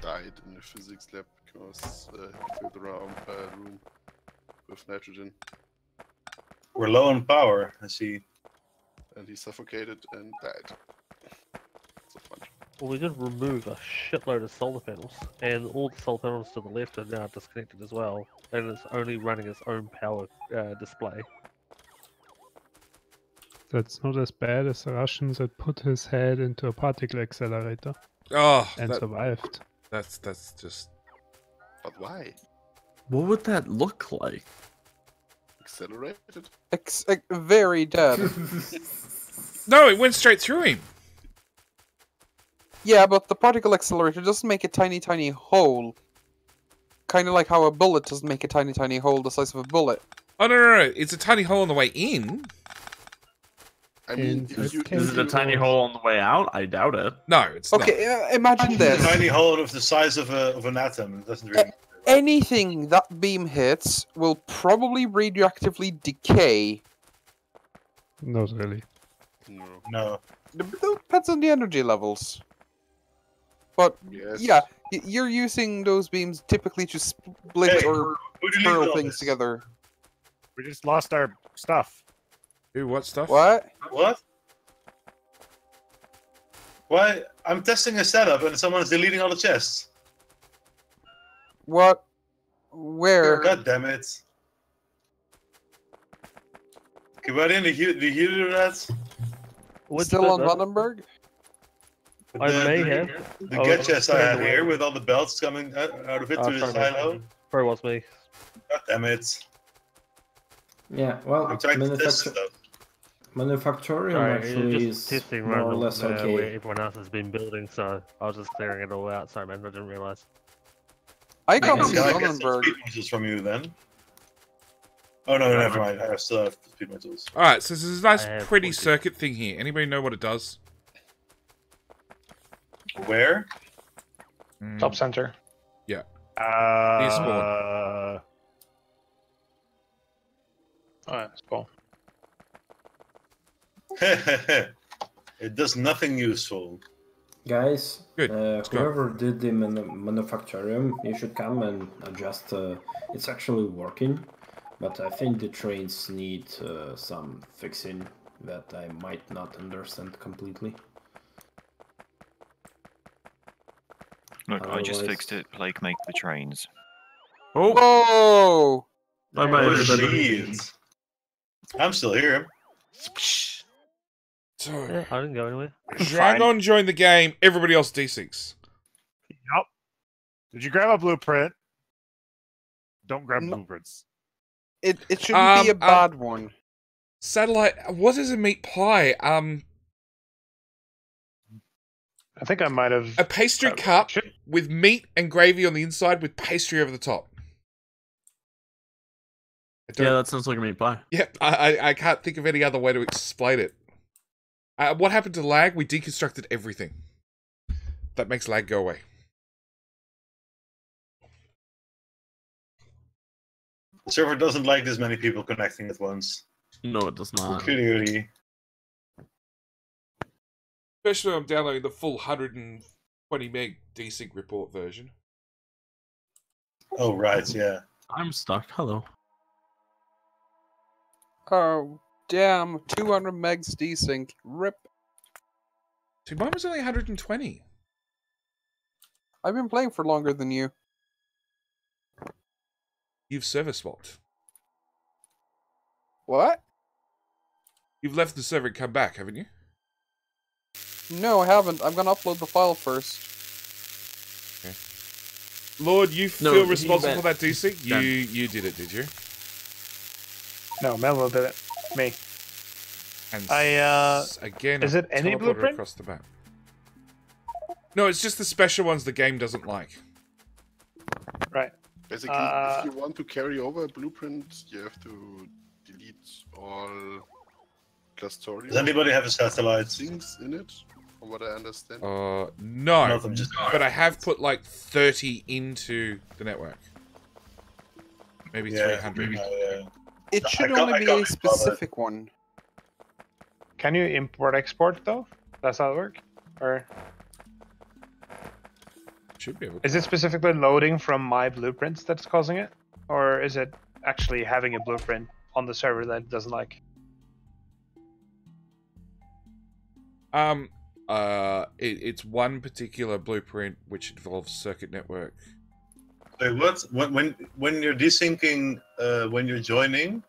Speaker 8: died in the physics lab because he filled the room with nitrogen.
Speaker 1: We're low on power, I see.
Speaker 8: And he suffocated and died. So fun.
Speaker 4: Well, we did remove a shitload of solar panels, and all the solar panels to the left are now disconnected as well, and it's only running its own power display.
Speaker 18: That's not as bad as the Russian that put his head into a particle accelerator.
Speaker 5: Oh,
Speaker 18: and survived.
Speaker 5: That's just.
Speaker 8: But why?
Speaker 10: What would that look like?
Speaker 8: Accelerated?
Speaker 6: Very dead.
Speaker 5: No, it went straight through him.
Speaker 6: Yeah, but the particle accelerator doesn't make a tiny, tiny hole. Kind of like how a bullet doesn't make a tiny, tiny hole the size of a bullet.
Speaker 5: Oh, no. It's a tiny hole on the way in.
Speaker 8: I mean,
Speaker 10: Is it a tiny hole on the way out? I doubt it.
Speaker 5: No, it's
Speaker 6: Okay, imagine this.
Speaker 1: A tiny hole of the size of an atom. It doesn't really.
Speaker 6: Anything that beam hits will probably radioactively decay.
Speaker 18: Not really.
Speaker 1: No.
Speaker 6: Depends on the energy levels. But
Speaker 8: Yes.
Speaker 6: yeah, you're using those beams typically to split or curl things together.
Speaker 13: We just lost our stuff.
Speaker 5: Who? What stuff?
Speaker 6: What?
Speaker 1: What? Why? I'm testing a setup and someone's deleting all the chests.
Speaker 6: What? Where?
Speaker 1: God damn it. Okay, wherein did you do that?
Speaker 6: Still on Vandenberg?
Speaker 4: I may have.
Speaker 1: The get chest I have here with all the belts coming out of it to the silo.
Speaker 4: Probably was me.
Speaker 1: God damn it.
Speaker 7: Yeah, well,
Speaker 1: I'm trying to test stuff.
Speaker 7: manufacturing
Speaker 4: Sorry,
Speaker 7: actually
Speaker 4: just
Speaker 7: is
Speaker 4: testing
Speaker 7: more or
Speaker 4: around
Speaker 7: less
Speaker 4: where
Speaker 7: okay.
Speaker 4: everyone else has been building, so I was just clearing it all out. Sorry, man, I didn't realize.
Speaker 6: I got
Speaker 1: Can
Speaker 6: some
Speaker 1: I get some
Speaker 6: Vandenberg.
Speaker 1: speed tools from you then? Oh no, never mind. I still have speed tools.
Speaker 5: Alright, so there's a nice pretty circuit thing here. Anybody know what it does?
Speaker 1: Where?
Speaker 15: Top center.
Speaker 5: Yeah.
Speaker 13: Spawn.
Speaker 15: Oh, spawn.
Speaker 1: It does nothing useful.
Speaker 7: Guys,
Speaker 5: Good.
Speaker 7: whoever did the manufacturing, you should come and adjust. It's actually working, but I think the trains need some fixing that I might not understand completely.
Speaker 14: Look, I just fixed it. Blake, make the trains.
Speaker 6: Oh!
Speaker 10: Bye bye, everybody.
Speaker 1: Jeez. I'm still here.
Speaker 5: So,
Speaker 4: I didn't go anywhere.
Speaker 5: Dragon joined the game. Everybody else desyncs.
Speaker 13: Yep. Did you grab a blueprint? Don't grab blueprints.
Speaker 6: It shouldn't be a bad one.
Speaker 5: Satellite. What is a meat pie?
Speaker 15: I think I might have
Speaker 5: A pastry cup with meat and gravy on the inside with pastry over the top.
Speaker 10: Yeah, that sounds like a meat pie.
Speaker 5: Yep, I can't think of any other way to explain it. What happened to lag? We deconstructed everything. That makes lag go away.
Speaker 1: The server doesn't like this many people connecting at once.
Speaker 10: No, it does not.
Speaker 1: Clearly.
Speaker 5: Especially when I'm downloading the full 120 meg desync report version.
Speaker 1: Oh, right, yeah.
Speaker 10: I'm stuck. Hello.
Speaker 6: Oh, damn. 200 megs desync. RIP.
Speaker 5: See, mine was only 120.
Speaker 6: I've been playing for longer than you.
Speaker 5: You've server swapped.
Speaker 6: What?
Speaker 5: You've left the server and come back, haven't you?
Speaker 6: No, I haven't. I'm gonna upload the file first.
Speaker 5: Okay. Lord, you
Speaker 15: No,
Speaker 5: feel
Speaker 15: he
Speaker 5: responsible for
Speaker 15: meant-
Speaker 5: that desync?
Speaker 15: Dan.
Speaker 5: You did it, did you?
Speaker 15: No, Melville did it. Me.
Speaker 5: And again,
Speaker 15: is it
Speaker 5: I've
Speaker 15: any
Speaker 5: teleported
Speaker 15: blueprint?
Speaker 5: across the map. No, it's just the special ones the game doesn't like.
Speaker 15: Right.
Speaker 8: Basically, if you want to carry over a blueprint, you have to delete all Clusterio.
Speaker 1: Does anybody have a satellite?
Speaker 8: Things in it, from what I understand.
Speaker 5: No,
Speaker 1: Nothing, just-
Speaker 5: but I have put like 30 into the network. Maybe 300.
Speaker 6: It should only be a specific one.
Speaker 15: Can you import export though? Does that work? Or
Speaker 5: should be able
Speaker 15: is it specifically loading from my blueprints that's causing it? Or is it actually having a blueprint on the server that it doesn't like?
Speaker 5: It's one particular blueprint which involves circuit network.
Speaker 1: Wait, what? When you're desyncing, when you're joining,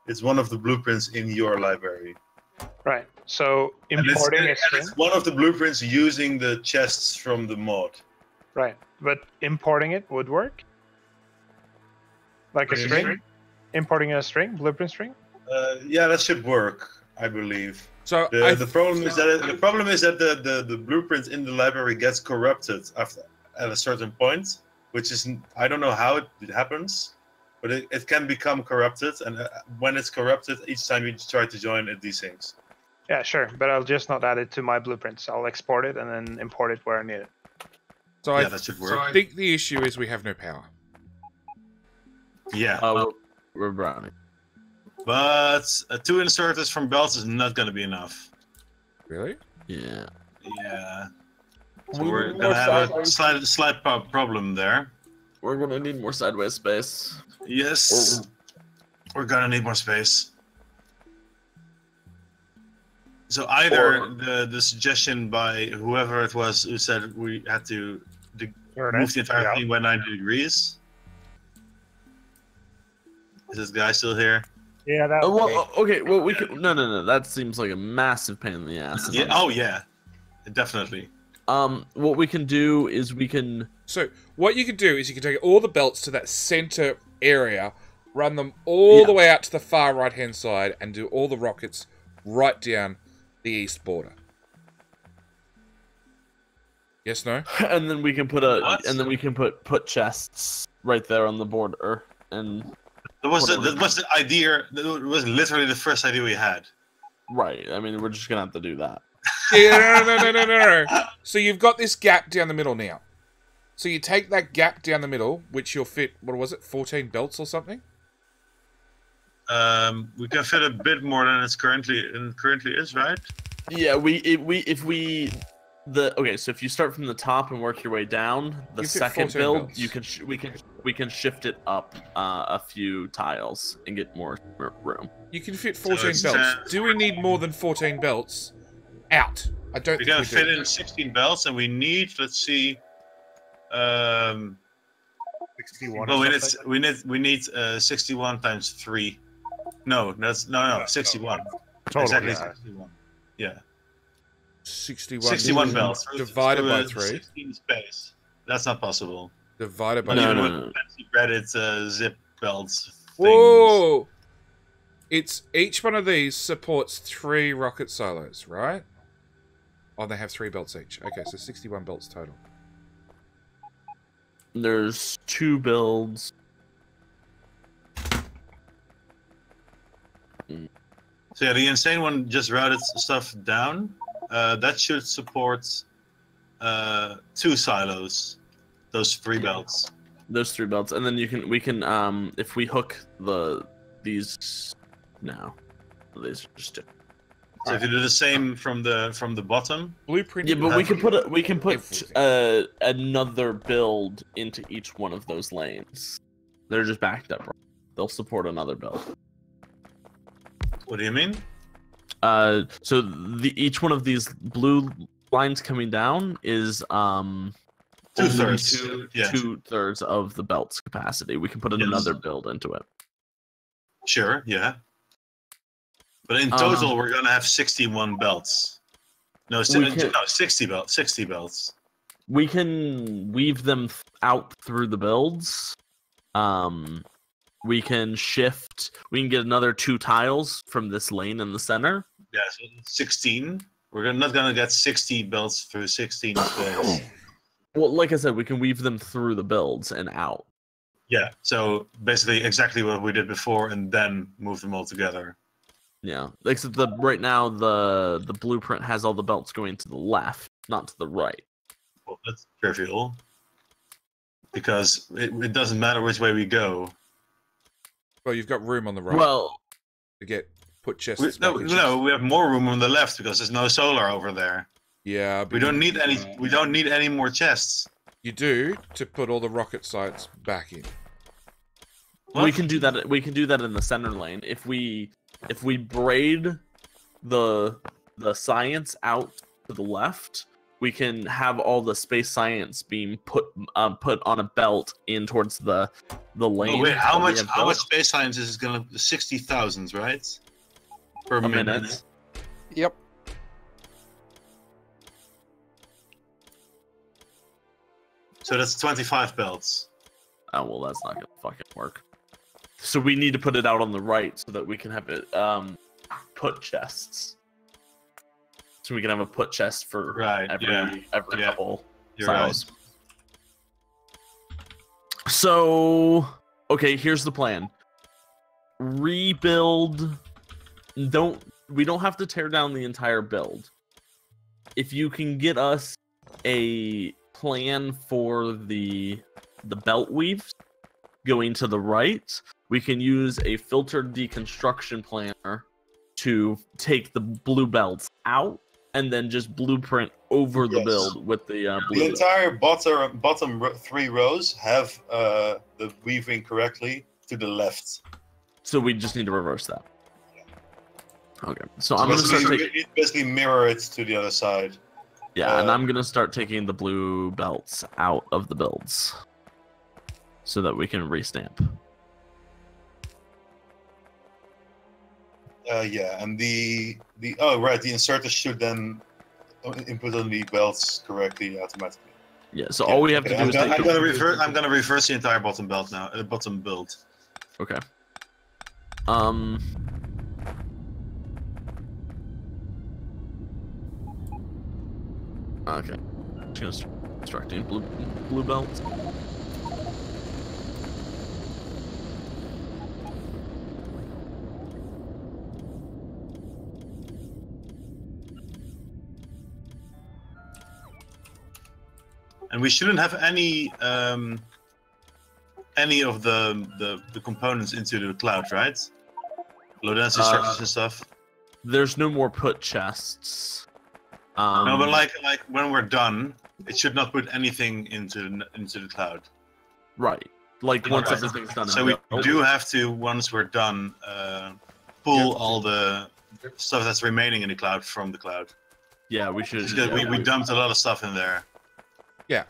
Speaker 1: it's one of the blueprints in your library.
Speaker 15: Right. So
Speaker 1: And it's-
Speaker 15: importing a
Speaker 1: and
Speaker 15: string.
Speaker 1: it's one of the blueprints using the chests from the mod.
Speaker 15: Right. But importing it would work? Like a
Speaker 1: What do you
Speaker 15: string?
Speaker 1: mean?
Speaker 15: Importing a string, blueprint string?
Speaker 1: Yeah, that should work, I believe.
Speaker 5: So
Speaker 1: the problem is that the blueprint in the library gets corrupted at a certain point, which is I don't know how it happens, but it can become corrupted, and when it's corrupted, each time you try to join, it desyncs.
Speaker 15: Yeah, sure. But I'll just not add it to my blueprints. I'll export it and then import it where I need it.
Speaker 5: So
Speaker 1: Yeah, that should work.
Speaker 5: I think the issue is we have no power.
Speaker 1: Yeah.
Speaker 10: We're browning.
Speaker 1: But 2 inserters from belts is not going to be enough.
Speaker 5: Really?
Speaker 10: Yeah.
Speaker 1: Yeah. So we're gonna have a slight problem there.
Speaker 10: We're gonna need more sideways space.
Speaker 1: Yes. We're gonna need more space. So either the suggestion by whoever it was who said we had to move the entire thing by 90 degrees. Is this guy still here?
Speaker 13: Yeah, that.
Speaker 10: Okay. Well, we can. No. That seems like a massive pain in the ass.
Speaker 1: Yeah. Oh yeah, definitely.
Speaker 10: What we can do is we can.
Speaker 5: So what you can do is you can take all the belts to that center area, run them all the way out to the far right hand side, and do all the rockets right down the east border. Yes, no.
Speaker 10: And then we can put put chests right there on the border, and
Speaker 1: that was the idea. That was literally the first idea we had.
Speaker 10: Right. I mean, we're just gonna have to do that.
Speaker 5: Yeah, no. So you've got this gap down the middle now. So you take that gap down the middle, which you'll fit. What was it? 14 belts or something?
Speaker 1: We can fit a bit more than it's currently is, right?
Speaker 10: Yeah, so if you start from the top and work your way down, the second build belts. we can shift it up a few tiles and get more room.
Speaker 5: You can fit 14 belts. Do we need more than 14 belts? Out. I don't.
Speaker 1: We're gonna fit in 16 belts, and we need. Let's see.
Speaker 13: 61.
Speaker 1: Well, we need 61 times 3. No, that's no 61.
Speaker 13: Total,
Speaker 1: exactly
Speaker 13: yeah.
Speaker 1: 61. Yeah.
Speaker 5: 61
Speaker 1: belts
Speaker 5: divided by 3.
Speaker 1: 16 space. That's not possible.
Speaker 5: Divided by
Speaker 1: no. Reddit zip belts.
Speaker 5: Whoa! It's each one of these supports 3 rocket silos, right? Oh, they have 3 belts each. Okay, so 61 belts total.
Speaker 10: There's 2 builds.
Speaker 1: So yeah, the insane one just routed stuff down. That should support 2 silos. Those 3 belts.
Speaker 10: Those 3 belts, and then we can if we hook these now, these are just.
Speaker 1: So if you do the same from the bottom,
Speaker 5: blueprint.
Speaker 10: Yeah, but we can put another build into each one of those lanes. They're just backed up. They'll support another build.
Speaker 1: What do you mean?
Speaker 10: So each one of these blue lines coming down is
Speaker 1: 2/3. Yeah.
Speaker 10: 2/3 of the belt's capacity. We can put another build into it.
Speaker 1: Sure. Yeah. But in total, we're gonna have 61 belts. No, 60 belts. 60 belts.
Speaker 10: We can weave them out through the builds. We can shift. We can get another 2 tiles from this lane in the center.
Speaker 1: Yeah, so 16. We're not gonna get 60 belts through 16 space.
Speaker 10: Well, like I said, we can weave them through the builds and out.
Speaker 1: Yeah. So basically, exactly what we did before, and then move them all together.
Speaker 10: Yeah, except right now the blueprint has all the belts going to the left, not to the right.
Speaker 1: Well, that's trivial. Because it doesn't matter which way we go.
Speaker 5: Well, you've got room on the right.
Speaker 10: Well,
Speaker 5: to put chests.
Speaker 1: No, we have more room on the left because there's no solar over there.
Speaker 5: Yeah,
Speaker 1: we don't need any. We don't need any more chests.
Speaker 5: You do to put all the rocket sites back in.
Speaker 10: What? We can do that. We can do that in the center lane if we braid the science out to the left. We can have all the space science being put on a belt in towards the lane.
Speaker 1: Oh, wait, how much space science is gonna 60,000, right? Per minute.
Speaker 6: Yep.
Speaker 1: So that's 25 belts.
Speaker 10: Oh well, that's not gonna fucking work. So we need to put it out on the right so that we can have it put chests. So we can have a put chest for every couple silos. Right. So okay, here's the plan. Rebuild. We don't have to tear down the entire build. If you can get us a plan for the belt weaves going to the right, we can use a filtered deconstruction planner to take the blue belts out and then just blueprint over the
Speaker 1: Yes.
Speaker 10: build with the blue.
Speaker 1: The entire bottom 3 rows have the weaving correctly to the left.
Speaker 10: So we just need to reverse that. Okay, so I'm
Speaker 1: So
Speaker 10: gonna start taking.
Speaker 1: you basically mirror it to the other side.
Speaker 10: Yeah, and I'm gonna start taking the blue belts out of the builds, so that we can restamp.
Speaker 1: Yeah, and the inserter should then input on the belts correctly automatically.
Speaker 10: Yeah, so all we have to do is
Speaker 1: I'm gonna reverse the entire bottom belt now. Bottom build.
Speaker 10: Okay. Okay. Just constructing blue belts.
Speaker 1: And we shouldn't have any of the components into the cloud, right? Low density structures and stuff.
Speaker 10: There's no more put chests.
Speaker 1: No, but like when we're done, it should not put anything into the cloud.
Speaker 10: Right. Like once everything's done.
Speaker 1: So we do have to, once we're done, pull all the stuff that's remaining in the cloud from the cloud.
Speaker 10: Yeah, we should.
Speaker 1: Because we dumped a lot of stuff in there.
Speaker 5: Yeah.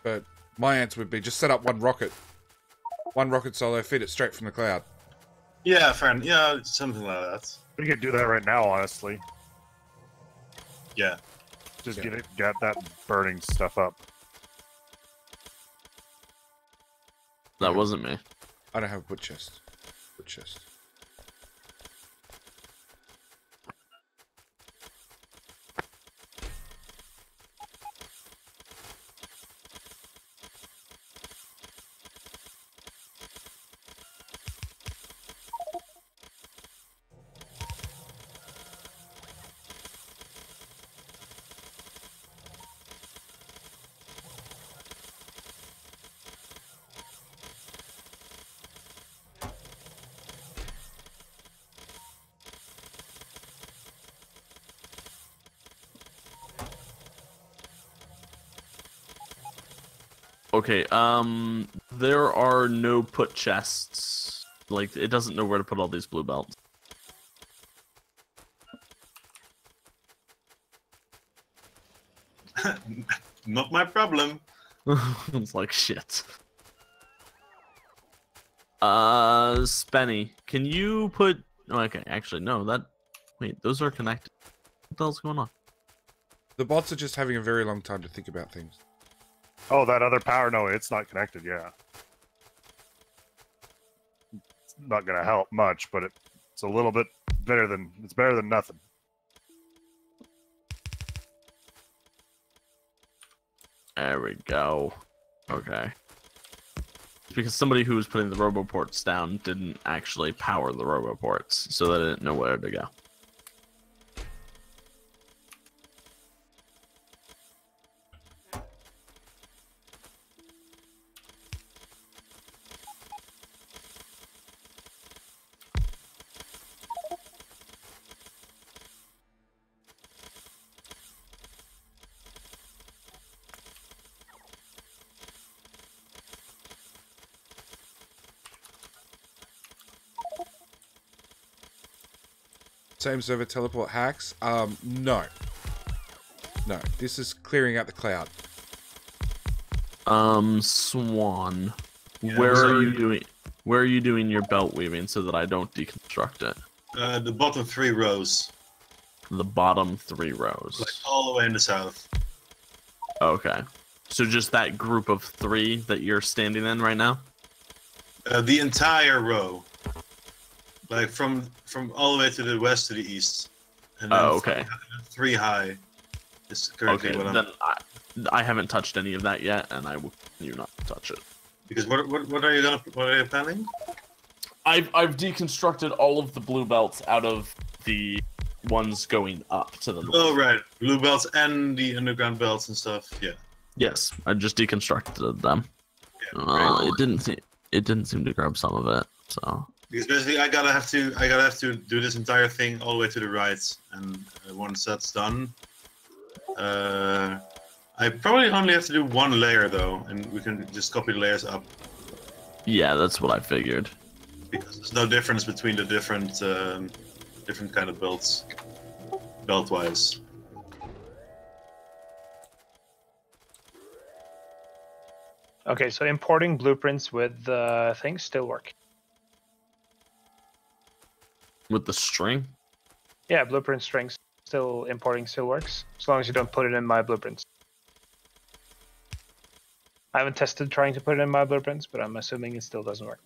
Speaker 5: But my answer would be just set up one rocket solo, feed it straight from the cloud.
Speaker 1: Yeah, fair. Yeah, something like that.
Speaker 13: We could do that right now, honestly.
Speaker 1: Yeah.
Speaker 13: Just get that burning stuff up.
Speaker 10: That wasn't me.
Speaker 5: I don't have a wood chest. Wood chest.
Speaker 10: Okay, there are no put chests. Like, it doesn't know where to put all these blue belts.
Speaker 1: Not my problem.
Speaker 10: It's like shit. Spenny, can you put... Oh, okay, actually, no, Wait, those are connected. What the hell's going on?
Speaker 5: The bots are just having a very long time to think about things.
Speaker 13: Oh, that other power? No, it's not connected. Yeah, it's not gonna help much, but it's a little bit better than nothing.
Speaker 10: There we go. Okay. It's because somebody who was putting the roboports down didn't actually power the roboports, so they didn't know where to go.
Speaker 5: Same server teleport hacks? No. No, this is clearing out the cloud.
Speaker 10: Swan,
Speaker 1: Yeah,
Speaker 10: where
Speaker 1: so-
Speaker 10: are you doing your belt weaving so that I don't deconstruct it?
Speaker 1: The bottom 3 rows.
Speaker 10: The bottom 3 rows.
Speaker 1: Like all the way in the south.
Speaker 10: Okay. So just that group of 3 that you're standing in right now?
Speaker 1: The entire row. Like from all the way to the west to the east. And then
Speaker 10: okay.
Speaker 1: 3 high is currently
Speaker 10: Okay,
Speaker 1: what I'm...
Speaker 10: then I haven't touched any of that yet, and I will continue not to touch it.
Speaker 1: Because what are you planning?
Speaker 10: I've deconstructed all of the blue belts out of the ones going up to the north.
Speaker 1: Oh right, blue belts and the underground belts and stuff. Yeah.
Speaker 10: Yes, I just deconstructed them. It didn't seem to grab some of it, so
Speaker 1: Because basically, I gotta have to do this entire thing all the way to the right, and once that's done, I probably only have to do one layer though, and we can just copy the layers up.
Speaker 10: Yeah, that's what I figured.
Speaker 1: Because there's no difference between the different kind of builds, belt-wise.
Speaker 15: Okay, so importing blueprints with things still work.
Speaker 10: With the string?
Speaker 15: Yeah, blueprint strings still importing still works, as long as you don't put it in my blueprints. I haven't tested trying to put it in my blueprints, but I'm assuming it still doesn't work.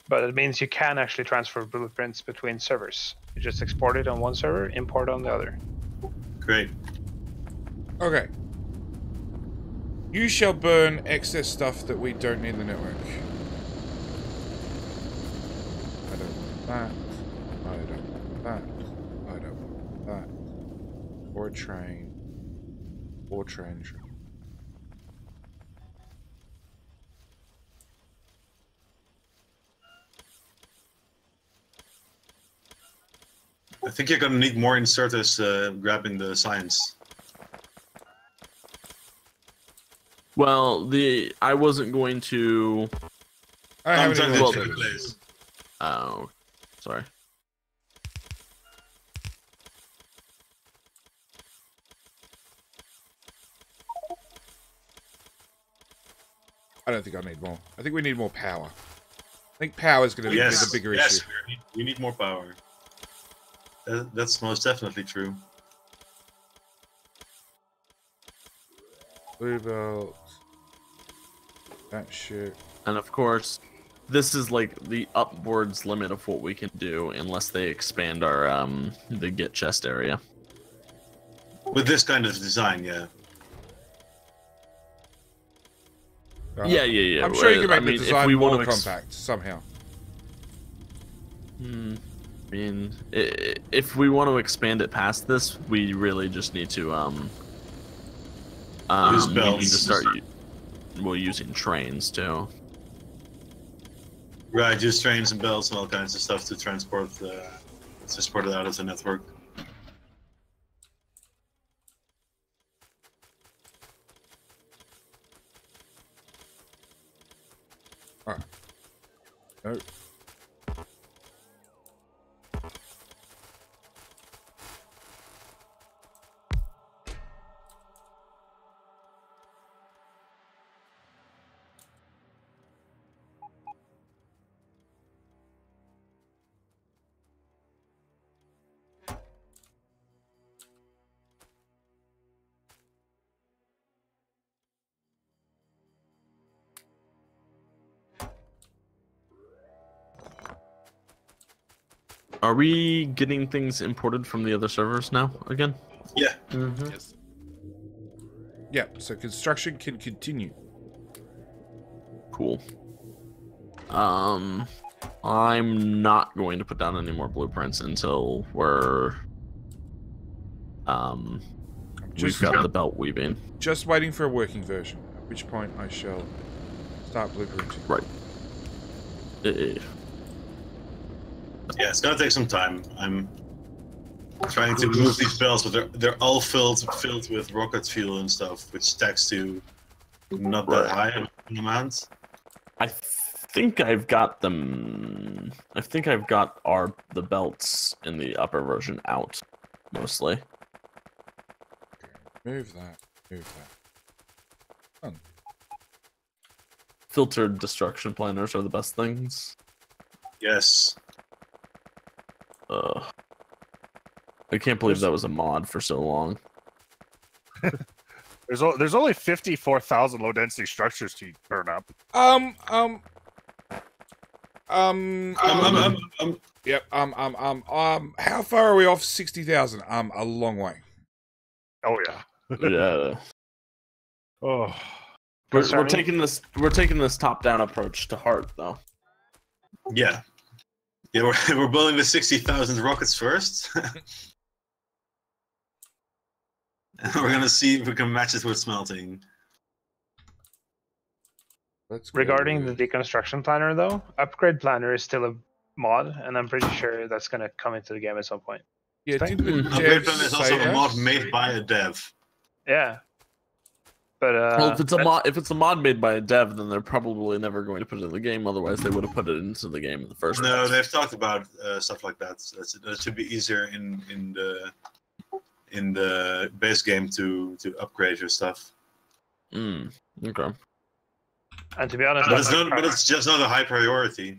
Speaker 15: But it means you can actually transfer blueprints between servers. You just export it on one server, import on the other.
Speaker 1: Great.
Speaker 5: Okay. You shall burn excess stuff that we don't need in the network. I don't want that. I don't want that. I don't want that. Or a train. Or train.
Speaker 1: I think you're gonna need more inserters grabbing the science.
Speaker 10: Well, I wasn't going to.
Speaker 5: I haven't even
Speaker 10: well,
Speaker 1: GigaBase.
Speaker 10: Oh, sorry.
Speaker 5: I don't think I need more. I think we need more power. I think power is going to be the bigger issue.
Speaker 1: Yes, we need more power. That's most definitely true.
Speaker 5: Blue belt. That shit.
Speaker 10: And of course, this is like the upwards limit of what we can do unless they expand our the get chest area.
Speaker 1: With this kind of design, yeah.
Speaker 10: Yeah.
Speaker 5: I'm sure you can make the
Speaker 10: if
Speaker 5: design
Speaker 10: we
Speaker 5: more
Speaker 10: want to
Speaker 5: compact somehow.
Speaker 10: I mean, if we want to expand it past this, we really just need to
Speaker 1: use
Speaker 10: we
Speaker 1: belts.
Speaker 10: need to start using trains too.
Speaker 1: Right, use trains and belts and all kinds of stuff to transport it out of the network.
Speaker 5: Alright. No.
Speaker 10: Are we getting things imported from the other servers now again?
Speaker 1: Yeah.
Speaker 8: Yes.
Speaker 5: Yeah, so construction can continue.
Speaker 10: Cool. I'm not going to put down any more blueprints until we're we've got the belt weaving.
Speaker 5: Just waiting for a working version, at which point I shall start blueprinting.
Speaker 10: Right.
Speaker 1: Yeah, it's gonna take some time. I'm trying to move these belts, but they're all filled with rocket fuel and stuff, which stacks to not that high an amount.
Speaker 10: I think I've got them. I think I've got the belts in the upper version out, mostly.
Speaker 5: Move that. Move that. Done.
Speaker 10: Filtered destruction planners are the best things.
Speaker 1: Yes.
Speaker 10: I can't believe that was a mod for so long.
Speaker 13: There's only 54,000 low density structures to burn up.
Speaker 5: Yep. How far are we off 60,000? A long way.
Speaker 13: Oh yeah.
Speaker 10: Yeah.
Speaker 13: Oh.
Speaker 10: We're taking this top down approach to heart though.
Speaker 1: Yeah. Yeah, we're building the 60,000 rockets first. And we're gonna see if we can match it with smelting.
Speaker 15: Regarding the deconstruction planner, though, upgrade planner is still a mod, and I'm pretty sure that's going to come into the game at some point.
Speaker 5: Yeah,
Speaker 15: Think?
Speaker 5: didn't the
Speaker 1: Upgrade
Speaker 5: devs
Speaker 1: planner is
Speaker 5: say
Speaker 1: also a
Speaker 5: that?
Speaker 1: mod made by a dev.
Speaker 15: Yeah. But
Speaker 10: well, if it's a mod made by a dev, then they're probably never going to put it in the game. Otherwise, they would have put it into the game in the first place.
Speaker 1: No, they've talked about stuff like that. That should be easier in the base game to upgrade your stuff.
Speaker 10: Okay.
Speaker 15: And to be honest,
Speaker 1: but it's just not a high priority.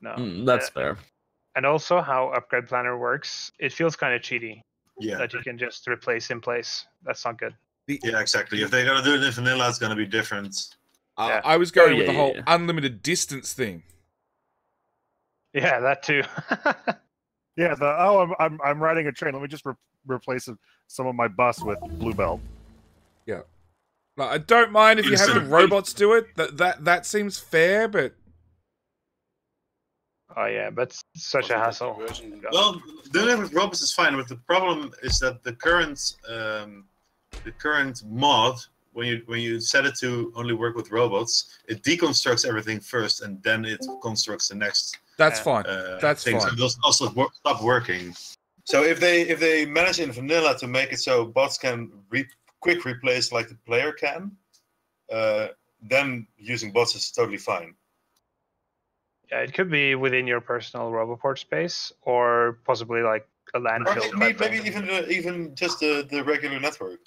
Speaker 15: No,
Speaker 10: that's fair.
Speaker 15: And also, how upgrade planner works, it feels kind of cheaty.
Speaker 1: Yeah.
Speaker 15: That you can just replace in place. That's not good.
Speaker 1: Yeah, exactly. If they're gonna do it in vanilla, it's gonna be different.
Speaker 5: I was going with the whole unlimited distance thing.
Speaker 15: Yeah, that too.
Speaker 13: Yeah, I'm riding a train. Let me just replace some of my bus with Blue Belt.
Speaker 5: Yeah. Like, I don't mind if you have the robots do it. That seems fair, but
Speaker 15: oh yeah, but it's such a hassle.
Speaker 1: Well, doing it with robots is fine, but the problem is that the current mod, when you set it to only work with robots, it deconstructs everything first, and then it constructs the next.
Speaker 5: That's fine. That's
Speaker 1: thing.
Speaker 5: fine.
Speaker 1: So those also stop working. So if they manage in vanilla to make it so bots can quick replace like the player can, then using bots is totally fine.
Speaker 15: Yeah, it could be within your personal Roboport space, or possibly like a landfill.
Speaker 1: Maybe even just the regular network.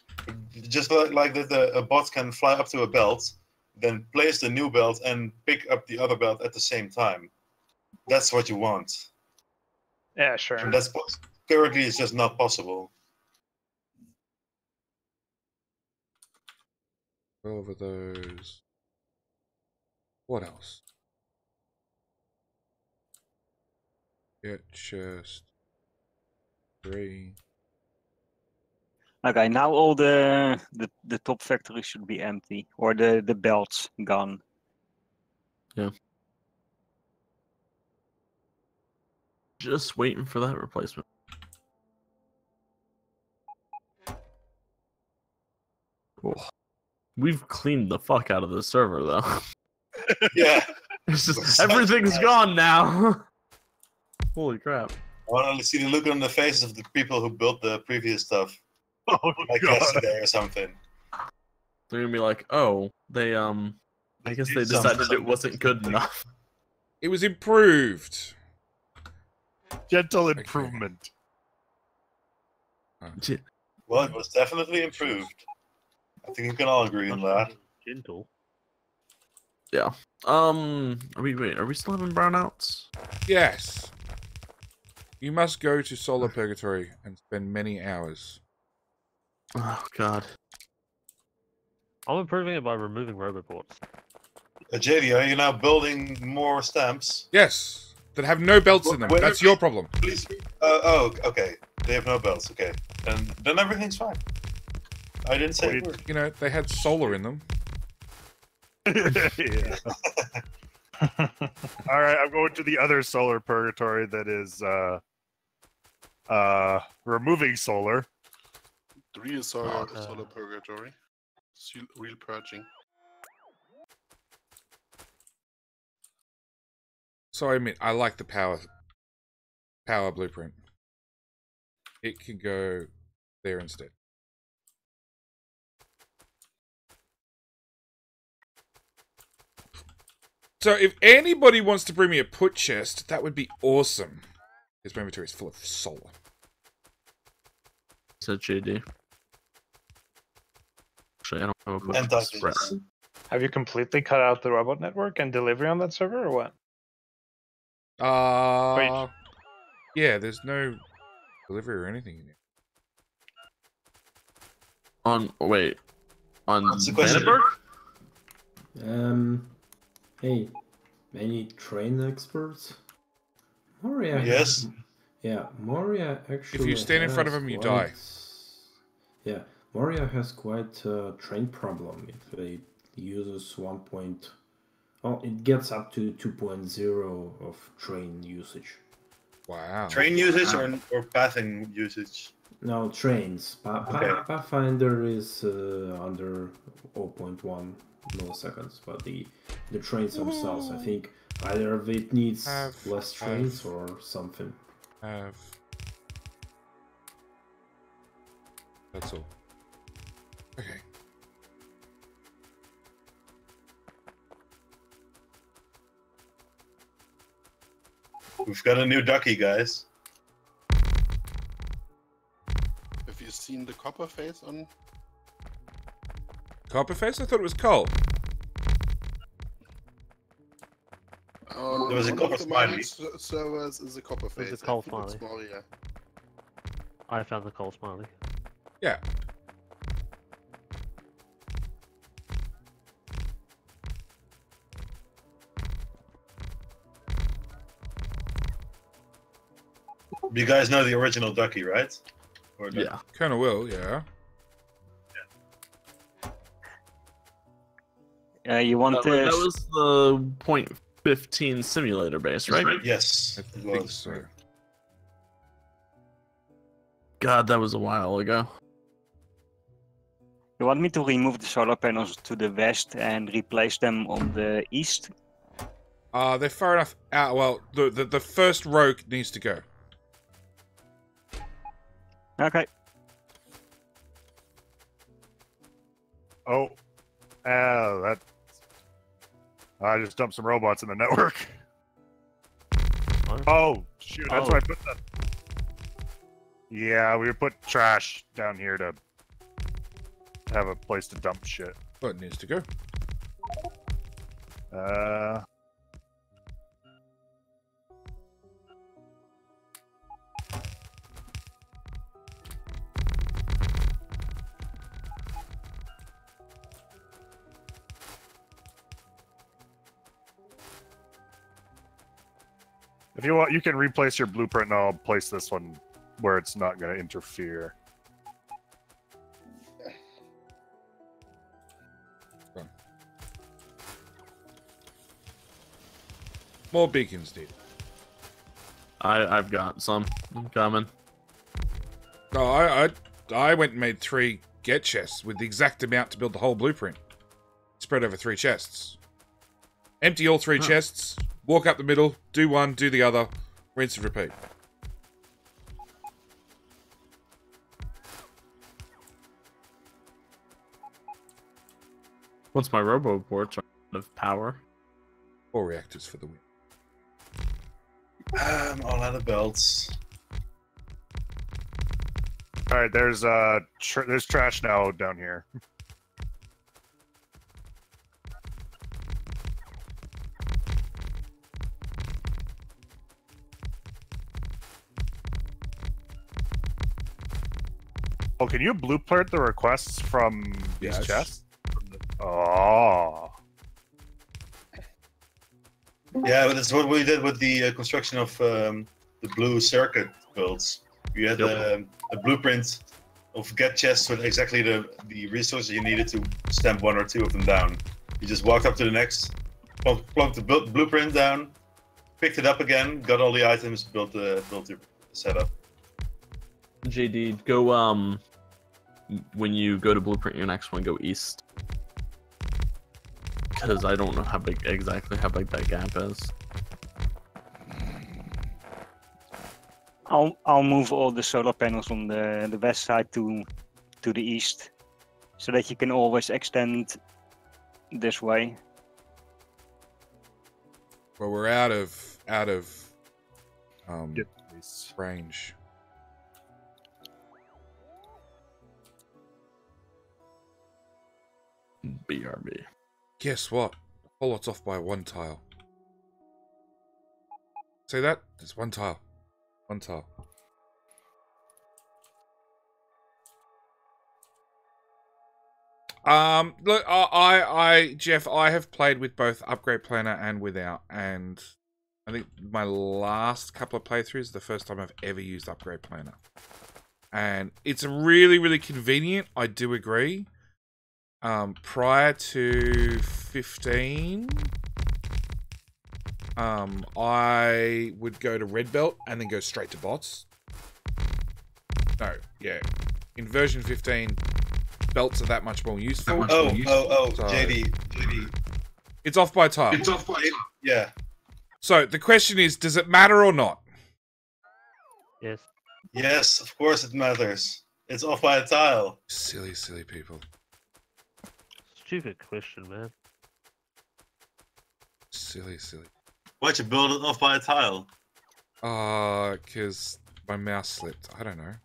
Speaker 1: Just like that, a bot can fly up to a belt, then place the new belt and pick up the other belt at the same time. That's what you want.
Speaker 15: Yeah, sure.
Speaker 1: And that's currently it's just not possible.
Speaker 5: over those. What else? Get chest 3.
Speaker 11: Okay, now all the top factories should be empty, or the belts gone.
Speaker 10: Yeah. Just waiting for that replacement. Oh. We've cleaned the fuck out of the server, though.
Speaker 1: Yeah.
Speaker 10: It's just, everything's gone now. Holy crap.
Speaker 1: I want to see the look on the faces of the people who built the previous stuff.
Speaker 13: Oh,
Speaker 1: like
Speaker 13: God.
Speaker 1: yesterday or something.
Speaker 10: They're gonna be like, oh, I guess they decided it wasn't good enough.
Speaker 5: It was improved.
Speaker 13: Gentle improvement.
Speaker 1: Well, it was definitely improved. I think we can all agree on that.
Speaker 4: Gentle.
Speaker 10: Yeah. Are we still having brownouts?
Speaker 5: Yes. You must go to Solar Purgatory and spend many hours.
Speaker 10: Oh God.
Speaker 4: I'm improving it by removing roboports.
Speaker 1: JD, are you now building more stamps?
Speaker 5: Yes. That have no belts in them. That's your problem.
Speaker 1: Please. Oh, okay. They have no belts. Okay. Then everything's fine. I didn't say a word.
Speaker 5: You know, they had solar in them.
Speaker 13: Yeah. All right, I'm going to the other Solar Purgatory that is removing solar.
Speaker 8: 3 is Solar Purgatory. Real purging.
Speaker 5: So I admit, I like the power blueprint. It can go there instead. So if anybody wants to bring me a put chest, that would be awesome. Because my inventory is full of solar.
Speaker 10: Said JD. Actually, I don't have a put chest.
Speaker 15: Have you completely cut out the robot network and delivery on that server, or what?
Speaker 5: Yeah, there's no delivery or anything in it.
Speaker 10: On
Speaker 1: Planeburg?
Speaker 7: Hey, any train experts? Moria.
Speaker 1: Yes.
Speaker 7: Yeah, Moria actually.
Speaker 5: If you stand in front of him, you die.
Speaker 7: Yeah, Moria has quite a train problem. It uses 1. Oh, it gets up to 2.0 of train usage.
Speaker 5: Wow.
Speaker 1: Train usage or pathing usage?
Speaker 7: No, trains. Pathfinder is under 0.1 milliseconds, but the trains themselves, I think either of it needs less trains or something.
Speaker 5: That's all. Okay.
Speaker 1: We've got a new ducky, guys.
Speaker 8: Have you seen the copper face on?
Speaker 5: Copper face? I thought it was coal.
Speaker 1: There was a copper smiley.
Speaker 8: Servers is a copper face.
Speaker 4: There's a coal
Speaker 8: I think it's
Speaker 4: smiley.
Speaker 8: small, yeah.
Speaker 4: I found the coal smiley.
Speaker 5: Yeah.
Speaker 1: You guys know the original ducky, right? Or no?
Speaker 5: Yeah. Kind of will, yeah.
Speaker 11: You want
Speaker 10: That was the 0.15 simulator base, right?
Speaker 1: Yes.
Speaker 5: I think so.
Speaker 10: God, that was a while ago.
Speaker 11: You want me to remove the solar panels to the west and replace them on the east?
Speaker 5: They're far enough out. Well, the first row needs to go.
Speaker 11: Okay.
Speaker 13: Oh, that. I just dumped some robots in the network.
Speaker 4: What?
Speaker 13: Oh, shoot, that's
Speaker 4: Oh.
Speaker 13: why I put that. Yeah, we put trash down here to have a place to dump shit.
Speaker 5: What needs to go?
Speaker 13: If you want, you can replace your blueprint, and I'll place this one where it's not going to interfere.
Speaker 5: More beacons, dude.
Speaker 10: I've got some coming.
Speaker 5: Oh, I went and made 3 get chests with the exact amount to build the whole blueprint. Spread over 3 chests. Empty all 3 chests. Walk up the middle. Do one. Do the other. Rinse and repeat.
Speaker 10: Once my roboports are out of power.
Speaker 5: 4 reactors for the win.
Speaker 1: I'm all out of belts.
Speaker 13: All right, there's trash now down here. Oh, can you blueprint the requests from these chests? Oh.
Speaker 1: Yeah, but that's what we did with the construction of the blue circuit builds. We had a blueprint of get chests with exactly the resources you needed to stamp 1 or 2 of them down. You just walked up to the next, plunked the blueprint down, picked it up again, got all the items, built the setup.
Speaker 10: JD, go when you go to blueprint your next one, go east. Because I don't know exactly how big that gap is.
Speaker 11: I'll move all the solar panels on the west side to the east, so that you can always extend this way.
Speaker 5: Well, we're out of range.
Speaker 10: BRB.
Speaker 5: Guess what? The whole lot's off by 1 tile. Say that? It's 1 tile. 1 tile. Look, Jeff, I have played with both Upgrade Planner and without, and I think my last couple of playthroughs is the first time I've ever used Upgrade Planner. And it's really, really convenient, I do agree. Prior to 15, I would go to Red Belt and then go straight to bots. No, yeah. In version 15, belts are that much more useful.
Speaker 1: Oh,
Speaker 5: So
Speaker 1: JD.
Speaker 5: it's off by tile.
Speaker 1: Yeah.
Speaker 5: So the question is, does it matter or not?
Speaker 4: Yes.
Speaker 1: Yes, of course it matters. It's off by a tile.
Speaker 5: Silly, silly people.
Speaker 4: Stupid question, man.
Speaker 5: Silly, silly.
Speaker 1: Why'd you build it off by a tile?
Speaker 5: Because my mouse slipped. I don't know.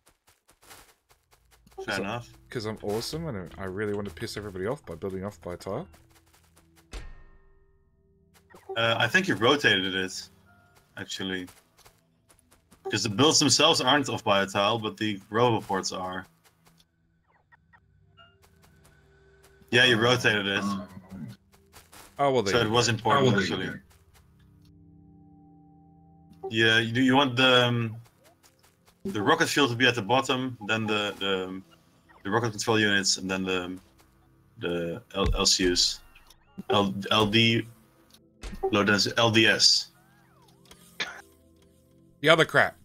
Speaker 1: Fair enough.
Speaker 5: Because I'm awesome and I really want to piss everybody off by building off by a tile.
Speaker 1: I think you rotated it, actually. Because the builds themselves aren't off by a tile, but the roboports are. Yeah, you rotated it.
Speaker 5: Oh, well,
Speaker 1: so it was important, actually. Yeah, you want the rocket fuel to be at the bottom, then the rocket control units, and then the LCUs, LD, low density LDS.
Speaker 5: The other crap.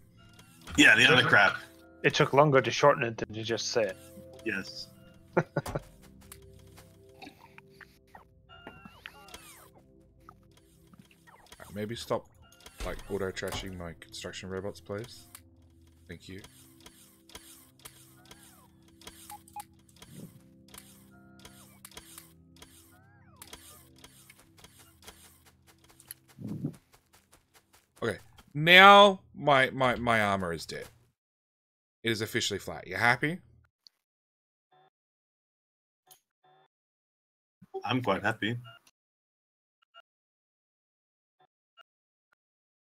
Speaker 1: Yeah, the other crap.
Speaker 15: It took longer to shorten it than to just say it.
Speaker 1: Yes.
Speaker 5: Maybe stop, like, auto-trashing my construction robots, please. Thank you. Okay, now my armor is dead. It is officially flat. You happy?
Speaker 1: I'm quite happy.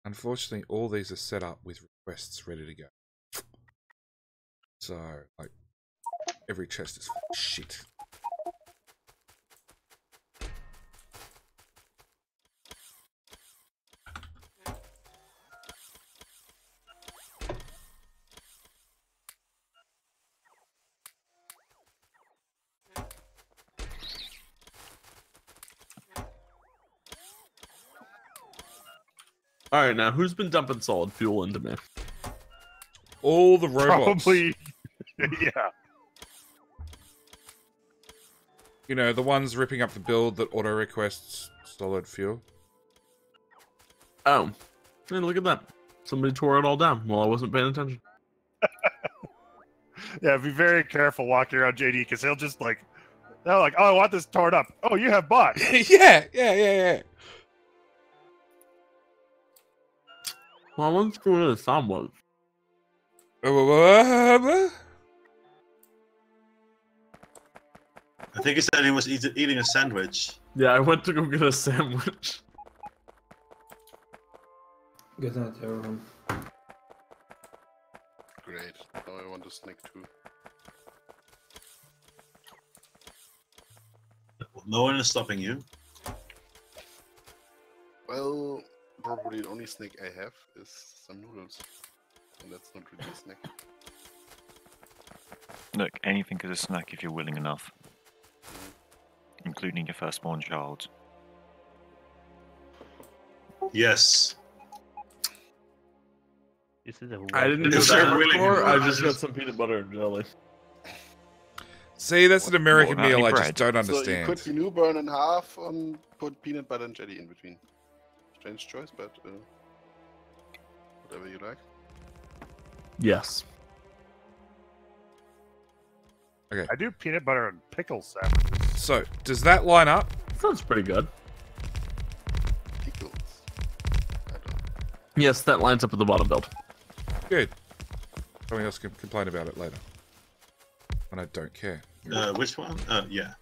Speaker 5: Unfortunately, all these are set up with requests ready to go. So, like, every chest is shit.
Speaker 10: All right, now who's been dumping solid fuel into me?
Speaker 5: All the robots.
Speaker 13: Probably, yeah.
Speaker 5: You know, the ones ripping up the build that auto requests solid fuel.
Speaker 10: Oh, man, look at that! Somebody tore it all down while I wasn't paying attention.
Speaker 13: Yeah, be very careful walking around JD because he'll just like, they're like, oh, I want this torn up. Oh, you have bots.
Speaker 5: yeah.
Speaker 10: Well, let's go to the sound was.
Speaker 1: I think he said he was eating a sandwich.
Speaker 10: Yeah, I went to go get a sandwich.
Speaker 7: Good night, everyone.
Speaker 8: Great. Now I want a snack too.
Speaker 1: No one is stopping you.
Speaker 8: Well, probably the only snack I have is some noodles. And that's not really a snack.
Speaker 14: Look, anything is a snack if you're willing enough. Including your firstborn child.
Speaker 1: Yes.
Speaker 10: I didn't do that before. I just got some peanut butter and jelly.
Speaker 5: See, that's an American
Speaker 14: What about
Speaker 5: meal I
Speaker 14: your
Speaker 5: just don't understand.
Speaker 8: So you cut your newborn in half and put peanut butter and jelly in between. Strange choice, but whatever you like.
Speaker 10: Yes.
Speaker 5: Okay.
Speaker 13: I do peanut butter and pickle sandwiches.
Speaker 5: So, does that line up?
Speaker 10: Sounds pretty good.
Speaker 8: Pickles.
Speaker 10: Yes, that lines up with the bottom build.
Speaker 5: Good. Someone else can complain about it later. And I don't care.
Speaker 1: Which one? Yeah.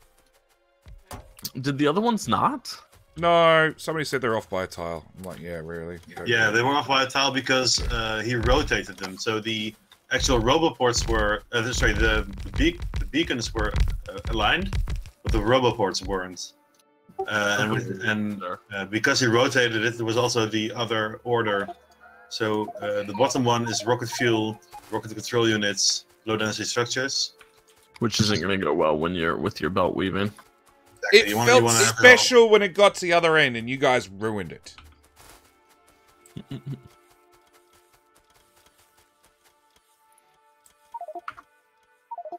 Speaker 10: Did the other ones not?
Speaker 5: No, somebody said they're off by a tile. I'm like, yeah, really?
Speaker 1: Yeah, they were off by a tile because he rotated them. So the actual roboports were, sorry, the beacons were aligned, but the roboports weren't. And because he rotated it, there was also the other order. So the bottom one is rocket fuel, rocket control units, low density structures.
Speaker 10: Which isn't going to go well when you're with your belt weaving.
Speaker 5: It felt special when it got to the other end, and you guys ruined it.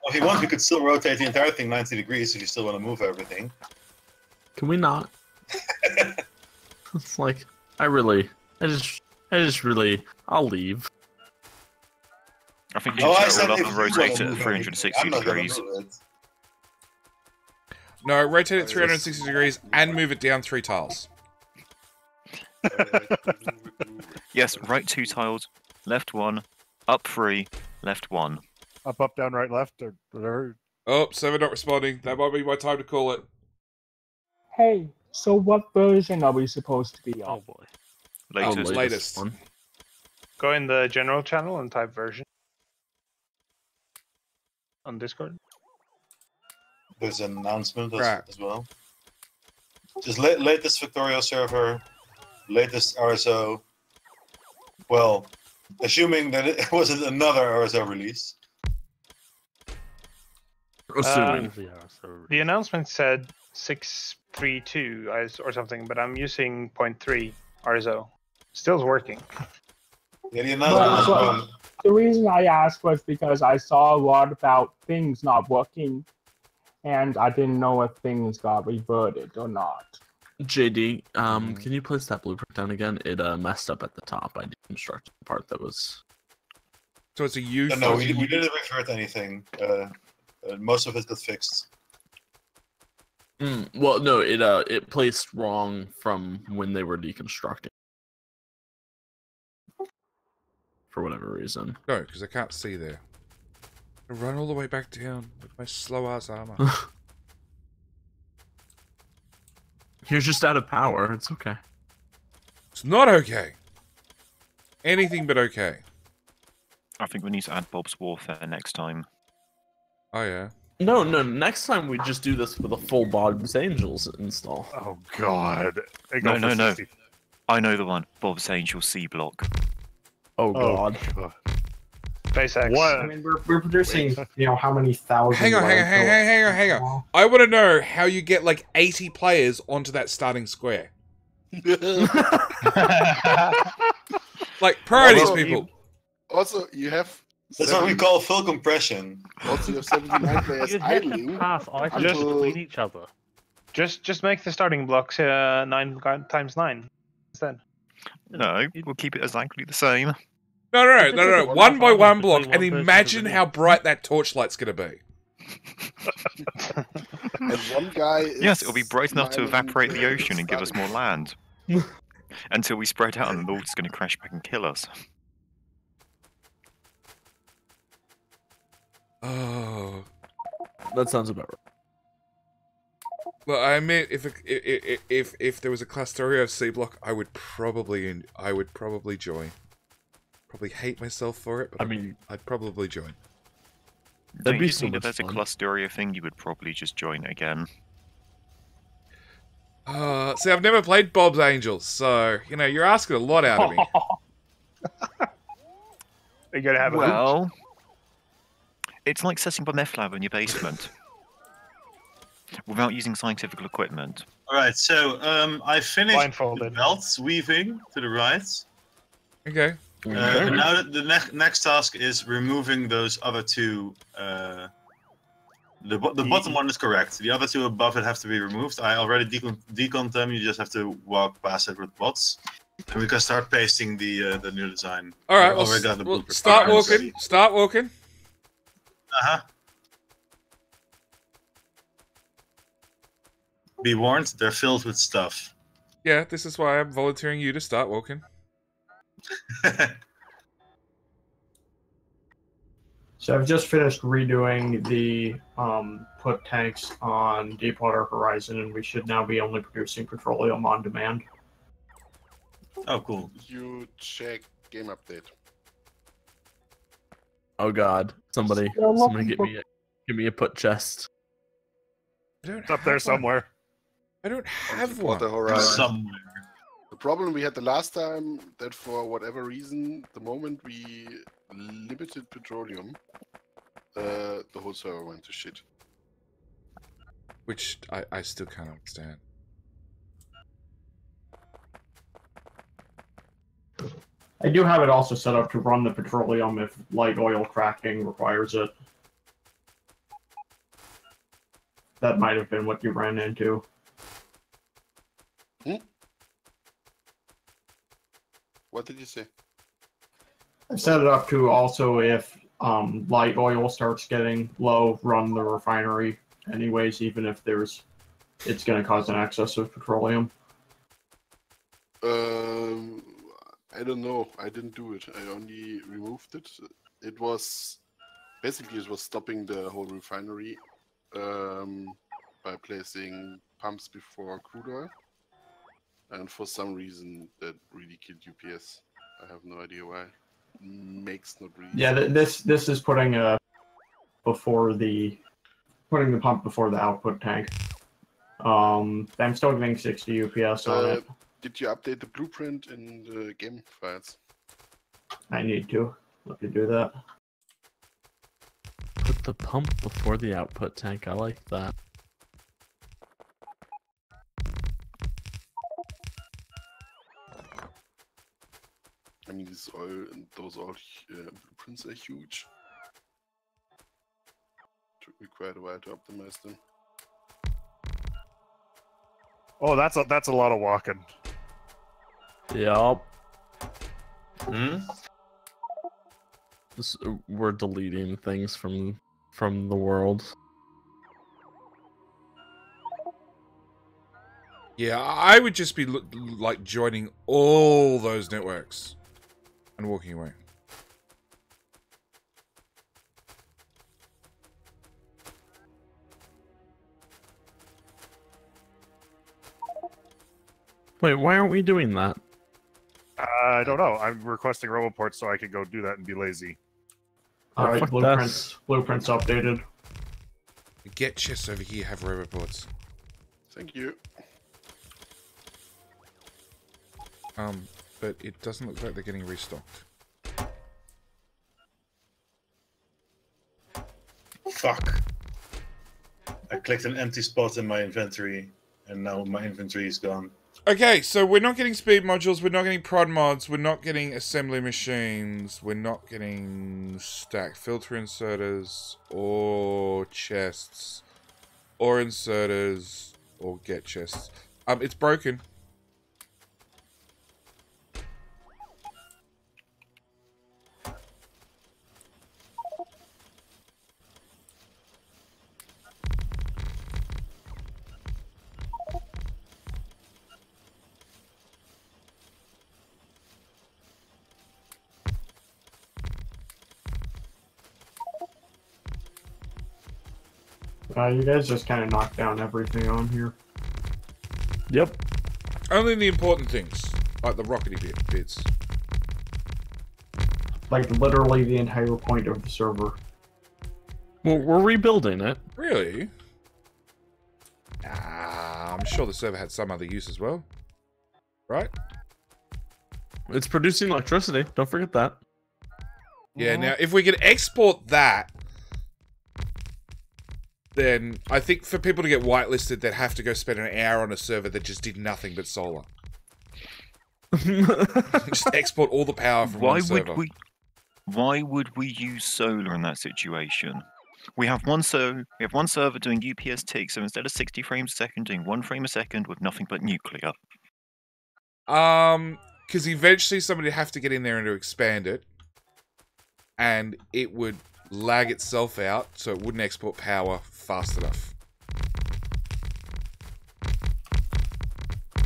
Speaker 1: If you want, we could still rotate the entire thing 90 degrees if you still want to move everything.
Speaker 10: Can we not? It's like I just really, I'll leave.
Speaker 14: I think you should set it up and rotate it at 360
Speaker 1: I'm not gonna
Speaker 14: degrees.
Speaker 1: move it.
Speaker 5: No, rotate it 360 degrees and move it down 3 tiles.
Speaker 14: Yes, right 2 tiles, left 1, up 3, left 1.
Speaker 13: Up, down, right, left, or whatever.
Speaker 5: Oh, server not responding. That might be my time to call it.
Speaker 19: Hey, so what version are we supposed to be on?
Speaker 4: Oh boy.
Speaker 5: Latest
Speaker 10: one.
Speaker 15: Go in the general channel and type version on Discord.
Speaker 1: There's an announcement
Speaker 5: Right.
Speaker 1: as well. Just latest Victoria server, latest RSO. Well, assuming that it wasn't another RSO release.
Speaker 15: The announcement said 632 or something, but I'm using 0.3 RSO. Still working.
Speaker 1: Yeah, the announcement was wrong.
Speaker 19: The reason I asked was because I saw a lot about things not working, and I didn't know if things got reverted or not.
Speaker 10: JD, can you place that blueprint down again? It messed up at the top. I deconstructed the part that was.
Speaker 5: So it's a U.
Speaker 1: No, we didn't revert anything. Most of it got fixed.
Speaker 10: Well, no, it placed wrong from when they were deconstructing. For whatever reason.
Speaker 5: No, because I can't see there. I run all the way back down with my slow ass armor.
Speaker 10: You're just out of power. It's okay.
Speaker 5: It's not okay. Anything but okay.
Speaker 14: I think we need to add Bob's Warfare next time.
Speaker 5: Oh yeah.
Speaker 10: No. Next time we just do this with a full Bob's Angels install.
Speaker 13: Oh god.
Speaker 14: No. I know the one. Bob's Angel C block.
Speaker 10: Oh god.
Speaker 15: SpaceX.
Speaker 13: What?
Speaker 16: I mean, we're producing, how many thousand.
Speaker 5: Hang on. I want to know how you get like 80 players onto that starting square. Like priorities, people.
Speaker 8: You have.
Speaker 1: That's what we call full compression.
Speaker 8: Also, you have 79 players
Speaker 4: You'd have to
Speaker 8: idling.
Speaker 4: pass items
Speaker 8: until-
Speaker 4: between each other.
Speaker 15: Just make the starting blocks 9 times 9 instead.
Speaker 14: No, we'll keep it exactly the same.
Speaker 5: No. One by one block, and imagine how bright that torchlight's gonna be.
Speaker 8: And one guy.
Speaker 14: Yes, it'll be bright enough to evaporate the ocean and give us more land. Until we spread out and the Lord's going to crash back and kill us.
Speaker 5: Oh,
Speaker 10: that sounds about right.
Speaker 5: Well, I admit, if there was a Clusterio C block, I would probably join. Probably hate myself for it, but I'd probably join.
Speaker 14: That'd be so much fun. If there's a Clusterio thing, you would probably just join it again.
Speaker 5: See, I've never played Bob's Angels, so you're asking a lot out of me.
Speaker 15: You gotta have a
Speaker 14: well, it's like setting up a meth lab in your basement without using scientific equipment.
Speaker 1: All right, so I finished the belts weaving to the right.
Speaker 5: Okay.
Speaker 1: Now the next task is removing those other two. The bottom one is correct. The other two above it have to be removed. I already deconned them. You just have to walk past it with bots, and we can start pasting the new design.
Speaker 5: All right,
Speaker 1: we'll
Speaker 5: start walking. Start walking.
Speaker 1: Be warned, they're filled with stuff.
Speaker 5: Yeah, this is why I'm volunteering you to start walking.
Speaker 16: So I've just finished redoing the put tanks on Deepwater Horizon, and we should now be only producing petroleum on demand.
Speaker 1: Oh, cool.
Speaker 8: You check game update.
Speaker 10: Oh god, somebody give me a put chest.
Speaker 13: It's up there somewhere.
Speaker 5: I don't have
Speaker 8: Deepwater
Speaker 5: one.
Speaker 8: Horizon.
Speaker 1: Somewhere.
Speaker 8: The problem we had the last time that for whatever reason, the moment we limited petroleum, the whole server went to shit.
Speaker 5: Which I still can't understand.
Speaker 16: I do have it also set up to run the petroleum if light oil cracking requires it. that might have been what you ran into.
Speaker 8: What did you say?
Speaker 16: I set it up to also if light oil starts getting low, run the refinery anyways, even if it's going to cause an excess of petroleum.
Speaker 8: I don't know. I didn't do it. I only removed it. It was stopping the whole refinery by placing pumps before crude oil, and for some reason that really killed UPS. I have no idea why. Makes not really.
Speaker 16: Yeah,
Speaker 8: sense.
Speaker 16: this is putting the pump before the output tank. I'm still getting 60 UPS on it.
Speaker 8: Did you update the blueprint in the game files?
Speaker 16: I need to. Let me do that.
Speaker 10: Put the pump before the output tank. I like that.
Speaker 8: I mean, those all blueprints are huge. Took me quite a while to optimize them.
Speaker 13: Oh, that's a lot of walking.
Speaker 10: Yup.
Speaker 1: Hmm?
Speaker 10: We're deleting things from the world.
Speaker 5: Yeah, I would just be like joining all those networks and walking away.
Speaker 10: Wait, why aren't we doing that?
Speaker 13: I don't know. I'm requesting roboports so I can go do that and be lazy.
Speaker 16: Alright,
Speaker 10: fuck
Speaker 16: blueprints updated.
Speaker 5: The get chests over here have roboports.
Speaker 8: Thank you.
Speaker 5: But it doesn't look like they're getting restocked.
Speaker 1: Fuck. I clicked an empty spot in my inventory, and now my inventory is gone.
Speaker 5: Okay, so we're not getting speed modules, we're not getting prod mods, we're not getting assembly machines, we're not getting stack filter inserters, or chests, or inserters, or get chests. It's broken.
Speaker 16: You guys just kind of knocked down everything on here.
Speaker 10: Yep.
Speaker 5: Only the important things, like the rockety bits.
Speaker 16: Like literally the entire point of the server.
Speaker 10: Well, we're rebuilding it.
Speaker 5: Really? I'm sure the server had some other use as well. Right?
Speaker 10: It's producing electricity. Don't forget that.
Speaker 5: Yeah, now, if we could export that, then I think for people to get whitelisted, they'd have to go spend an hour on a server that just did nothing but solar. Just export all the power from one server.
Speaker 14: Why would we use solar in that situation? We have one server doing UPS ticks, so instead of 60 frames a second, doing 1 frame a second with nothing but nuclear.
Speaker 5: Because eventually somebody would have to get in there and to expand it, and it would lag itself out, so it wouldn't export power fast enough.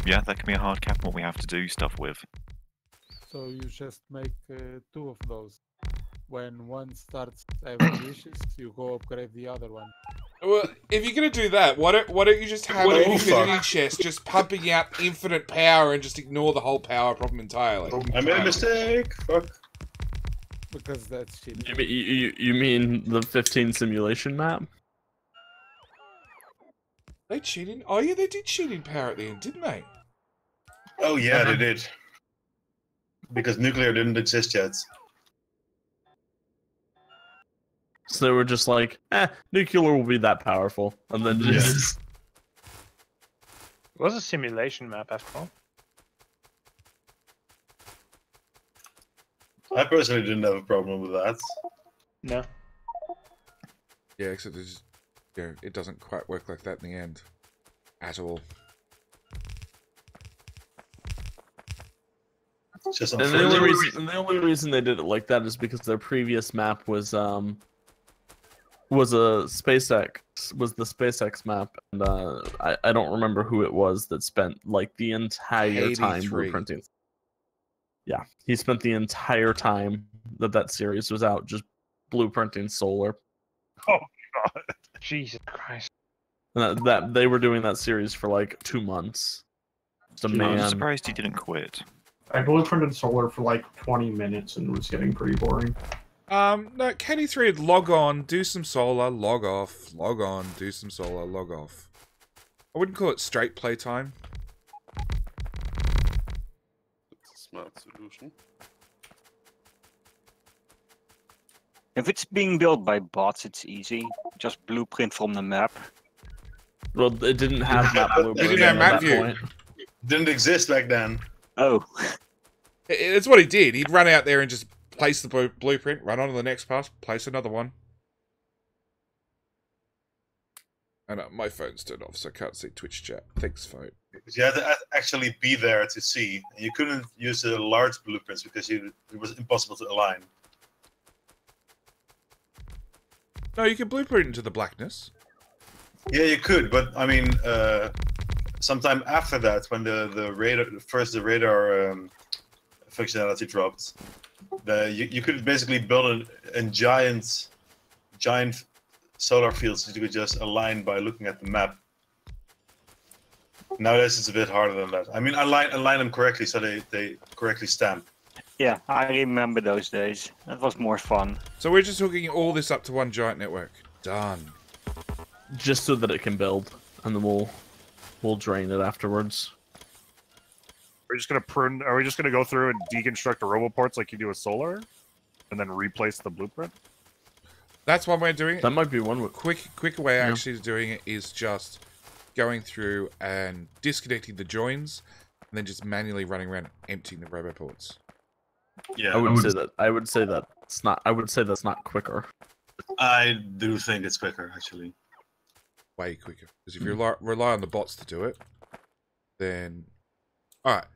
Speaker 14: Yeah, that can be a hard cap on what we have to do stuff with.
Speaker 12: So you just make 2 of those. When one starts having issues, you go upgrade the other one.
Speaker 5: Well, if you're gonna do that, why don't you just have an infinity chest just pumping out infinite power and just ignore the whole power problem entirely?
Speaker 1: I made a mistake. Fuck.
Speaker 12: Because that's cheating.
Speaker 10: You mean the 15 simulation map?
Speaker 5: They cheating? Oh yeah, they did cheating power at the end, didn't they?
Speaker 1: Oh yeah, they did. Because nuclear didn't exist yet.
Speaker 10: So they were just like, nuclear will be that powerful. And then just...
Speaker 15: It was a simulation map after all.
Speaker 1: I personally didn't have a problem with that.
Speaker 15: No.
Speaker 5: Yeah, except there's... Yeah, it doesn't quite work like that in the end. At all.
Speaker 10: And the only reason they did it like that is because their previous map was the SpaceX map, and I don't remember who it was that spent like the entire time
Speaker 5: 83.
Speaker 10: blueprinting. Yeah, he spent the entire time that series was out just blueprinting solar.
Speaker 13: Oh god.
Speaker 15: Jesus Christ.
Speaker 10: And that they were doing that series for like 2 months. Just a man.
Speaker 14: I'm surprised he didn't quit.
Speaker 16: I blueprinted solar for like 20 minutes and it was getting pretty boring.
Speaker 5: No, KD3 would log on, do some solar, log off, log on, do some solar, log off. I wouldn't call it straight playtime.
Speaker 8: That's a smart solution.
Speaker 11: If it's being built by bots, it's easy. Just blueprint from the map.
Speaker 10: Well, it didn't have map blueprint.
Speaker 5: It didn't have map view.
Speaker 10: Point.
Speaker 1: Didn't exist back then.
Speaker 11: Oh.
Speaker 5: It's what he did. He'd run out there and just place the blueprint, run on to the next pass, place another one. And my phone's turned off, so I can't see Twitch chat. Thanks, phone.
Speaker 1: Because you had to actually be there to see. You couldn't use the large blueprints because it was impossible to align.
Speaker 5: No, you can blueprint into the blackness.
Speaker 1: Yeah, you could, but I mean, sometime after that, when the radar functionality dropped, you could basically build a giant solar fields that you could just align by looking at the map. Nowadays, it's a bit harder than that. I mean, align them correctly so they correctly stamp.
Speaker 11: Yeah, I remember those days. That was more fun.
Speaker 5: So we're just hooking all this up to one giant network. Done.
Speaker 10: Just so that it can build, and then we'll drain it afterwards.
Speaker 13: We're just gonna prune. Are we just gonna go through and deconstruct the roboports like you do with solar, and then replace the blueprint?
Speaker 5: That's one way of doing it.
Speaker 10: That might be one way.
Speaker 5: Quicker way actually of doing it is just going through and disconnecting the joins, and then just manually running around emptying the roboports.
Speaker 1: Yeah,
Speaker 10: I would say that's not. I would say that's not quicker.
Speaker 1: I do think it's quicker, actually.
Speaker 5: Way quicker. Because if you rely on the bots to do it, then... Alright.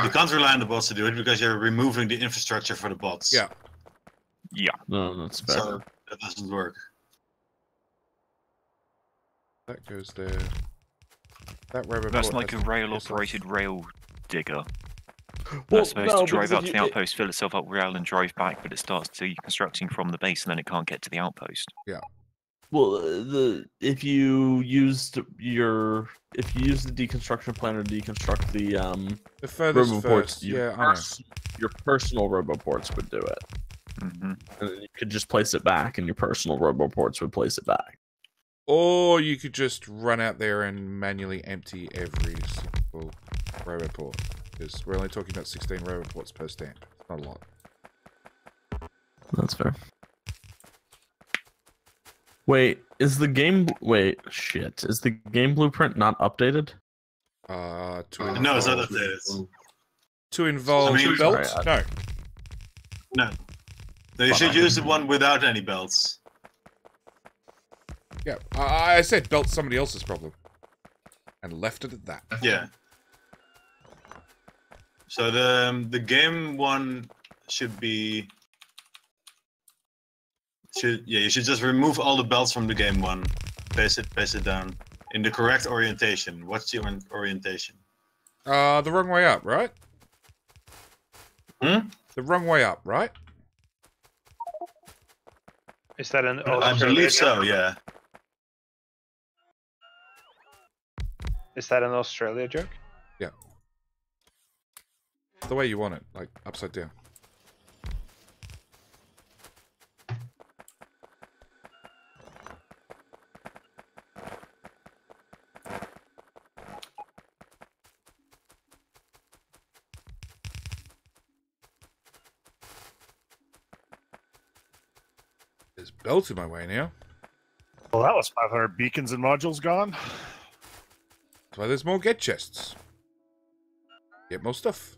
Speaker 1: You can't rely on the bots to do it because you're removing the infrastructure for the bots.
Speaker 5: Yeah.
Speaker 14: Yeah.
Speaker 10: No, that's fair.
Speaker 1: So that doesn't work.
Speaker 5: That goes there. That robot.
Speaker 14: That's like a rail-operated rail digger.
Speaker 10: Well,
Speaker 14: That's supposed
Speaker 10: no,
Speaker 14: to drive
Speaker 10: because
Speaker 14: up to the outpost, fill itself up with rail, and drive back, but it starts deconstructing from the base, and then it can't get to the outpost.
Speaker 5: Yeah.
Speaker 10: Well, if you used the deconstruction planner to deconstruct the
Speaker 5: furthest
Speaker 10: roboports,
Speaker 5: first. Yeah, I know.
Speaker 10: Your personal roboports would do it.
Speaker 14: Mm-hmm.
Speaker 10: And then you could just place it back, and your personal roboports would place it back.
Speaker 5: Or you could just run out there and manually empty every single roboport. Because we're only talking about 16 roboports per stamp. It's not a lot.
Speaker 10: That's fair. Wait, is the game... Wait, shit. Is the game blueprint not updated?
Speaker 5: No,
Speaker 1: it's not updated.
Speaker 5: To involve belts?
Speaker 10: Right,
Speaker 1: No. No, you should use the one without any belts.
Speaker 5: Yeah, I said belt's somebody else's problem. And left it at that.
Speaker 1: Yeah. So the game one should be... you should just remove all the belts from the game one. Paste it down. In the correct orientation. What's your orientation?
Speaker 5: The wrong way up, right?
Speaker 1: Hmm?
Speaker 5: The wrong way up, right?
Speaker 15: Is that an
Speaker 1: I believe so, yeah.
Speaker 15: Is that an Australia joke?
Speaker 5: Yeah. The way you want it, like upside down. There's belt in my way now.
Speaker 13: Well, that was 500 beacons and modules gone.
Speaker 5: That's why there's more get chests. Get more stuff.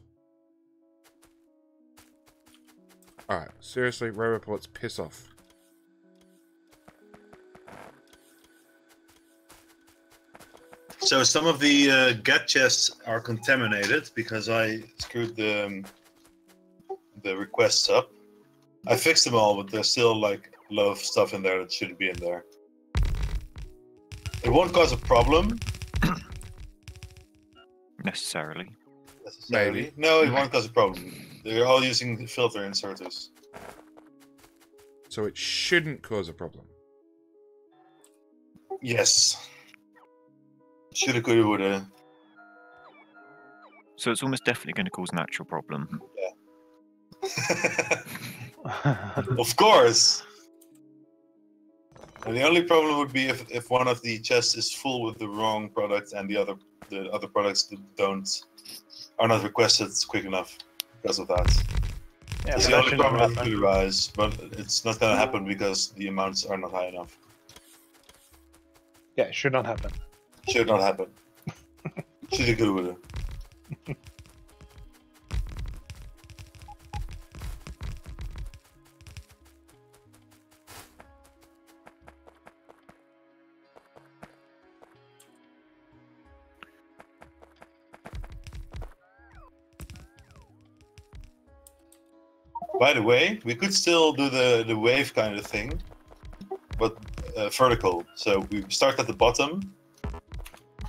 Speaker 5: Alright, seriously, roboports, piss off.
Speaker 1: So some of the get chests are contaminated because I screwed the requests up. I fixed them all, but there's still like a lot of stuff in there that shouldn't be in there. It won't cause a problem.
Speaker 14: Necessarily.
Speaker 1: Maybe. No, it won't cause a problem. They're all using the filter inserters.
Speaker 5: So it shouldn't cause a problem.
Speaker 1: Yes. Shoulda, coulda, woulda.
Speaker 14: So it's almost definitely going to cause an actual problem.
Speaker 1: Of course. And the only problem would be if one of the chests is full with the wrong product and the other products that are not requested quick enough because of that.
Speaker 15: Yeah,
Speaker 1: It's
Speaker 15: but
Speaker 1: the
Speaker 15: that
Speaker 1: only
Speaker 15: shouldn't
Speaker 1: problem with
Speaker 15: happen.
Speaker 1: food rise, but it's not gonna happen because the amounts are not high enough.
Speaker 15: Yeah, it should not happen.
Speaker 1: Should not happen. Shoulda, coulda, woulda. By the way, we could still do the wave kind of thing, but vertical. So we start at the bottom,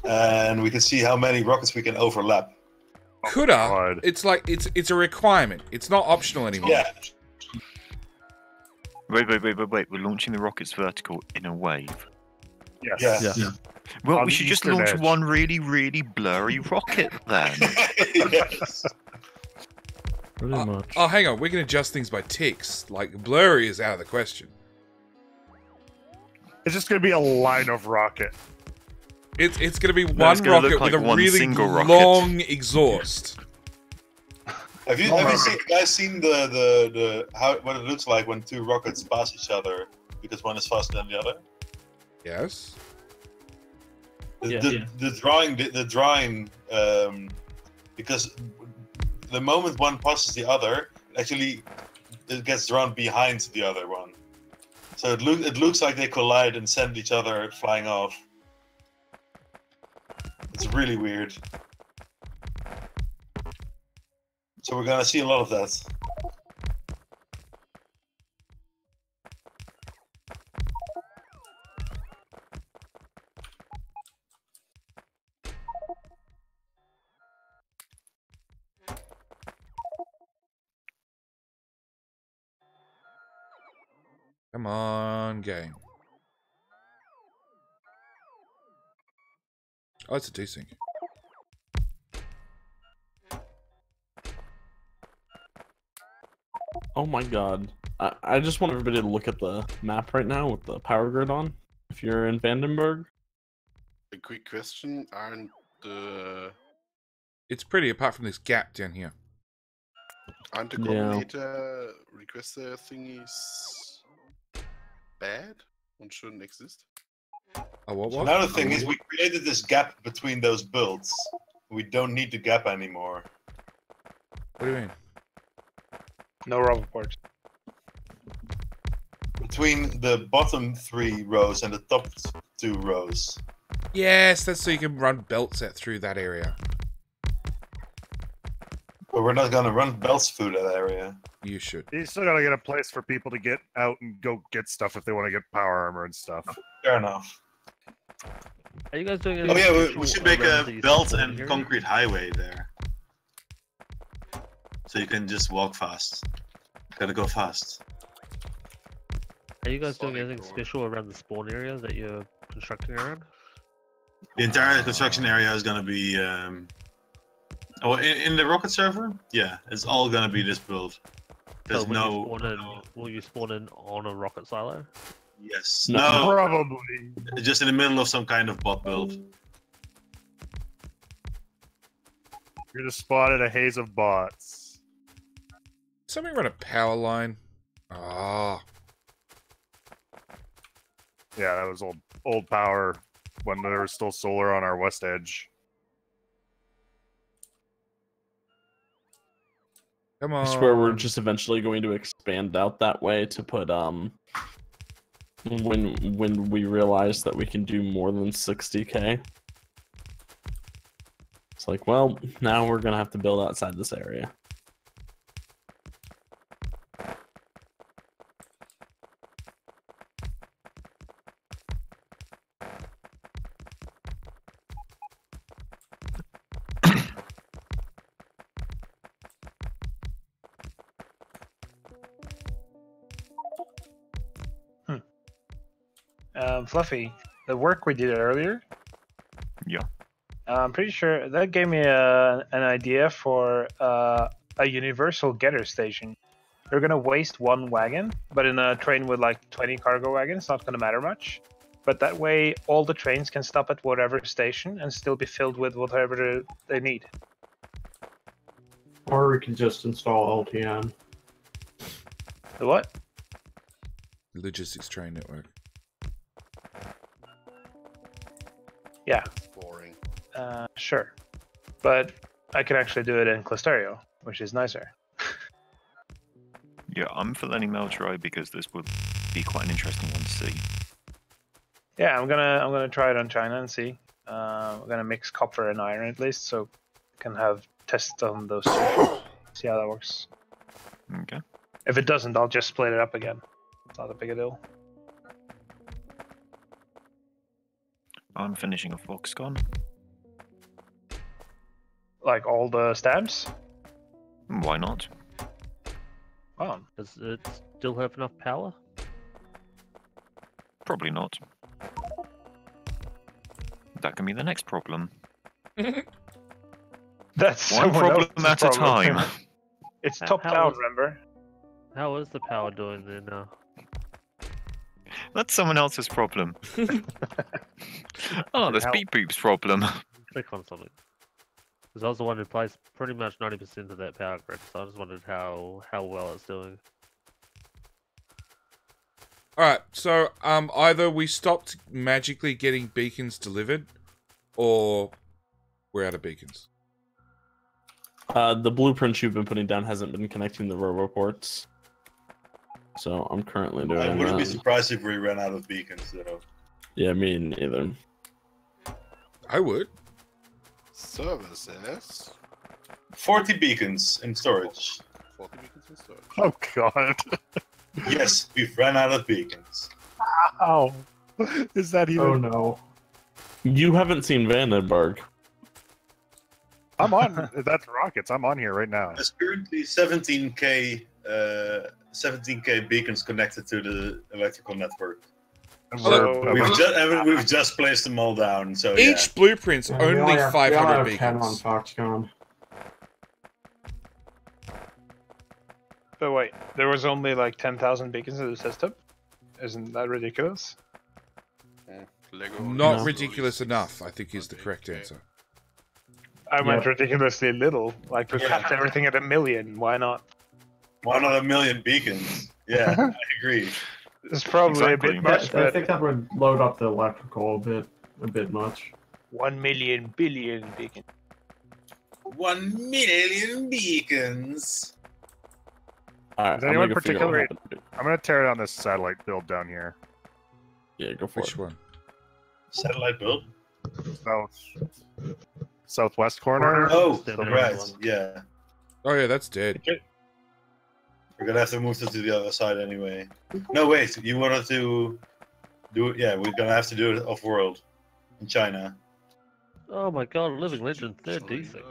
Speaker 1: and we can see how many rockets we can overlap.
Speaker 5: Coulda. It's like it's a requirement. It's not optional anymore.
Speaker 1: Yeah.
Speaker 14: Wait. We're launching the rockets vertical in a wave.
Speaker 13: Yes.
Speaker 1: Yeah.
Speaker 14: Well,
Speaker 13: On
Speaker 14: we
Speaker 13: the
Speaker 14: should just
Speaker 13: eastern
Speaker 14: launch
Speaker 13: edge.
Speaker 14: one really, really blurry rocket then.
Speaker 1: Yes.
Speaker 10: Pretty much.
Speaker 5: Oh, hang on. We can adjust things by ticks. Like, blurry is out of the question.
Speaker 13: It's just going to be a line of rocket.
Speaker 5: It's going to be
Speaker 14: No, it's
Speaker 5: one
Speaker 14: gonna
Speaker 5: rocket
Speaker 14: look like
Speaker 5: with a
Speaker 14: one
Speaker 5: really
Speaker 14: single rocket.
Speaker 5: long exhaust.
Speaker 1: Have you guys seen the what it looks like when two rockets pass each other because one is faster than the other?
Speaker 5: Yes.
Speaker 1: The drawing because the moment one passes the other, actually it gets drawn behind the other one. So it looks like they collide and send each other flying off. It's really weird. So we're gonna see a lot of that.
Speaker 5: Come on, game. Oh, it's a desync.
Speaker 10: Oh my god. I just want everybody to look at the map right now with the power grid on. If you're in Vandenberg.
Speaker 8: A quick question: aren't the
Speaker 5: It's pretty, apart from this gap down here.
Speaker 8: combinator requester thingies bad and shouldn't exist?
Speaker 5: Oh, what?
Speaker 1: Another thing is we created this gap between those builds. We don't need the gap anymore.
Speaker 5: What do you mean?
Speaker 15: No rubber ports.
Speaker 1: Between the bottom 3 rows and the top 2 rows.
Speaker 5: Yes, that's so you can run belt set through that area.
Speaker 1: But we're not gonna run belts through that area.
Speaker 5: You should.
Speaker 13: You still got to get a place for people to get out and go get stuff if they want to get power armor and stuff.
Speaker 1: Fair enough.
Speaker 4: Are you guys doing
Speaker 1: Oh yeah, we
Speaker 4: visual
Speaker 1: should make
Speaker 4: around
Speaker 1: a
Speaker 4: these
Speaker 1: belt
Speaker 4: spawn
Speaker 1: and
Speaker 4: areas?
Speaker 1: concrete highway there. So you can just walk fast. Gotta go fast.
Speaker 4: Are you guys doing anything special around the spawn area that you're constructing around?
Speaker 1: The entire construction area is gonna be in the rocket server? Yeah, it's all gonna be this build. There's
Speaker 4: Will you spawn in on a rocket silo?
Speaker 1: Yes.
Speaker 13: No.
Speaker 1: No.
Speaker 13: Probably.
Speaker 1: Just in the middle of some kind of bot build.
Speaker 13: You're just spotted a haze of bots.
Speaker 5: Somebody run a power line. Ah.
Speaker 13: Yeah, that was old power when there was still solar on our west edge.
Speaker 5: Come on.
Speaker 10: I swear we're just eventually going to expand out that way to put when we realize that we can do more than 60k. It's like, well, now we're gonna have to build outside this area.
Speaker 15: Fluffy, the work we did earlier.
Speaker 14: Yeah.
Speaker 15: I'm pretty sure that gave me an idea for a universal getter station. You're gonna waste one wagon, but in a train with like 20 cargo wagons, it's not gonna matter much. But that way, all the trains can stop at whatever station and still be filled with whatever they need.
Speaker 16: Or we can just install LTN.
Speaker 15: The what?
Speaker 5: Logistics train network.
Speaker 15: Yeah.
Speaker 8: Boring.
Speaker 15: Sure. But I can actually do it in Clusterio, which is nicer.
Speaker 14: Yeah, I'm for letting Mel try because this would be quite an interesting one to see.
Speaker 15: Yeah, I'm gonna try it on China and see. I'm gonna mix copper and iron at least, so I can have tests on those two. See how that works.
Speaker 14: Okay.
Speaker 15: If it doesn't, I'll just split it up again. It's not a big a deal.
Speaker 14: I'm finishing a Foxconn.
Speaker 15: Like all the stamps?
Speaker 14: Why not?
Speaker 15: Oh.
Speaker 4: Does it still have enough power?
Speaker 14: Probably not. That can be the next problem.
Speaker 15: That's
Speaker 14: one problem
Speaker 15: else's
Speaker 14: at a
Speaker 15: problem.
Speaker 14: time.
Speaker 15: It's topped out, remember?
Speaker 4: How is the power doing then?
Speaker 14: That's someone else's problem. Oh, that's Beep Boop's problem.
Speaker 4: Click on something. Because I was the one who plays pretty much 90% of that power grid, so I just wondered how well it's doing.
Speaker 5: Alright, so either we stopped magically getting beacons delivered, or we're out of beacons.
Speaker 10: The blueprints you've been putting down hasn't been connecting the roboports. So I'm currently doing
Speaker 1: I wouldn't be
Speaker 10: that.
Speaker 1: surprised if we ran out of beacons, though.
Speaker 10: Yeah, me neither.
Speaker 5: I would.
Speaker 8: Services.
Speaker 1: 40 beacons in storage.
Speaker 8: 40 beacons in storage.
Speaker 13: Oh god.
Speaker 1: Yes, we've ran out of beacons.
Speaker 13: Ow. Is that even?
Speaker 16: Oh no.
Speaker 10: You haven't seen Vandenberg.
Speaker 13: I'm on. That's rockets. I'm on here right now.
Speaker 1: There's currently 17k beacons connected to the electrical network.
Speaker 13: So
Speaker 1: We've just placed them all down. So
Speaker 5: Each blueprint's
Speaker 16: We
Speaker 5: only
Speaker 16: have
Speaker 5: 500
Speaker 16: 10 on
Speaker 5: beacons.
Speaker 16: Foxconn.
Speaker 15: But wait, there was only like 10,000 beacons in the system? Isn't that ridiculous?
Speaker 5: Not ridiculous enough, I think is the correct answer.
Speaker 15: I went ridiculously little. Like, we capped everything at 1 million. Why not?
Speaker 1: Why not 1 million beacons? Yeah, I agree.
Speaker 15: It's probably a bit much,
Speaker 16: I
Speaker 15: but
Speaker 16: think that would load up the electrical a bit much.
Speaker 15: 1 million billion beacons.
Speaker 1: 1 million beacons.
Speaker 10: Alright,
Speaker 13: Is
Speaker 10: I'm
Speaker 13: anyone
Speaker 10: gonna figure out
Speaker 13: particularly?
Speaker 10: what to do.
Speaker 13: I'm gonna tear down this satellite build down here.
Speaker 10: Yeah, go for
Speaker 5: Which
Speaker 10: it.
Speaker 5: one?
Speaker 1: Satellite build?
Speaker 13: Southwest corner.
Speaker 1: Oh, right. Yeah.
Speaker 5: Oh yeah, that's dead.
Speaker 1: We're gonna have to move it to the other side anyway. No, wait. You wanted to do it? Yeah, we're gonna have to do it off-world in China.
Speaker 4: Oh my god, Living Legend, they're decent.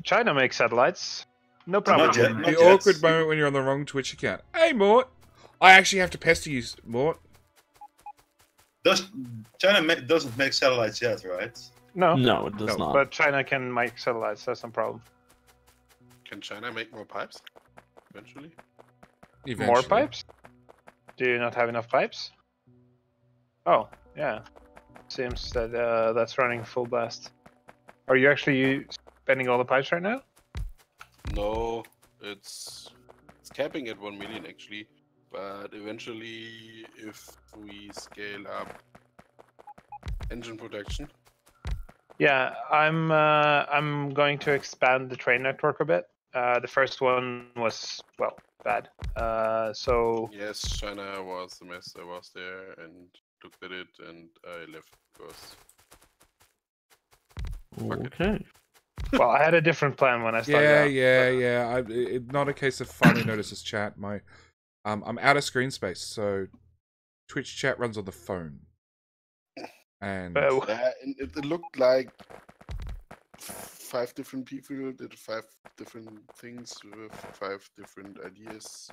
Speaker 15: China makes satellites. No problem.
Speaker 1: Not yet, not
Speaker 5: The
Speaker 1: yet.
Speaker 5: awkward moment when you're on the wrong Twitch account. Hey, Mort. I actually have to pester you, Mort.
Speaker 1: China doesn't make satellites yet, right?
Speaker 15: No.
Speaker 10: No, it does not.
Speaker 15: But China can make satellites. That's no problem.
Speaker 8: Can China make more pipes? Eventually?
Speaker 15: More pipes? Do you not have enough pipes? Oh, yeah. Seems that that's running full blast. Are you actually spending all the pipes right now?
Speaker 8: No, it's capping at 1 million actually. But eventually, if we scale up engine production.
Speaker 15: Yeah, I'm going to expand the train network a bit. The first one was, well, bad. So
Speaker 8: Yes, China was a mess. I was there and looked at it, and I left because.
Speaker 10: Okay.
Speaker 15: Well, I had a different plan when I started.
Speaker 5: Not a case of finally notices chat. I'm out of screen space, so Twitch chat runs on the phone. And
Speaker 8: it looked like 5 different people did 5 different things with 5 different ideas.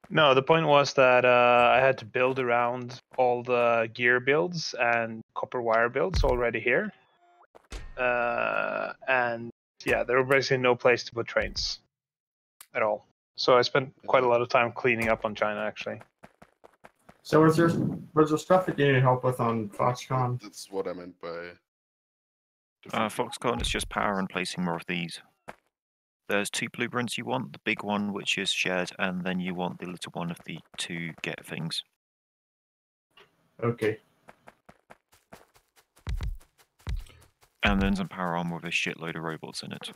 Speaker 15: No, the point was that I had to build around all the gear builds and copper wire builds already here. And yeah, there were basically no place to put trains at all. So I spent quite a lot of time cleaning up on China, actually.
Speaker 16: So was there stuff that you needed help with on Foxconn?
Speaker 8: That's what I meant by...
Speaker 14: Foxconn is just power and placing more of these. There's 2 blueprints you want, the big one which is shared, and then you want the little one of the 2 get things.
Speaker 16: Okay.
Speaker 14: And then some power armor with a shitload of robots in it.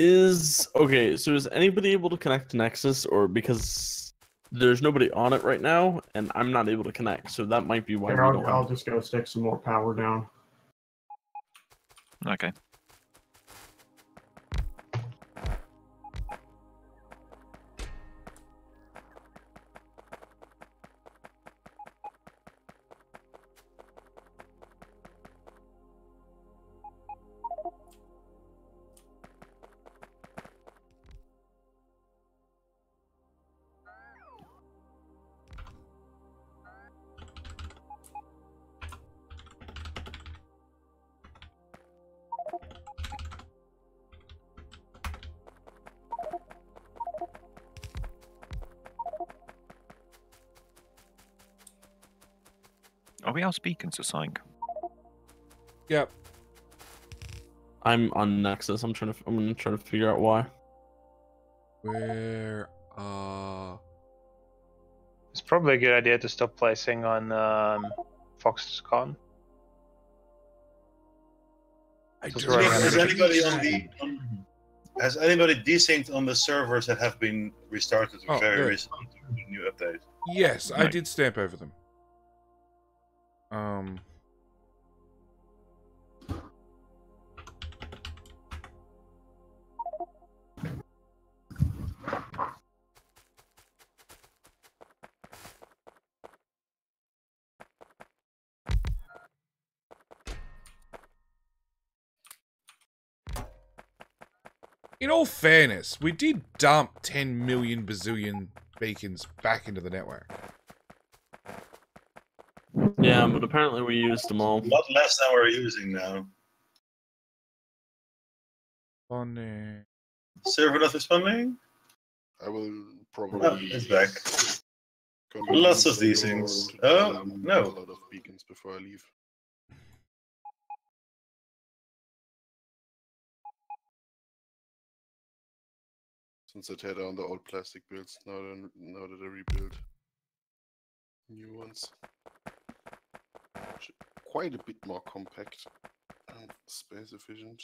Speaker 10: So is anybody able to connect to Nexus, or because there's nobody on it right now, and I'm not able to connect, so that might be why
Speaker 16: Here,
Speaker 10: we don't.
Speaker 16: I'll just go stick some more power down.
Speaker 14: Okay. Are we out beacons or something?
Speaker 5: Yep.
Speaker 10: I'm on Nexus. I'm gonna try to figure out why.
Speaker 5: Where
Speaker 15: It's probably a good idea to stop placing on Foxconn.
Speaker 1: Has anybody desynced on the servers that have been restarted very
Speaker 5: good.
Speaker 1: recently with the new update?
Speaker 5: Yes, I did stamp over them. In all fairness, we did dump 10 million bazillion beacons back into the network.
Speaker 10: Yeah, but apparently we used them all.
Speaker 1: A lot less than we're using now.
Speaker 5: Responding.
Speaker 1: Server not responding?
Speaker 8: I will probably...
Speaker 1: Oh, it's back. Lots of these things. Oh, no.
Speaker 8: A lot of beacons before I leave. Since I tear down the old plastic builds, now that I rebuild new ones. Quite a bit more compact and space efficient.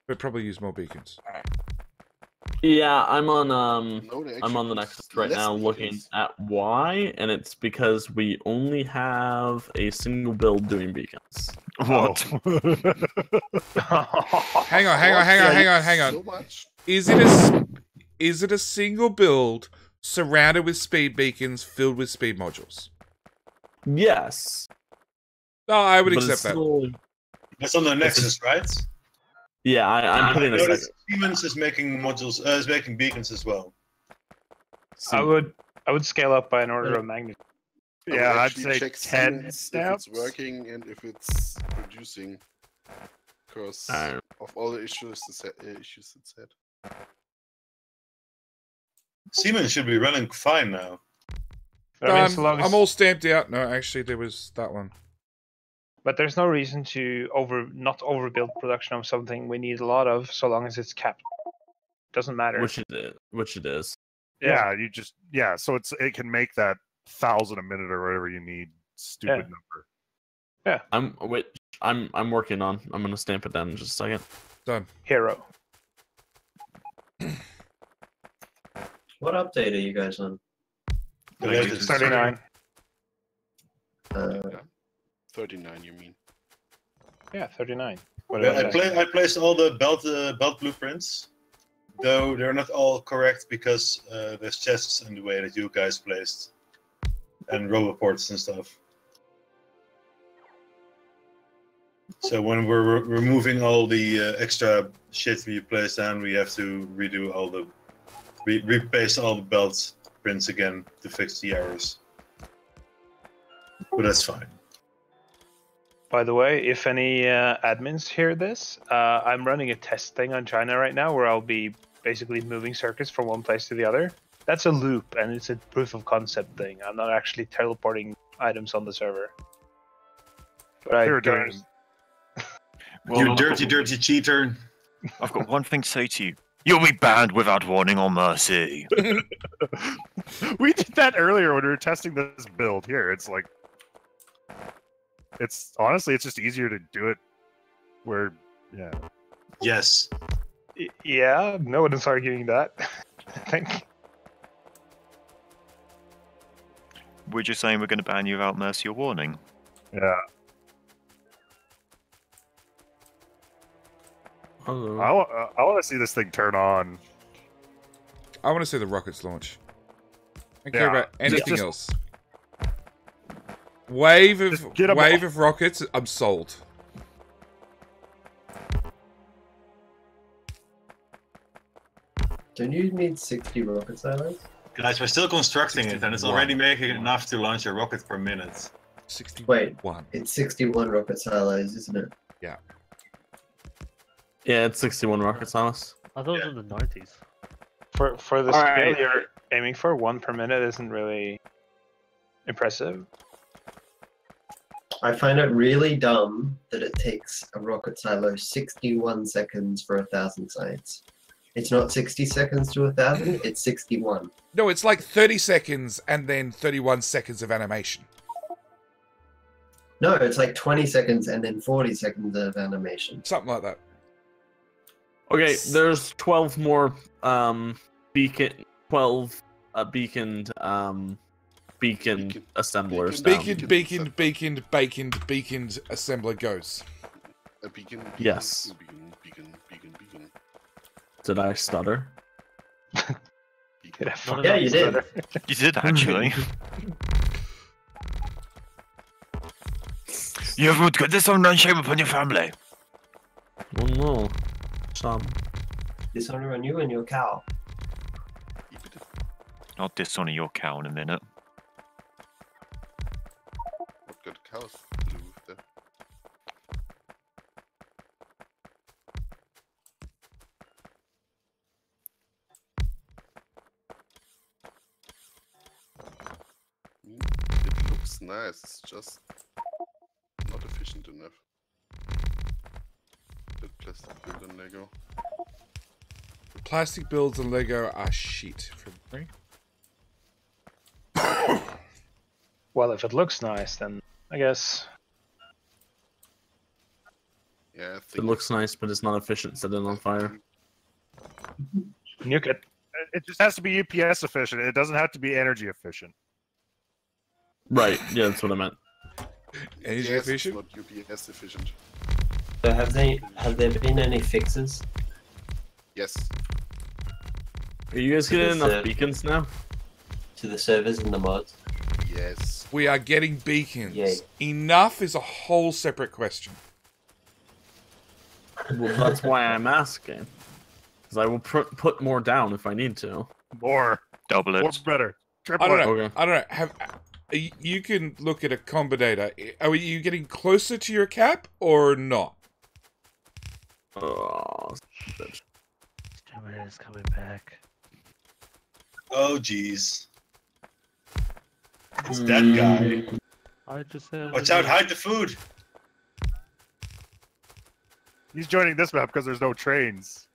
Speaker 5: But probably use more beacons.
Speaker 10: Yeah, I'm on
Speaker 8: they
Speaker 10: I'm on the Nexus right now looking at why, and it's because we only have a single build doing beacons.
Speaker 13: What?
Speaker 5: Hang on.
Speaker 8: So much.
Speaker 5: Is it a single build surrounded with speed beacons filled with speed modules?
Speaker 10: Yes.
Speaker 5: No, I would accept that.
Speaker 1: That's on the Nexus, right?
Speaker 10: Yeah, I'm putting
Speaker 1: I
Speaker 10: a
Speaker 1: noticed Siemens is making modules, is making beacons as well.
Speaker 15: I would scale up by an order of magnitude.
Speaker 13: Yeah, I'd say
Speaker 8: check
Speaker 13: 10
Speaker 8: if
Speaker 13: steps.
Speaker 8: it's working and if it's producing, because of all the issues it's had.
Speaker 1: Siemens should be running fine now.
Speaker 5: I'm all stamped out. No, actually, there was that one.
Speaker 15: But there's no reason to not overbuild production of something we need a lot of, so long as it's capped. Doesn't matter.
Speaker 10: Which it is.
Speaker 13: Yeah, so it can make that 1,000 a minute or whatever you need. Stupid number.
Speaker 15: Yeah.
Speaker 10: I'm working on. I'm gonna stamp it down in just a second.
Speaker 5: Done.
Speaker 15: Hero.
Speaker 20: What update are you guys on?
Speaker 15: 39.
Speaker 8: 39, you mean?
Speaker 15: Yeah, 39. What
Speaker 1: Yeah,
Speaker 15: did I say?
Speaker 1: I placed all the belt blueprints, though they're not all correct because there's chests in the way that you guys placed, and roboports and stuff. So when we're removing all the extra shit we placed down, we have to redo all the repaste all the belt prints again to fix the errors. But that's fine.
Speaker 15: By the way, if any admins hear this, I'm running a test thing on China right now where I'll be basically moving circuits from one place to the other. That's a loop, and it's a proof of concept thing. I'm not actually teleporting items on the server. But I
Speaker 1: You dirty cheater.
Speaker 14: I've got one thing to say to you. You'll be banned without warning or mercy.
Speaker 13: We did that earlier when we were testing this build here. It's like, it's honestly, it's just easier to do it where, yeah.
Speaker 1: Yes.
Speaker 15: Yeah, no one is arguing that. I think.
Speaker 14: We're just saying we're going to ban you without mercy or warning.
Speaker 13: Yeah. I want to see this thing turn on.
Speaker 5: I want to see the rockets launch. I don't care about anything else. Wave of rockets. I'm sold.
Speaker 20: Don't you need 60 rocket silos?
Speaker 1: Guys, we're still constructing it, and it's already making enough to launch a rocket per minute.
Speaker 5: 61.
Speaker 20: Wait, it's 61 rocket silos, isn't it?
Speaker 5: Yeah.
Speaker 10: Yeah, it's 61 rocket silos.
Speaker 4: I thought it was in the 90s.
Speaker 15: For the scale you're aiming for, 1 per minute isn't really impressive.
Speaker 20: I find it really dumb that it takes a rocket silo 61 seconds for 1,000 sites. It's not 60 seconds to 1,000, it's 61.
Speaker 5: No, it's like 30 seconds and then 31 seconds of animation.
Speaker 20: No, it's like 20 seconds and then 40 seconds of animation.
Speaker 5: Something like that.
Speaker 10: Okay, there's 12 more beaconed assemblers.
Speaker 5: Beaconed assembler goes.
Speaker 8: A beacon.
Speaker 10: Yes.
Speaker 8: Beacon.
Speaker 10: Did I stutter?
Speaker 20: Yeah, you did.
Speaker 14: You did, actually. You have got dishonor and shame upon your family.
Speaker 10: Oh no. Some.
Speaker 20: Dishonor on you and your cow.
Speaker 14: I'll dishonor your cow in a minute.
Speaker 8: What good cows to do with that? It looks nice, it's just not efficient enough. That plastic build and Lego.
Speaker 5: Plastic builds and Lego are shit for me.
Speaker 15: Well, if it looks nice, then I guess.
Speaker 8: Yeah,
Speaker 10: It looks nice, but it's not efficient. Set it on fire.
Speaker 15: Nuke it.
Speaker 13: It just has to be UPS efficient. It doesn't have to be energy efficient.
Speaker 10: Right. Yeah, that's what I meant.
Speaker 5: Energy efficient?
Speaker 8: Not UPS efficient.
Speaker 20: So have there been any fixes?
Speaker 8: Yes.
Speaker 10: Are you guys getting enough beacons now?
Speaker 20: To the servers and the mods?
Speaker 8: Yes.
Speaker 5: We are getting beacons.
Speaker 20: Yay.
Speaker 5: Enough is a whole separate question.
Speaker 10: Well, that's why I'm asking. Because I will put more down if I need to.
Speaker 13: More.
Speaker 14: Double it.
Speaker 13: More better. Triple
Speaker 5: I don't know.
Speaker 10: Okay.
Speaker 5: I don't know. You can look at a combinator. Are you getting closer to your cap or not?
Speaker 10: Oh,
Speaker 4: Terminator's coming back.
Speaker 1: Oh, jeez. It's that guy.
Speaker 4: I just said.
Speaker 1: Watch out, hide the food.
Speaker 13: He's joining this map because there's no trains.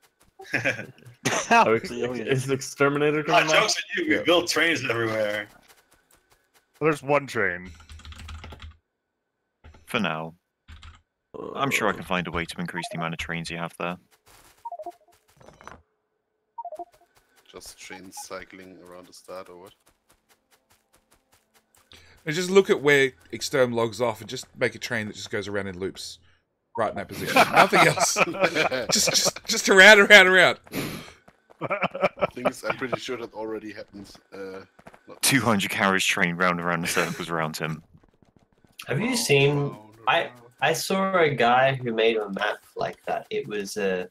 Speaker 10: Oh, is the exterminator coming back?
Speaker 1: Jokes on you. We built trains everywhere.
Speaker 13: Well, there's one train.
Speaker 14: For now. I'm sure I can find a way to increase the amount of trains you have there.
Speaker 8: Just trains cycling around the start or what?
Speaker 5: And just look at where extern logs off and just make a train that just goes around in loops. right in that position. Nothing else. just around.
Speaker 8: Things I'm pretty sure that already happens.
Speaker 14: 200 carriage train round and round the circles around him.
Speaker 21: Have you seen? I saw a guy who made a map like that. It was a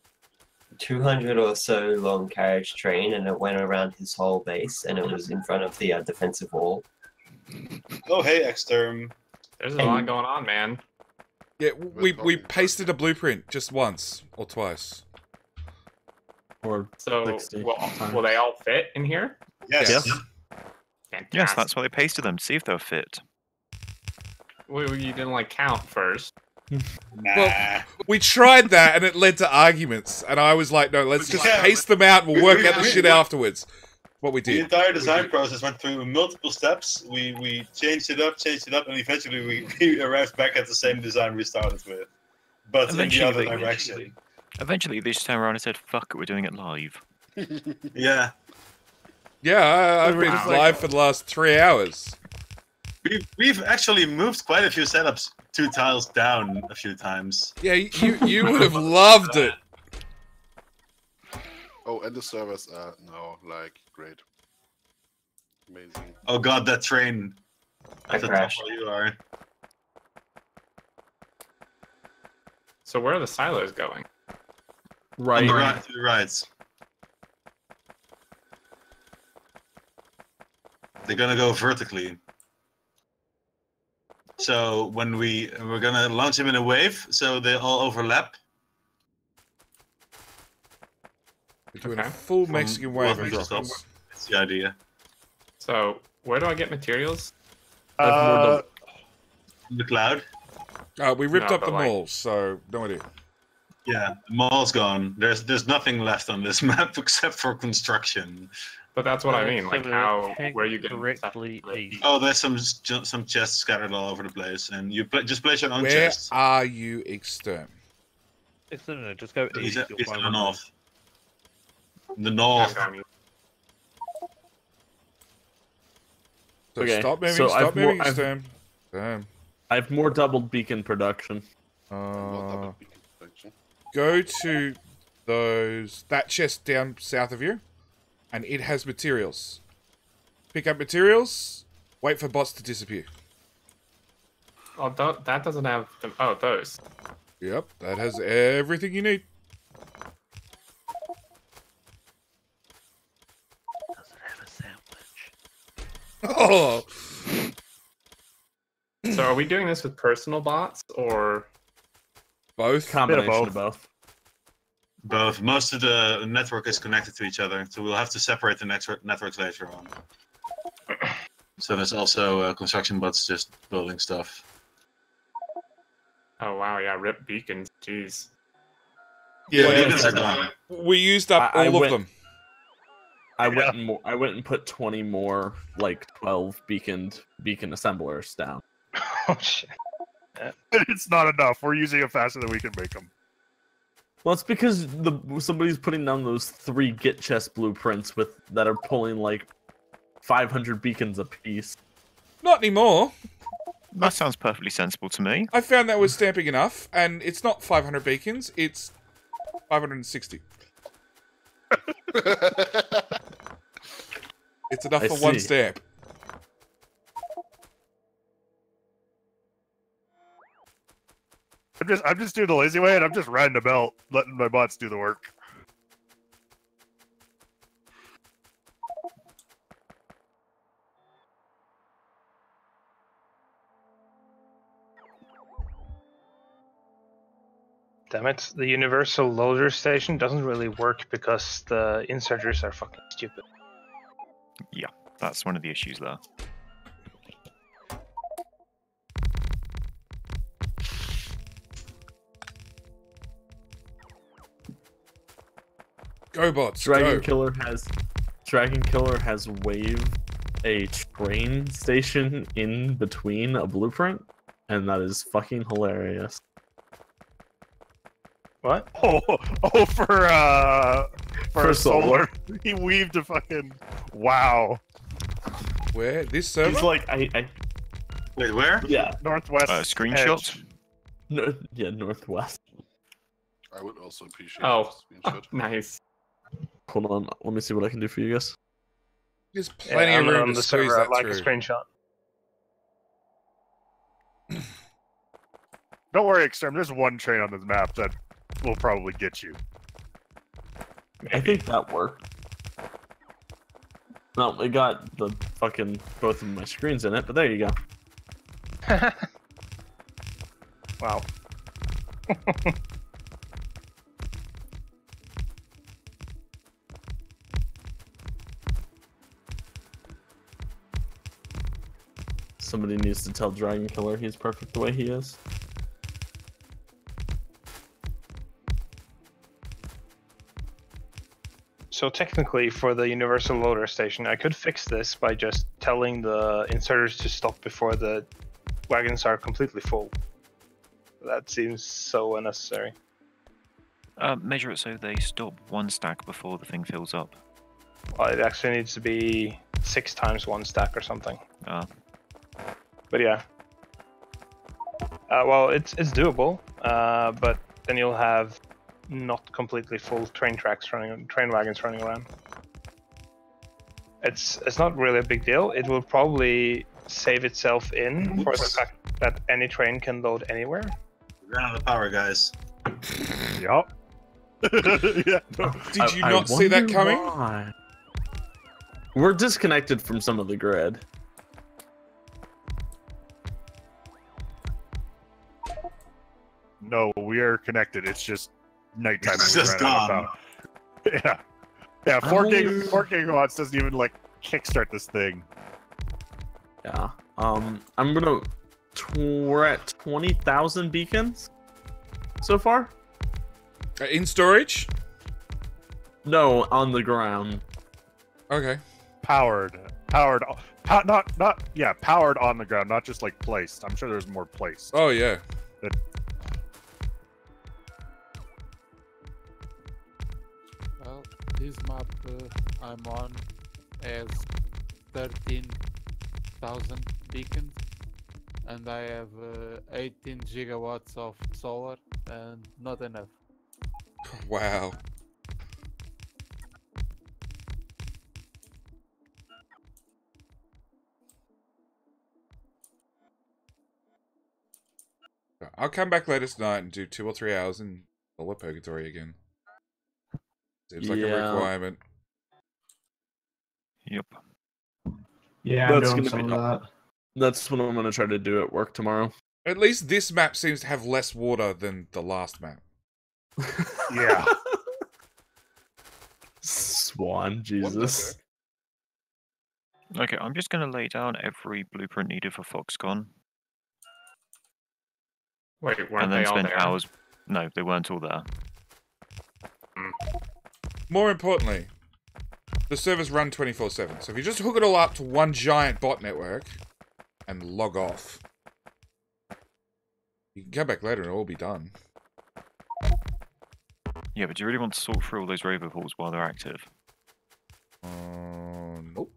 Speaker 21: 200 or so long carriage train, and it went around his whole base, and it was in front of the defensive wall.
Speaker 1: Oh, hey, Exterm.
Speaker 2: There's a lot going on, man.
Speaker 5: Yeah, we pasted a blueprint just once or twice.
Speaker 10: Or
Speaker 2: So, will they all fit in here?
Speaker 1: Yes.
Speaker 14: Yes, that's why they pasted them, to see if they'll fit.
Speaker 2: Well, you didn't like count first.
Speaker 5: Well, we tried that and it led to arguments, and I was like, no, let's just paste them out and we'll work out the shit afterwards. What we
Speaker 1: The
Speaker 5: did.
Speaker 1: entire design process went through multiple steps. We changed it up, and eventually we arrived back at the same design we started with, but in the other direction.
Speaker 14: Eventually, they just turned around and said, fuck it, we're doing it live.
Speaker 1: Yeah.
Speaker 5: Yeah, I've been live for the last 3 hours.
Speaker 1: We've actually moved quite a few setups 2 tiles down a few times.
Speaker 5: Yeah, you would have loved it.
Speaker 8: Oh, and the servers are now like great, amazing.
Speaker 1: Oh god, that train!
Speaker 21: I crashed.
Speaker 1: Where you are.
Speaker 2: So where are the silos going?
Speaker 1: On the right, to the right. They're gonna go vertically. So when we're gonna launch them in a wave, so they all overlap.
Speaker 5: We're doing a full Mexican wave of
Speaker 1: That's
Speaker 5: rockets.
Speaker 1: the idea.
Speaker 2: So where do I get materials?
Speaker 1: The cloud.
Speaker 5: We ripped
Speaker 2: No,
Speaker 5: up the
Speaker 2: but like-
Speaker 5: malls, so no idea.
Speaker 1: Yeah, the mall's gone. There's nothing left on this map except for construction.
Speaker 2: But that's what I mean. Like how where you get
Speaker 4: correctly east.
Speaker 1: Oh, there's some chests scattered all over the place, and you just place your own
Speaker 5: Where
Speaker 1: chest.
Speaker 5: are you, Exterm?
Speaker 4: No, just go
Speaker 1: He's
Speaker 4: east.
Speaker 1: in the north. The north.
Speaker 5: So
Speaker 10: Okay,
Speaker 5: stop moving,
Speaker 10: so
Speaker 5: stop
Speaker 10: I've
Speaker 5: moving,
Speaker 10: more-
Speaker 5: Exterm. Damn.
Speaker 10: I have more doubled beacon production.
Speaker 5: Go to that chest down south of you, and it has materials. Pick up materials, wait for bots to disappear.
Speaker 2: Oh, that doesn't have. Oh, those.
Speaker 5: Yep, that has everything you need.
Speaker 4: Does it have a sandwich?
Speaker 5: Oh!
Speaker 2: So are we doing this with personal bots or
Speaker 5: both?
Speaker 10: Combination of both.
Speaker 1: Both. Most of the network is connected to each other, so we'll have to separate the networks later on. So there's also construction bots just building stuff.
Speaker 2: Oh wow, yeah, rip beacons. Jeez.
Speaker 5: Yeah,
Speaker 1: beacons are gone.
Speaker 5: We used up all of them.
Speaker 10: I went and put 20 more, like 12 beacon assemblers down.
Speaker 15: Oh shit.
Speaker 13: It's not enough. We're using it faster than we can make them.
Speaker 10: Well, it's because somebody's putting down those 3 Git chest blueprints that are pulling like 500 beacons apiece.
Speaker 5: Not anymore.
Speaker 14: That sounds perfectly sensible to me.
Speaker 5: I found that was stamping enough, and it's not 500 beacons, it's 560. It's enough for one stamp.
Speaker 13: I'm just doing the lazy way, and I'm just riding a belt, letting my bots do the work.
Speaker 15: Damn it, the universal loader station doesn't really work because the inserters are fucking stupid.
Speaker 14: Yeah, that's one of the issues there.
Speaker 5: Go bots,
Speaker 10: Dragon
Speaker 5: go.
Speaker 10: Killer has waved a train station in between a blueprint, and that is fucking hilarious.
Speaker 15: What?
Speaker 13: Oh, for solar. He weaved a fucking wow.
Speaker 5: Where? This server?
Speaker 10: He's like,
Speaker 1: Wait, where?
Speaker 10: Yeah.
Speaker 13: Northwest.
Speaker 14: Screenshot.
Speaker 13: Edge.
Speaker 10: No, yeah, northwest.
Speaker 8: I would also appreciate
Speaker 2: Oh,
Speaker 8: a screenshot.
Speaker 2: nice.
Speaker 10: Hold on, let me see what I can do for you guys.
Speaker 5: There's plenty of room to squeeze that
Speaker 15: I'd like
Speaker 5: through.
Speaker 15: a screenshot.
Speaker 13: Don't worry, Extreme. There's one train on this map that will probably get you.
Speaker 10: I think that worked. No, it got the fucking both of my screens in it, but there you go.
Speaker 15: Wow.
Speaker 10: Somebody needs to tell Dragon Killer he's perfect the way he is.
Speaker 15: So technically, for the universal loader station, I could fix this by just telling the inserters to stop before the wagons are completely full. That seems so unnecessary.
Speaker 14: Measure it so they stop one stack before the thing fills up.
Speaker 15: Well, it actually needs to be 6 times 1 stack or something. But yeah. Well, it's doable, but then you'll have not completely full train wagons running around. It's not really a big deal. It will probably save itself in for the fact that any train can load anywhere.
Speaker 1: Ran out of power, guys.
Speaker 13: Yup.
Speaker 5: Yeah. Did you not see that coming?
Speaker 10: Why. We're disconnected from some of the grid.
Speaker 13: No, we are connected. It's just nighttime.
Speaker 1: It's
Speaker 13: and we
Speaker 1: just
Speaker 13: ran out of
Speaker 1: gone.
Speaker 13: power. Yeah. 4 gigawatts doesn't even like kickstart this thing.
Speaker 10: Yeah. We're at 20,000 beacons so far.
Speaker 5: In storage?
Speaker 10: No, on the ground.
Speaker 5: Okay.
Speaker 13: Powered on the ground, not just like placed. I'm sure there's more placed.
Speaker 5: Oh yeah.
Speaker 12: Well, this map I'm on has 13,000 beacons, and I have 18 gigawatts of solar, and not enough.
Speaker 5: Wow. I'll come back later tonight and do 2 or 3 hours in Solar Purgatory again. Seems like a requirement.
Speaker 14: Yep.
Speaker 16: Yeah, I'm doing some of that.
Speaker 10: That's what I'm gonna try to do at work tomorrow.
Speaker 5: At least this map seems to have less water than the last map.
Speaker 13: Yeah.
Speaker 10: Swan, Jesus.
Speaker 14: Okay, I'm just going to lay down every blueprint needed for Foxconn.
Speaker 2: Wait, weren't
Speaker 14: and
Speaker 2: they
Speaker 14: then
Speaker 2: all
Speaker 14: spend
Speaker 2: there?
Speaker 14: hours. No, they weren't all there.
Speaker 5: More importantly, the servers run 24/7. So if you just hook it all up to one giant bot network and log off, you can come back later and it'll all be done.
Speaker 14: Yeah, but do you really want to sort through all those roboports while they're active?
Speaker 5: Nope.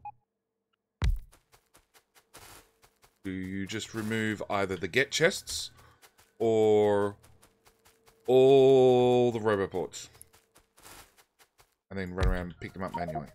Speaker 5: Do you just remove either the get chests or all the roboports and then run around and pick them up manually?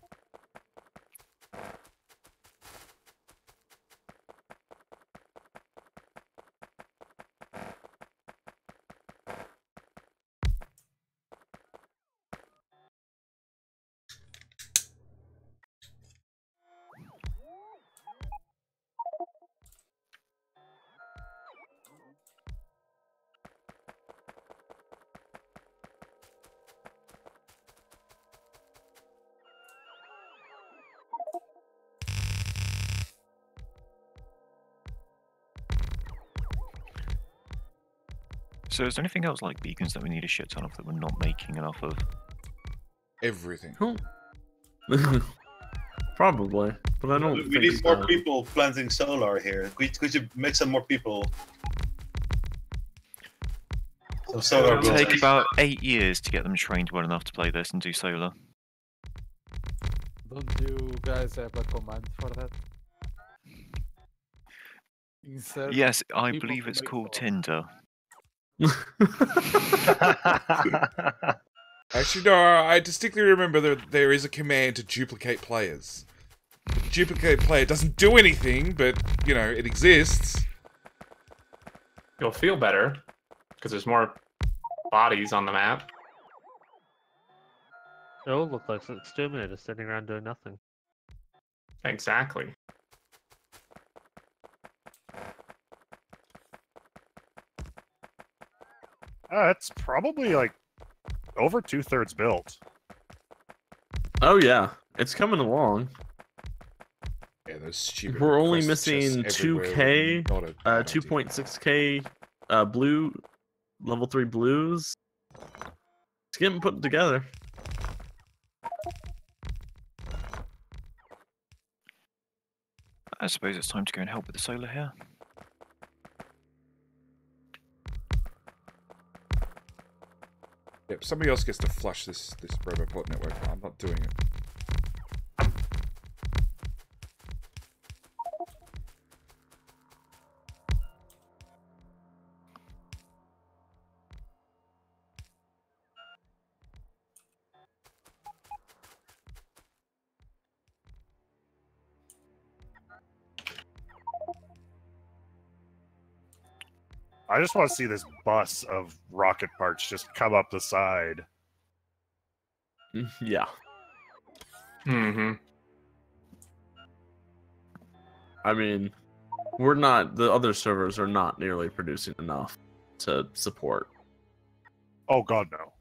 Speaker 14: So is there anything else like beacons that we need a shit ton of that we're not making enough of?
Speaker 5: Everything.
Speaker 10: Probably, but I don't.
Speaker 1: We need more people planting solar here. Could you make some more people? Some solar.
Speaker 14: It'll take about 8 years to get them trained well enough to play this and do solar.
Speaker 12: Don't you guys have a command for that? Insert
Speaker 14: Yes, I
Speaker 12: people
Speaker 14: believe
Speaker 12: to
Speaker 14: it's
Speaker 12: make
Speaker 14: called
Speaker 12: solar.
Speaker 14: Tinder.
Speaker 5: Actually, no, I distinctly remember that there is a command to duplicate players. The duplicate player doesn't do anything, but, you know, it exists.
Speaker 2: You'll feel better, because there's more bodies on the map.
Speaker 4: It all look like an exterminator sitting around doing nothing.
Speaker 2: Exactly.
Speaker 13: It's probably like over 2/3 built.
Speaker 10: Oh yeah, it's coming along.
Speaker 5: Yeah, those stupid.
Speaker 10: We're only
Speaker 5: request
Speaker 10: missing
Speaker 5: chests everywhere
Speaker 10: 2K,
Speaker 5: would not a bad idea.
Speaker 10: 2.6K, blue, level 3 blues. It's getting put together.
Speaker 14: I suppose it's time to go and help with the solar here.
Speaker 5: Yep, somebody else gets to flush this Roboport network. I'm not doing it.
Speaker 13: I just want to see this bus of rocket parts just come up the side.
Speaker 10: Yeah.
Speaker 2: Mm-hmm.
Speaker 10: I mean, we're not. The other servers are not nearly producing enough to support.
Speaker 13: Oh God, no.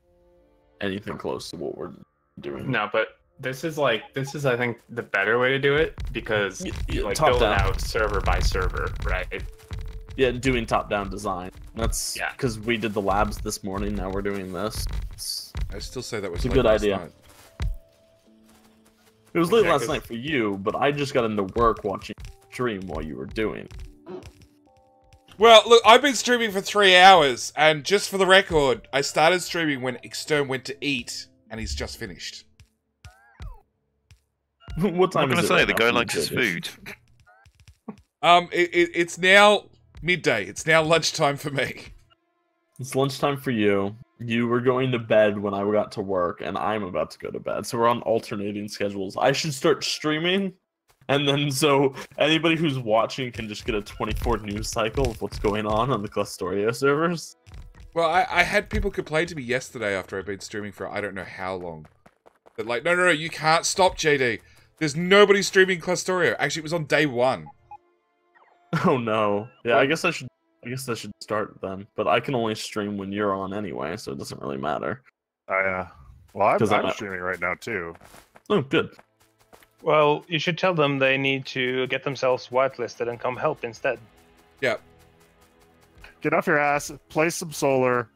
Speaker 10: Anything close to what we're doing.
Speaker 2: No, but this is I think the better way to do it, because you like
Speaker 10: top
Speaker 2: build it
Speaker 10: down.
Speaker 2: out server by server, right?
Speaker 10: Yeah, doing top-down design. That's because we did the labs this morning. Now we're doing this.
Speaker 5: I still say that was
Speaker 10: it's a
Speaker 5: late
Speaker 10: good
Speaker 5: last
Speaker 10: idea.
Speaker 5: night.
Speaker 10: It was late last night for you, but I just got into work watching stream while you were doing.
Speaker 5: Well, look, I've been streaming for 3 hours, and just for the record, I started streaming when Extern went to eat, and he's just finished.
Speaker 10: What time
Speaker 14: I'm not
Speaker 10: is
Speaker 14: going
Speaker 10: it
Speaker 14: to say, the
Speaker 10: right
Speaker 14: guy
Speaker 10: now,
Speaker 14: likes his
Speaker 10: David?
Speaker 14: food.
Speaker 5: It's now midday. It's now lunchtime for me.
Speaker 10: It's lunchtime for you. You were going to bed when I got to work, and I'm about to go to bed. So we're on alternating schedules. I should start streaming, and then so anybody who's watching can just get a 24 news cycle of what's going on the Clusterio servers.
Speaker 5: Well, I had people complain to me yesterday after I've been streaming for I don't know how long. But like, no, you can't stop, JD. There's nobody streaming Clusterio. Actually, it was on day 1.
Speaker 10: Oh no. Yeah, I guess I should start then. But I can only stream when you're on anyway, so it doesn't really matter.
Speaker 13: Oh yeah. Well, I'm
Speaker 10: 'Cause I'm
Speaker 13: streaming right now too.
Speaker 10: Oh, good.
Speaker 15: Well, you should tell them they need to get themselves whitelisted and come help instead.
Speaker 5: Yeah.
Speaker 13: Get off your ass, play some solar.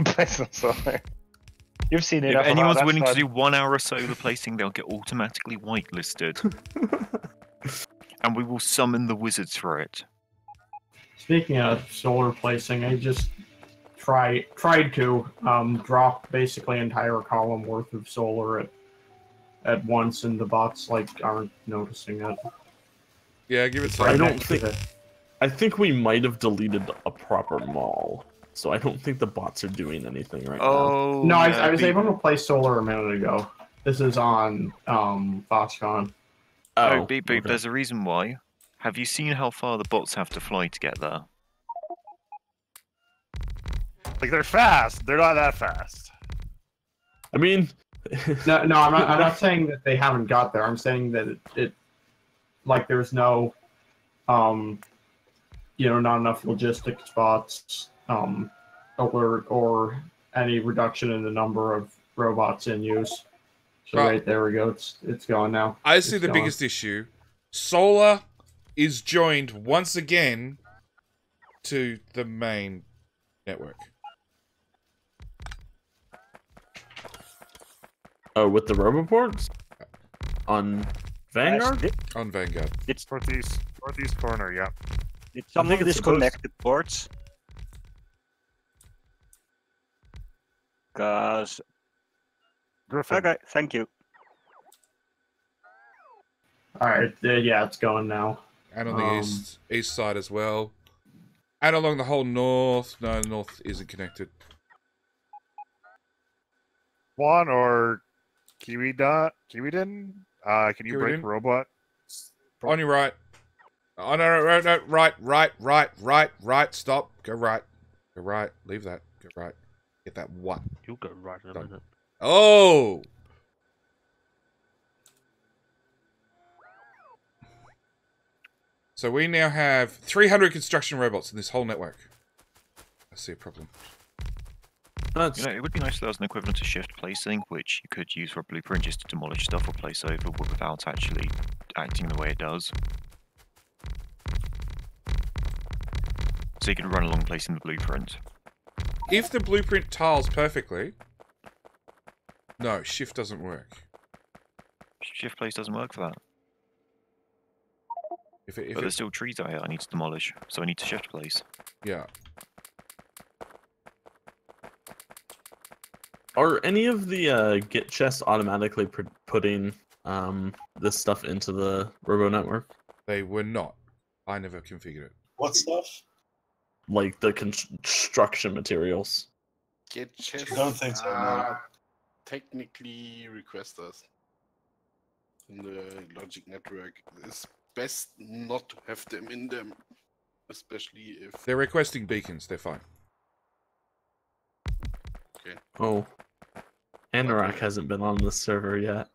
Speaker 15: Play some solar. You've seen it.
Speaker 14: If anyone's willing to do 1 hour of solar placing, they'll get automatically whitelisted. And we will summon the wizards for it.
Speaker 16: Speaking of solar placing, I just tried to drop basically entire column worth of solar at once, and the bots aren't noticing it.
Speaker 5: Yeah, give it
Speaker 10: I
Speaker 5: time.
Speaker 10: don't think. I think we might have deleted a proper mall, so I don't think the bots are doing anything right now.
Speaker 16: No, I was able to place solar a minute ago. This is on Foxconn.
Speaker 14: Oh, beep boop. There's a reason why. Have you seen how far the bots have to fly to get there?
Speaker 13: Like, they're fast. They're not that fast.
Speaker 10: I mean,
Speaker 16: no, I'm not saying that they haven't got there. I'm saying that it there's no, not enough logistics spots, alert or any reduction in the number of robots in use. So
Speaker 5: Well,
Speaker 16: right there we go. It's going now.
Speaker 5: I see
Speaker 16: It's
Speaker 5: the
Speaker 16: going.
Speaker 5: biggest issue. Solar is joined once again to the main network.
Speaker 10: Oh, with the roboports? On Vanguard?
Speaker 5: On Vanguard.
Speaker 13: It's northeast corner, yeah.
Speaker 11: Did someone disconnect the ports? Cause... Okay, thank you.
Speaker 16: All right, yeah, it's going now.
Speaker 5: And on the east side as well. And along the whole north. No, north isn't connected.
Speaker 13: Swan or Kiwiden? Can you break
Speaker 5: Kiwiden?
Speaker 13: robot?
Speaker 5: On your right. Oh, no, right. Stop. Go right. Go right. Leave that. Go right. Get that what?
Speaker 4: You'll go right in a minute.
Speaker 5: Oh! So we now have 300 construction robots in this whole network. I see a problem.
Speaker 14: It would be nice if there was an equivalent to shift placing, which you could use for a blueprint just to demolish stuff or place over without actually acting the way it does. So you could run along placing the blueprint.
Speaker 5: If the blueprint tiles perfectly... No, shift doesn't work.
Speaker 14: Shift place doesn't work for that. But there's still trees out here I need to demolish, so I need to shift place.
Speaker 5: Yeah.
Speaker 10: Are any of the Git chests automatically putting this stuff into the Robo network?
Speaker 5: They were not. I never configured it.
Speaker 1: What stuff?
Speaker 10: Like the construction materials.
Speaker 8: Get chest.
Speaker 1: I don't think so, no.
Speaker 8: Technically request us in the logic network. It's best not to have them in them, especially if
Speaker 5: They're requesting beacons. They're fine.
Speaker 8: Okay.
Speaker 10: Oh. Anorak hasn't been on this server yet.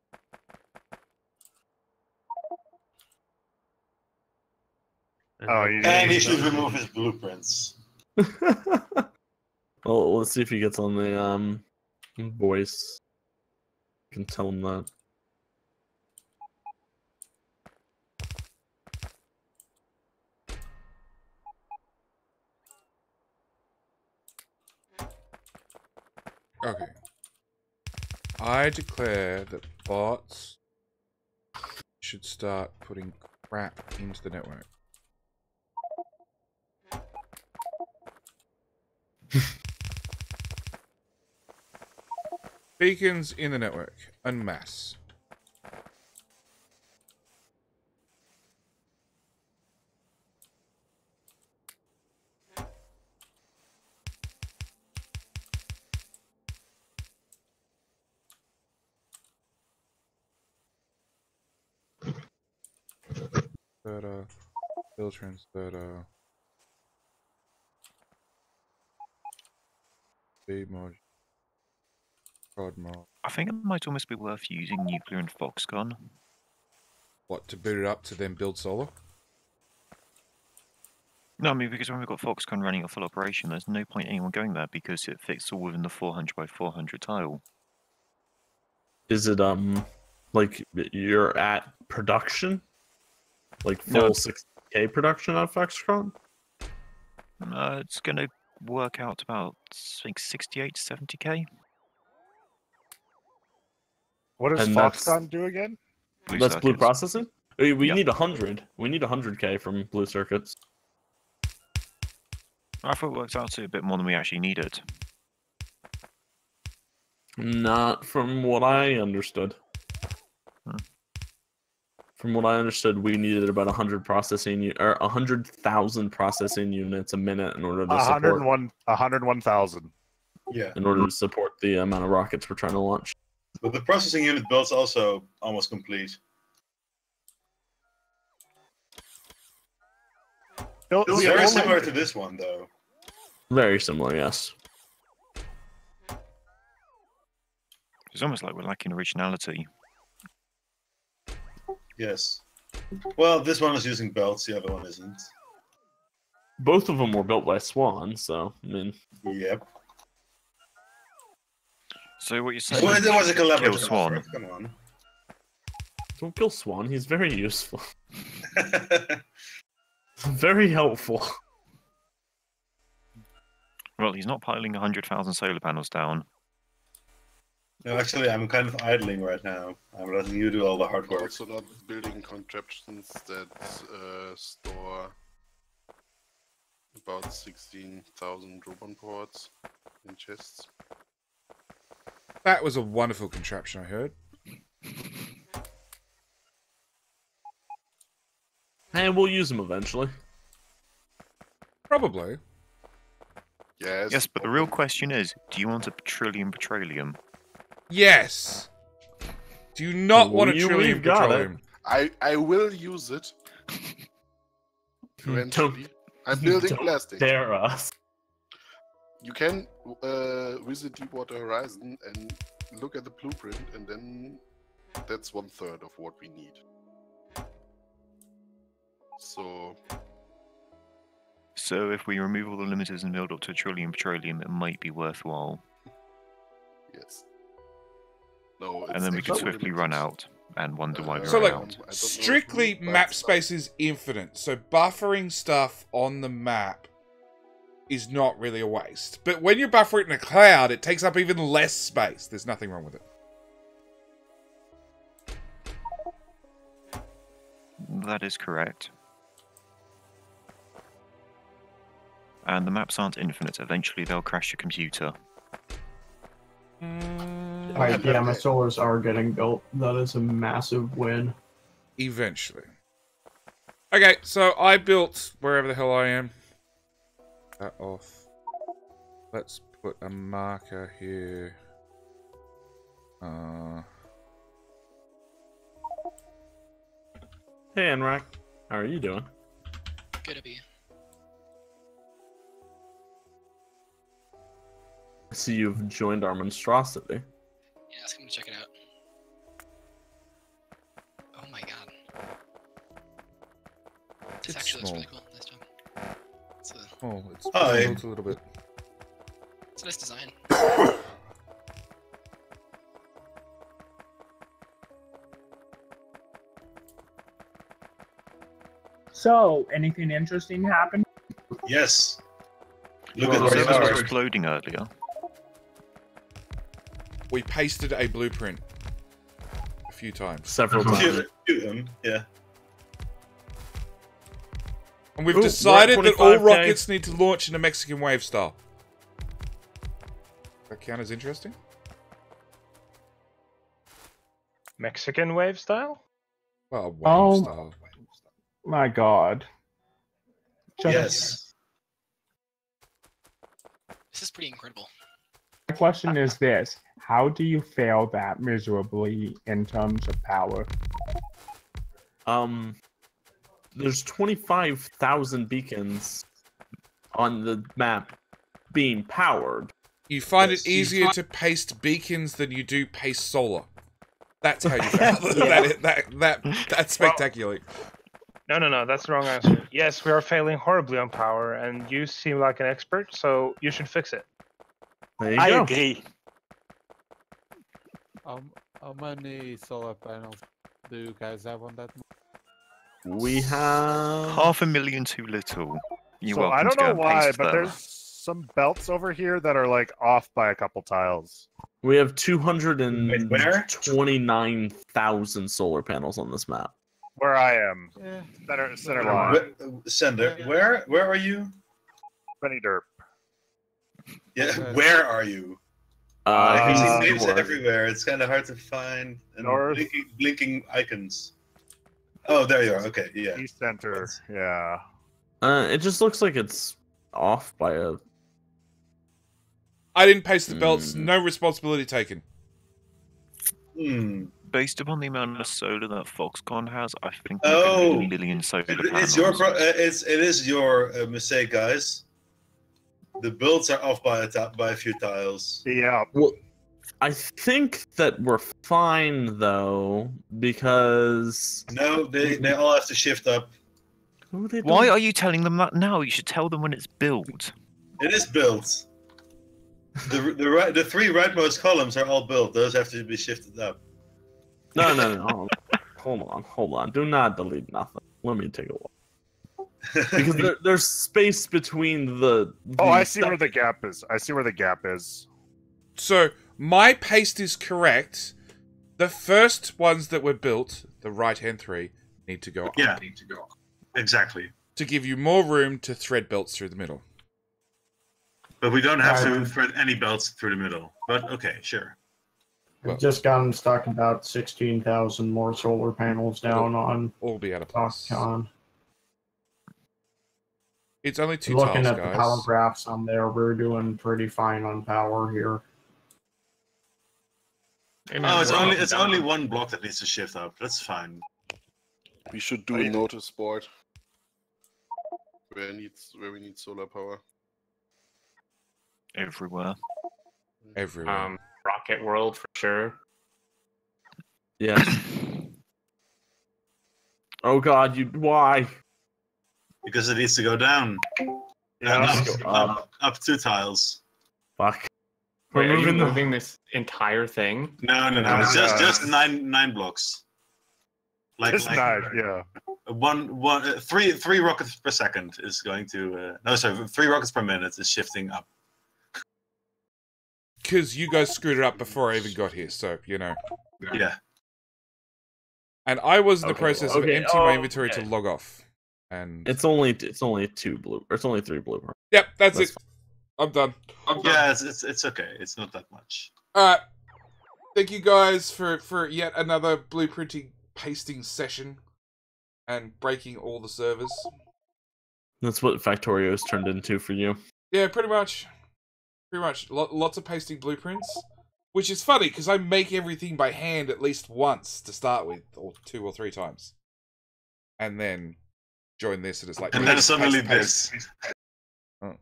Speaker 13: Oh,
Speaker 1: and he should remove his blueprints.
Speaker 10: Well, let's see if he gets on the voice. I can tell him that.
Speaker 5: Okay. I declare that bots should start putting crap into the network. Beacons in the network, en masse. Filtrans, speed mod, prod mod.
Speaker 14: I think it might almost be worth using nuclear and Foxconn.
Speaker 5: What, to boot it up to then build solar?
Speaker 14: No, I mean, because when we've got Foxconn running a full operation, there's no point anyone going there because it fits all within the 400 by 400 tile.
Speaker 10: Is it like you're at production? Like full
Speaker 14: No.
Speaker 10: 6K production on Foxconn?
Speaker 14: It's going to work out to about, I think, 68 to 70k.
Speaker 13: What does
Speaker 10: And that's-
Speaker 13: Foxconn do again?
Speaker 10: That's blue processing? We
Speaker 14: Yeah.
Speaker 10: need 100. We need 100k from blue circuits.
Speaker 14: I thought it worked out to a bit more than we actually needed.
Speaker 10: Not from what I understood. From what I understood, we needed about 100 processing or 100,000 processing units a minute in order to support
Speaker 13: 101,000.
Speaker 1: Yeah.
Speaker 10: in order to support the amount of rockets we're trying to launch.
Speaker 1: But the processing unit build's also almost complete. It's very similar to this one, though.
Speaker 10: Very similar, yes.
Speaker 14: It's almost like we're lacking originality.
Speaker 1: Yes. Well, this one is using belts, the other one isn't.
Speaker 10: Both of them were built by Swan, so I mean.
Speaker 1: Yep.
Speaker 14: So what you're saying?
Speaker 1: Well, there was a collaborative
Speaker 14: Kill Swan.
Speaker 1: effort, come on.
Speaker 10: Don't kill Swan. He's very useful. Very helpful.
Speaker 14: Well, he's not piling 100,000 solar panels down.
Speaker 1: No, actually, I'm kind of idling right now. I'm letting you do all the hard work.
Speaker 8: Also not building contraptions that store about 16,000 robot ports in chests.
Speaker 5: That was a wonderful contraption, I heard.
Speaker 10: And we'll use them eventually.
Speaker 5: Probably.
Speaker 8: Yes.
Speaker 14: Yes, but the real question is, do you want a petroleum?
Speaker 5: Yes. Do you not want a trillium
Speaker 10: got
Speaker 5: petroleum?
Speaker 8: I will use it. Eventually. I'm building
Speaker 10: Don't
Speaker 8: plastic.
Speaker 10: dare us.
Speaker 8: You can visit Deepwater Horizon and look at the blueprint, and then that's 1/3 of what we need.
Speaker 14: So if we remove all the limiters and build up to petroleum, it might be worthwhile.
Speaker 8: Yes. No,
Speaker 14: And then we can swiftly run out and wonder why we
Speaker 5: So,
Speaker 14: ran
Speaker 5: like,
Speaker 14: out.
Speaker 5: strictly map space is infinite, so buffering stuff on the map is not really a waste. But when you buffer it in a cloud, it takes up even less space. There's nothing wrong with it.
Speaker 14: That is correct. And the maps aren't infinite. Eventually they'll crash your computer.
Speaker 16: Alright, yeah, my solars are getting built. That is a massive win.
Speaker 5: Eventually. Okay, so I built wherever the hell I am. That off. Let's put a marker here.
Speaker 10: Hey, Enrak. How are you doing?
Speaker 9: Good to be.
Speaker 10: I see you've joined our monstrosity.
Speaker 9: Yeah, ask him to check it out. Oh my god. This
Speaker 5: It's
Speaker 9: actually
Speaker 5: small.
Speaker 9: looks really cool. Nice job. It's a,
Speaker 5: It's built a little bit.
Speaker 9: it's a nice design.
Speaker 19: So, anything interesting happen?
Speaker 1: Yes.
Speaker 14: Look
Speaker 1: at
Speaker 14: the
Speaker 1: the
Speaker 14: servers
Speaker 1: radar.
Speaker 14: were exploding earlier.
Speaker 5: We pasted a blueprint a few times.
Speaker 10: Several
Speaker 1: A few of them, yeah.
Speaker 5: And we've
Speaker 10: Ooh,
Speaker 5: decided
Speaker 10: we're at
Speaker 5: that all
Speaker 10: 25K.
Speaker 5: rockets need to launch in a Mexican wave style. That count as interesting?
Speaker 15: Mexican wave style?
Speaker 5: Well, wave
Speaker 19: Oh
Speaker 5: style.
Speaker 19: my god.
Speaker 1: Yes.
Speaker 9: This is pretty incredible.
Speaker 19: My question is this: how do you fail that miserably in terms of power?
Speaker 10: There's 25,000 beacons on the map being powered.
Speaker 5: You find it easier to paste beacons than you do paste solar. That's how you found that's spectacular.
Speaker 15: No, that's the wrong answer. Yes, we are failing horribly on power, and you seem like an expert, so you should fix it.
Speaker 10: There you
Speaker 11: I
Speaker 10: go.
Speaker 11: agree.
Speaker 12: How many solar panels do you guys have on that?
Speaker 10: We have
Speaker 14: 500,000 too little. You're
Speaker 13: So
Speaker 14: welcome
Speaker 13: I don't
Speaker 14: to go
Speaker 13: know
Speaker 14: and
Speaker 13: why,
Speaker 14: paste
Speaker 13: but
Speaker 14: them.
Speaker 13: there's some belts over here that are like off by a couple tiles.
Speaker 10: We have 229,000 solar panels on this map.
Speaker 13: Where I am,
Speaker 12: Yeah.
Speaker 13: center line.
Speaker 1: Sender, where are you?
Speaker 13: Benny Derp.
Speaker 1: Yeah, where are you?
Speaker 10: He's
Speaker 1: I see names
Speaker 10: north.
Speaker 1: everywhere. It's kind of hard to find. And
Speaker 13: North.
Speaker 1: blinking icons. Oh, there you are. Okay, yeah.
Speaker 13: East center. Yeah.
Speaker 10: It just looks like it's off by a.
Speaker 5: I didn't paste the belts. No responsibility taken.
Speaker 14: Based upon the amount of solar that Foxconn has, I think we
Speaker 1: Oh,
Speaker 14: could need a million solar panels.
Speaker 1: It's your it is your mistake, guys. The builds are off by a few tiles.
Speaker 13: Yeah.
Speaker 10: Well, I think that we're fine though because
Speaker 1: No, they all have to shift up.
Speaker 14: Why are you telling them that now? You should tell them when it's built.
Speaker 1: It is built. The three rightmost columns are all built. Those have to be shifted up.
Speaker 10: No. Hold on. Do not delete nothing. Let me take a look. Because there's space between the
Speaker 13: Oh, I see where the gap is. I see where the gap is.
Speaker 5: So, my paste is correct. The first ones that were built, the right-hand three, need to go up.
Speaker 1: Yeah, exactly.
Speaker 5: To give you more room to thread belts through the middle.
Speaker 1: But we don't have to thread any belts through the middle. But okay, sure.
Speaker 16: I've just gotten stuck about 16,000 more solar panels down on
Speaker 5: all be out of place.
Speaker 16: Foxconn.
Speaker 5: It's only 2
Speaker 16: Looking
Speaker 5: tiles,
Speaker 16: at
Speaker 5: guys.
Speaker 16: the power graphs on there, we're doing pretty fine on power here.
Speaker 1: Oh, it's only one block that needs to shift up. That's fine.
Speaker 8: We should do a notice board where we need solar power.
Speaker 14: Everywhere.
Speaker 5: Everywhere.
Speaker 2: Rocket World for sure.
Speaker 10: Yes. Oh God, why?
Speaker 1: Because it needs to go down.
Speaker 2: Yeah.
Speaker 1: Up 2 tiles.
Speaker 10: Fuck.
Speaker 2: Wait, are you moving this entire thing?
Speaker 1: No. It's just nine blocks.
Speaker 13: Just 9, yeah.
Speaker 1: Three rockets per second is going to. No, sorry, 3 rockets per minute is shifting up.
Speaker 5: Because you guys screwed it up before I even got here, so you know.
Speaker 1: Yeah.
Speaker 5: And I was in the process of emptying my inventory to log off. And
Speaker 10: it's only 2 blue, or it's only 3 blue.
Speaker 5: Yep, that's it. I'm done.
Speaker 1: Yeah, it's okay. It's not that much.
Speaker 5: Alright. Thank you guys for yet another blueprinting pasting session. And breaking all the servers.
Speaker 10: That's what Factorio's turned into for you.
Speaker 5: Yeah, pretty much. Pretty much. Lots of pasting blueprints. Which is funny, because I make everything by hand at least once to start with. Or 2 or 3 times. And then join this and it's like...
Speaker 1: And then suddenly this.
Speaker 5: Oh.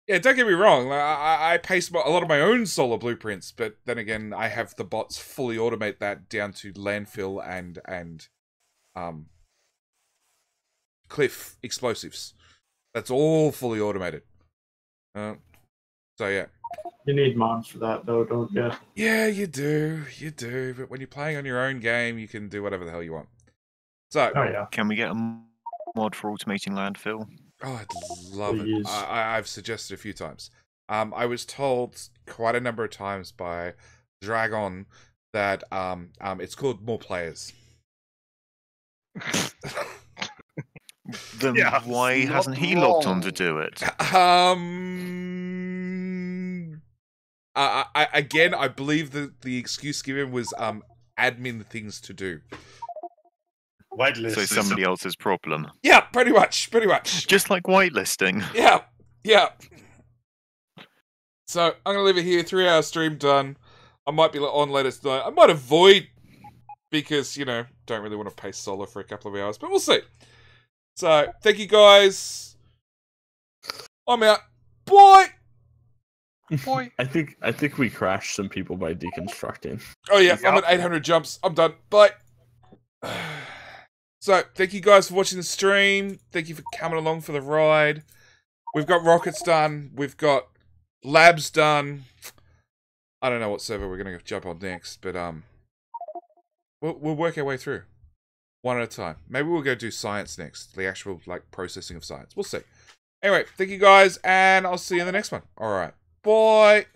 Speaker 5: Yeah, don't get me wrong. I paste a lot of my own solar blueprints, but then again, I have the bots fully automate that down to landfill and cliff explosives. That's all fully automated. So yeah.
Speaker 16: You need mods for that, though, don't you?
Speaker 5: Yeah, you do. You do. But when you're playing on your own game, you can do whatever the hell you want. So,
Speaker 14: Can we get a mod for automating landfill?
Speaker 5: Oh, I'd love it. I've suggested a few times. I was told quite a number of times by Dragon that it's called more players.
Speaker 14: Then why hasn't he logged on to do it?
Speaker 5: Again, I believe that the excuse given was admin things to do.
Speaker 14: So somebody else's problem.
Speaker 5: Yeah, pretty much.
Speaker 14: Just like whitelisting.
Speaker 5: Yeah. So, I'm going to leave it here. 3-hour stream done. I might be on later tonight. I might avoid, because, you know, don't really want to pay solo for a couple of hours, but we'll see. So, thank you guys. I'm out. Bye!
Speaker 6: Boy.
Speaker 10: I think we crashed some people by deconstructing.
Speaker 5: Oh yeah, I'm at 800 jumps. I'm done. Bye. So, thank you guys for watching the stream. Thank you for coming along for the ride. We've got rockets done. We've got labs done. I don't know what server we're going to jump on next, but we'll work our way through. One at a time. Maybe we'll go do science next. The actual, like, processing of science. We'll see. Anyway, thank you guys, and I'll see you in the next one. Alright. Bye!